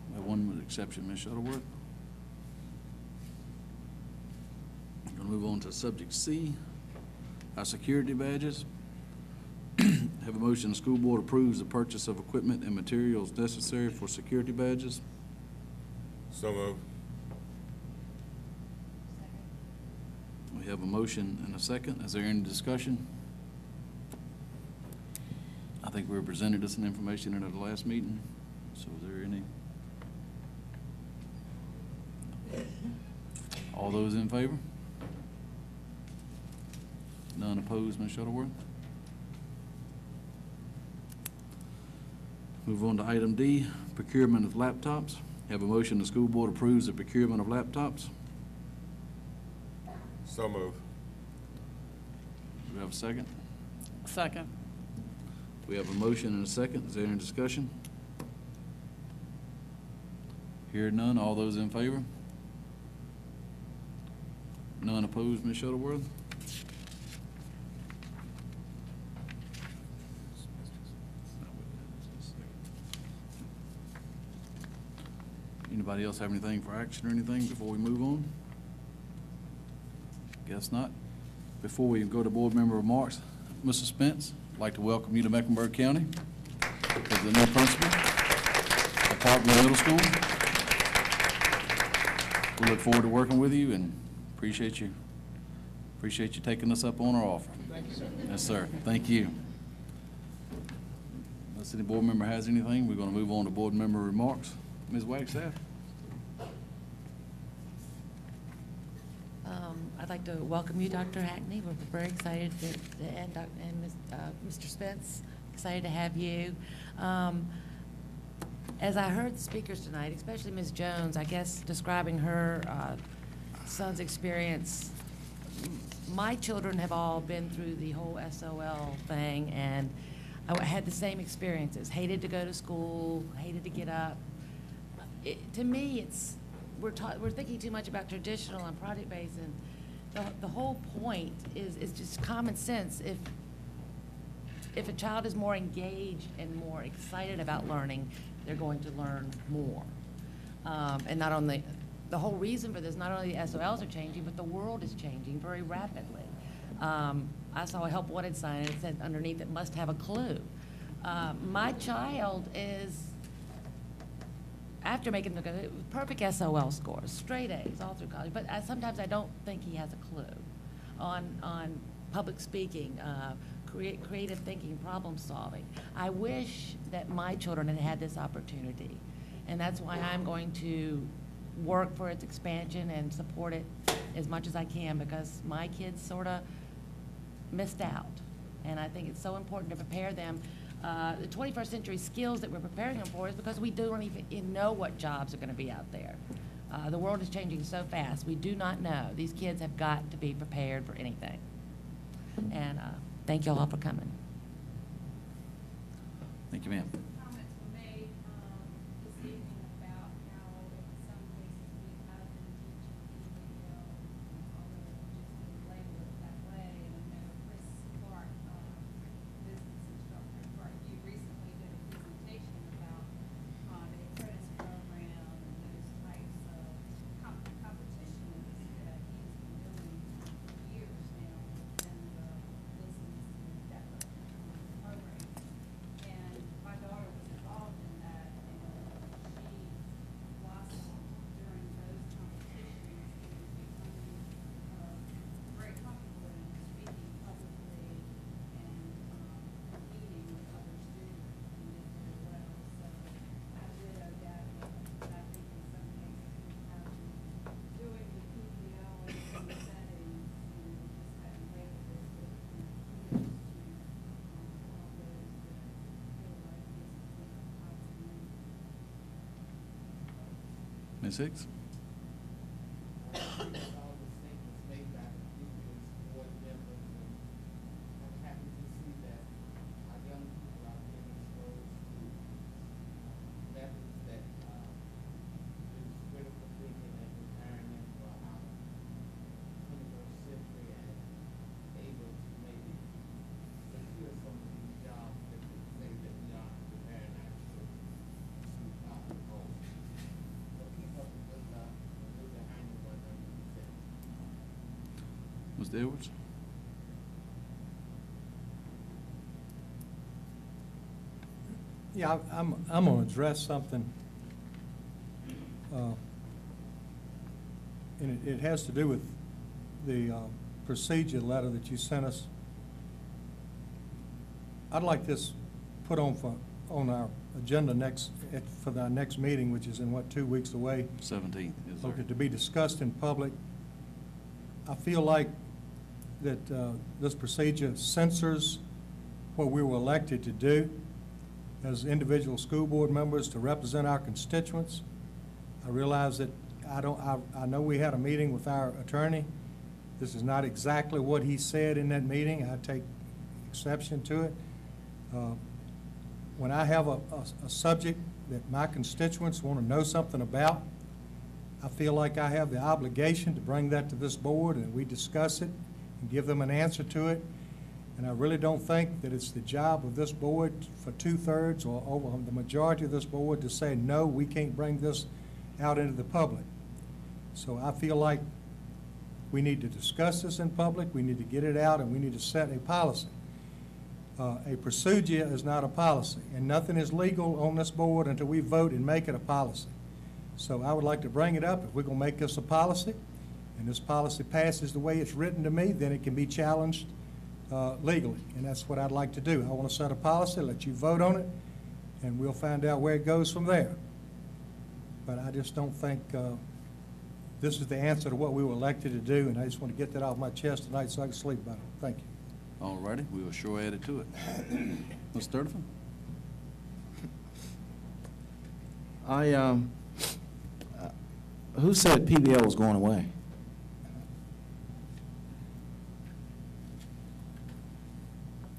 We have one with exception, Ms. Shuttleworth. We're going to move on to subject C, our security badges. Have a motion, the school board approves the purchase of equipment and materials necessary for security badges. So moved. We have a motion and a second. Is there any discussion? I think we were presented this information at the last meeting. So is there any? All those in favor? None opposed, Ms. Shuttleworth? Move on to item D, procurement of laptops. Have a motion, the school board approves the procurement of laptops. So moved. Do we have a second? Second. We have a motion and a second. Is there any discussion? Hearing none, all those in favor? None opposed, Ms. Shuttleworth? Anybody else have anything for action or anything before we move on? Guess not. Before we go to board member remarks, Mr. Spence, I'd like to welcome you to Mecklenburg County as the new principal at Parkville Middle School. We look forward to working with you and appreciate you taking us up on our offer. Thank you, sir. Yes, sir. Thank you. Unless any board member has anything, we're going to move on to board member remarks. Ms. Wagstaff? I'd like to welcome you, Dr. Hackney. We're very excited and Mr. Spence, excited to have you. As I heard the speakers tonight, especially Ms. Jones, I guess describing her son's experience, my children have all been through the whole SOL thing, and I had the same experiences. Hated to go to school, hated to get up. To me, we're thinking too much about traditional and project-based, and the whole point is just common sense. If a child is more engaged and more excited about learning, they're going to learn more. And not only, the whole reason for this, not only the SOLs are changing, but the world is changing very rapidly. I saw a help wanted sign, and it said underneath it, must have a clue. My child is, after making the perfect SOL scores, straight A's all through college, but sometimes I don't think he has a clue on public speaking, creative thinking, problem solving. I wish that my children had had this opportunity, and that's why I'm going to work for its expansion and support it as much as I can, because my kids sort of missed out, and I think it's so important to prepare them. The 21st century skills that we're preparing them for is because we don't even know what jobs are going to be out there. The world is changing so fast. We do not know. These kids have got to be prepared for anything. And thank you all for coming. Thank you, ma'am. Comments were made this evening about how in some cases we have been teaching PBL, although just didn't label it that way. And I know Chris Clark, business instructor at Parkview, recently did a presentation about the apprentice program and those types of competitions that he's been doing for years now within the business and that program. And my daughter 26. Mr. Edwards? Yeah, I'm going to address something, and it has to do with the procedure letter that you sent us. I'd like this put on our agenda for our next meeting, which is in, what, 2 weeks away? 17th, yes, sir. Okay, to be discussed in public. I feel like that this procedure censors what we were elected to do as individual school board members to represent our constituents. I realize that I know we had a meeting with our attorney. This is not exactly what he said in that meeting. I take exception to it. When I have a subject that my constituents want to know something about, I feel like I have the obligation to bring that to this board and we discuss it and give them an answer to it. And I really don't think that it's the job of this board for 2/3 or over the majority of this board to say, no, we can't bring this out into the public. So I feel like we need to discuss this in public, we need to get it out, and we need to set a policy. A procedure is not a policy, and nothing is legal on this board until we vote and make it a policy. So I would like to bring it up. If we're going to make this a policy, and this policy passes the way it's written to me, then it can be challenged legally, and that's what I'd like to do. I want to set a policy, let you vote on it, and we'll find out where it goes from there. But I just don't think this is the answer to what we were elected to do, and I just want to get that off my chest tonight so I can sleep about it. Thank you. All righty, we will sure add it to it. Mr. Sturtevant? Who said PBL was going away?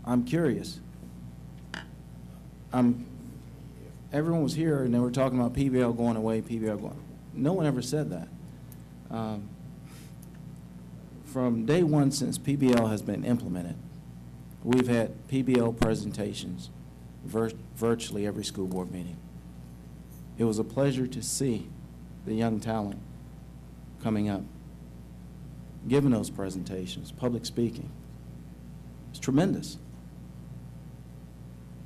I'm curious. Everyone was here and they were talking about PBL going away, PBL going. No one ever said that. From day one since PBL has been implemented, we've had PBL presentations virtually every school board meeting. It was a pleasure to see the young talent coming up, giving those presentations, public speaking. It's tremendous.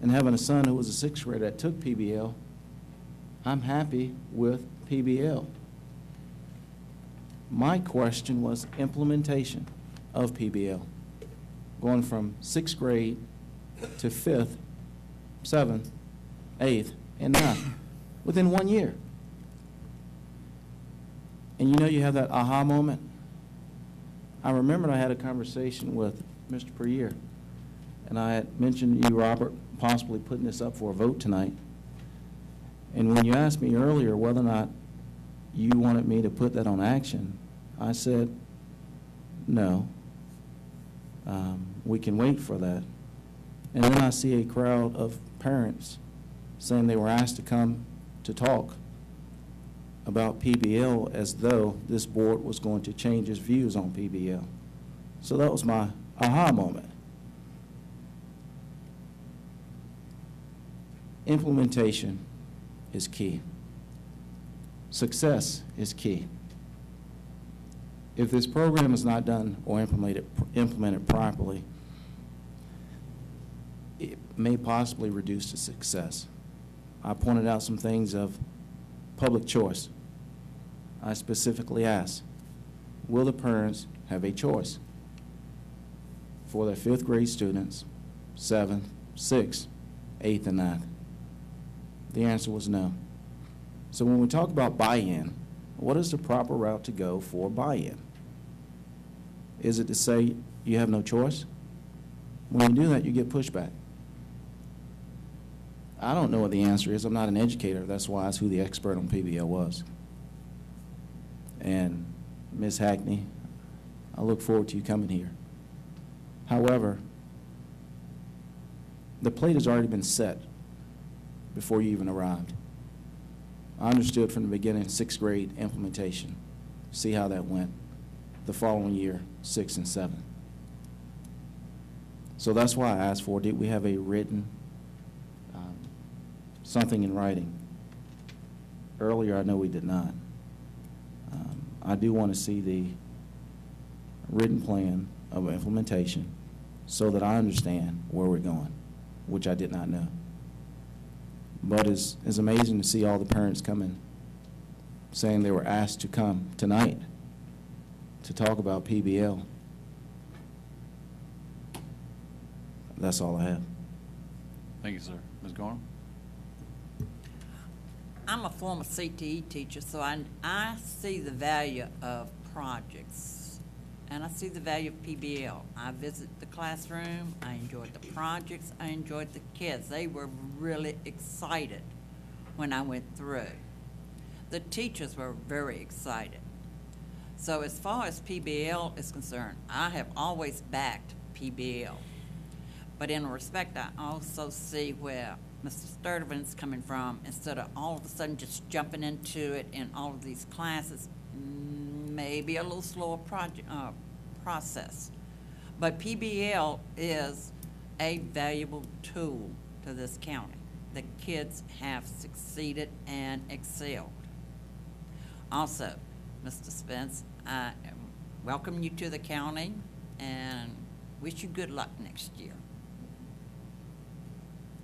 And having a son who was a 6th grader that took PBL, I'm happy with PBL. My question was implementation of PBL, going from 6th grade to 5th, 7th, 8th, and 9th within 1 year. And you know you have that aha moment. I remembered I had a conversation with Mr. Perrier, and I had mentioned you, Robert, possibly putting this up for a vote tonight. And when you asked me earlier whether or not you wanted me to put that on action, I said, no, we can wait for that. And then I see a crowd of parents saying they were asked to come to talk about PBL as though this board was going to change its views on PBL. So that was my aha moment. Implementation is key. Success is key. If this program is not done or implemented properly, it may possibly reduce the success. I pointed out some things of public choice. I specifically asked, will the parents have a choice for their 5th grade students, 7th, 6th, 8th, and 9th? The answer was no. So when we talk about buy-in, what is the proper route to go for buy-in? Is it to say you have no choice? When you do that, you get pushback. I don't know what the answer is. I'm not an educator. That's why I asked who the expert on PBL was. And Ms. Hackney, I look forward to you coming here. However, the plate has already been set before you even arrived. I understood from the beginning 6th grade implementation. See how that went. The following year, 6 and 7. So that's why I asked for, did we have a written, something in writing? Earlier, I know we did not. I do want to see the written plan of implementation so that I understand where we're going, which I did not know. But it's amazing to see all the parents coming, saying they were asked to come tonight to talk about PBL. That's all I have. Thank you, sir. Ms. Garner? I'm a former CTE teacher, so I see the value of projects, and I see the value of PBL. I visit the classroom, I enjoyed the projects, I enjoyed the kids. They were really excited when I went through. The teachers were very excited. So as far as PBL is concerned, I have always backed PBL. But in respect, I also see where Mr. Sturdivant's coming from. Instead of all of a sudden just jumping into it in all of these classes, maybe a little slower process. But PBL is a valuable tool to this county. The kids have succeeded and excelled. Also, Mr. Spence, I welcome you to the county and wish you good luck next year.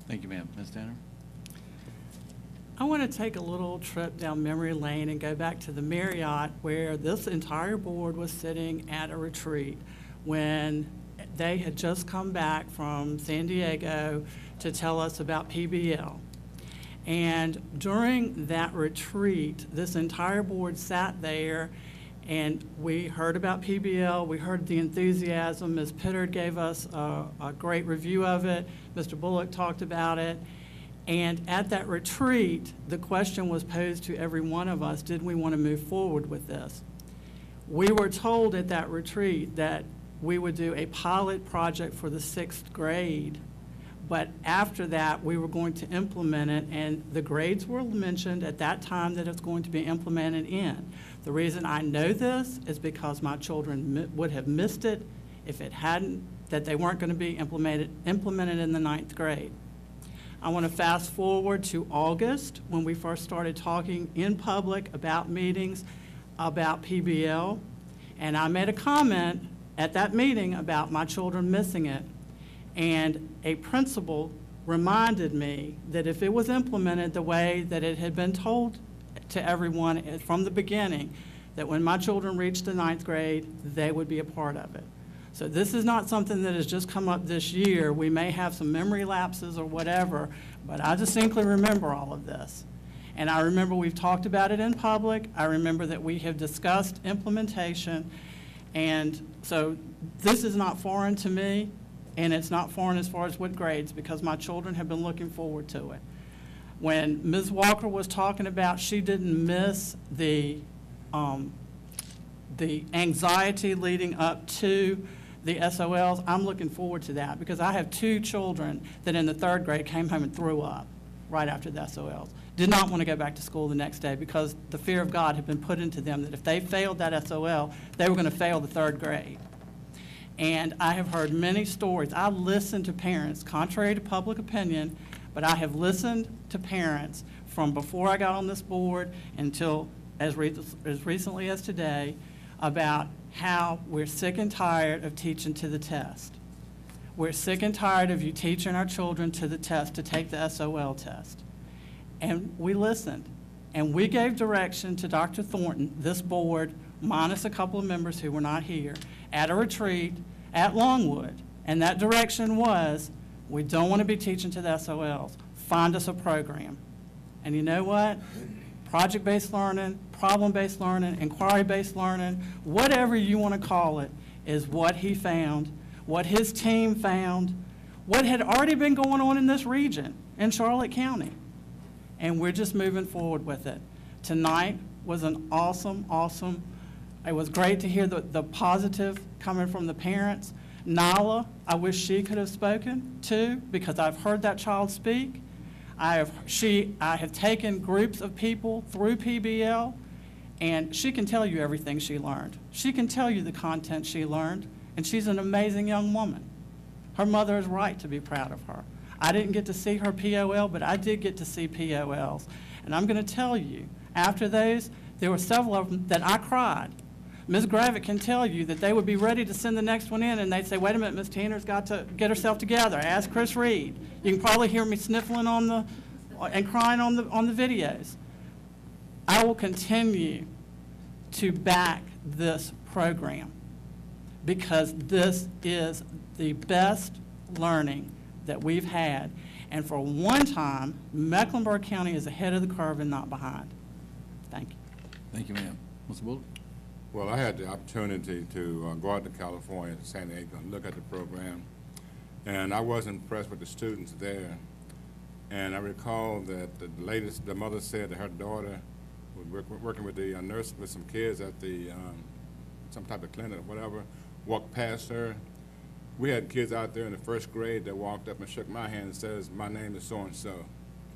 Thank you, ma'am. Ms. Tanner? I want to take a little trip down memory lane and go back to the Marriott where this entire board was sitting at a retreat when they had just come back from San Diego to tell us about PBL. And during that retreat, this entire board sat there and we heard about PBL, we heard the enthusiasm. Ms. Pittard gave us a great review of it. Mr. Bullock talked about it. And at that retreat, the question was posed to every one of us, did we want to move forward with this? We were told at that retreat that we would do a pilot project for the 6th grade, but after that, we were going to implement it, and the grades were mentioned at that time that it's going to be implemented in. The reason I know this is because my children would have missed it if it hadn't, that they weren't going to be implemented in the 9th grade. I want to fast forward to August when we first started talking in public about meetings about PBL, and I made a comment at that meeting about my children missing it, and a principal reminded me that if it was implemented the way that it had been told to everyone from the beginning, that when my children reached the 9th grade, they would be a part of it. So this is not something that has just come up this year. We may have some memory lapses or whatever, but I distinctly remember all of this. And I remember we've talked about it in public. I remember that we have discussed implementation. And so this is not foreign to me, and it's not foreign as far as what grades, because my children have been looking forward to it. When Ms. Walker was talking about she didn't miss the anxiety leading up to the SOLs, I'm looking forward to that because I have 2 children that in the 3rd grade came home and threw up right after the SOLs. Did not want to go back to school the next day because the fear of God had been put into them that if they failed that SOL, they were going to fail the 3rd grade. And I have heard many stories. I listen to parents, contrary to public opinion, but I have listened to parents from before I got on this board until as recently as today about how we're sick and tired of teaching to the test. We're sick and tired of you teaching our children to the test to take the SOL test. And we listened. And we gave direction to Dr. Thornton, this board, minus a couple of members who were not here, at a retreat at Longwood. And that direction was, we don't want to be teaching to the SOLs. Find us a program. And you know what? Project-based learning, problem-based learning, inquiry-based learning, whatever you want to call it, is what he found, what his team found, what had already been going on in this region, in Charlotte County. And we're just moving forward with it. Tonight, was an awesome, awesome, it was great to hear the positive coming from the parents. Nala, I wish she could have spoken too, because I've heard that child speak. I have taken groups of people through PBL, and she can tell you everything she learned. She can tell you the content she learned, and she's an amazing young woman. Her mother is right to be proud of her. I didn't get to see her POL, but I did get to see POLs. And I'm going to tell you, after those, there were several of them that I cried. Ms. Gravitt can tell you that they would be ready to send the next one in, and they'd say, wait a minute, Ms. Tanner's got to get herself together. Ask Chris Reed. You can probably hear me sniffling and crying on the videos. I will continue to back this program because this is the best learning that we've had. And for one time, Mecklenburg County is ahead of the curve and not behind. Thank you. Thank you, ma'am. Mr. Bullock? Well, I had the opportunity to go out to California, to San Diego, and look at the program. And I was impressed with the students there. And I recall that the mother said that her daughter was working with the nurse with some kids at the some type of clinic or whatever, walked past her. We had kids out there in the first grade that walked up and shook my hand and says, my name is so-and-so,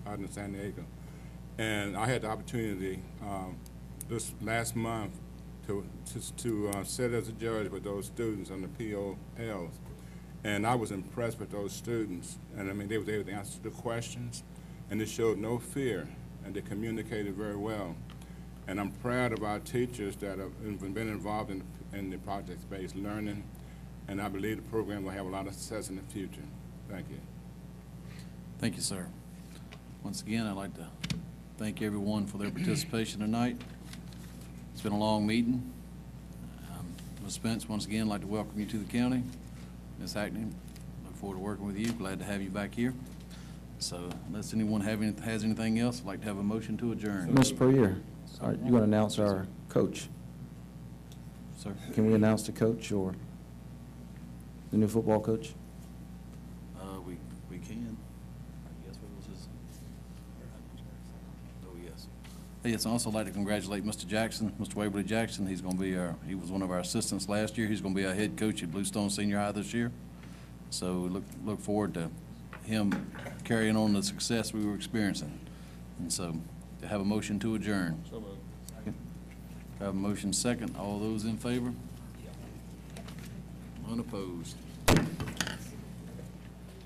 out in San Diego. And I had the opportunity this last month to sit as a judge with those students on the POLs. And I was impressed with those students. And I mean, they were able to answer the questions, and they showed no fear, and they communicated very well. And I'm proud of our teachers that have been involved in the project-based learning, and I believe the program will have a lot of success in the future. Thank you. Thank you, sir. Once again, I'd like to thank everyone for their participation tonight. It's been a long meeting. Ms. Spence, once again, I'd like to welcome you to the county. Ms. Hackney, look forward to working with you. Glad to have you back here. So unless anyone has anything else, I'd like to have a motion to adjourn. Ms. Puryear, you're going to announce our coach. Sir? Can we announce the coach or the new football coach? We can. I guess what was his? Oh, yes. Yes, I'd also like to congratulate Mr. Jackson, Mr. Waverly Jackson. He's going to be he was one of our assistants last year. He's going to be our head coach at Bluestone Senior High this year. So look forward to him carrying on the success we were experiencing. And so to have a motion to adjourn. So moved. Have a motion second. All those in favor? Unopposed.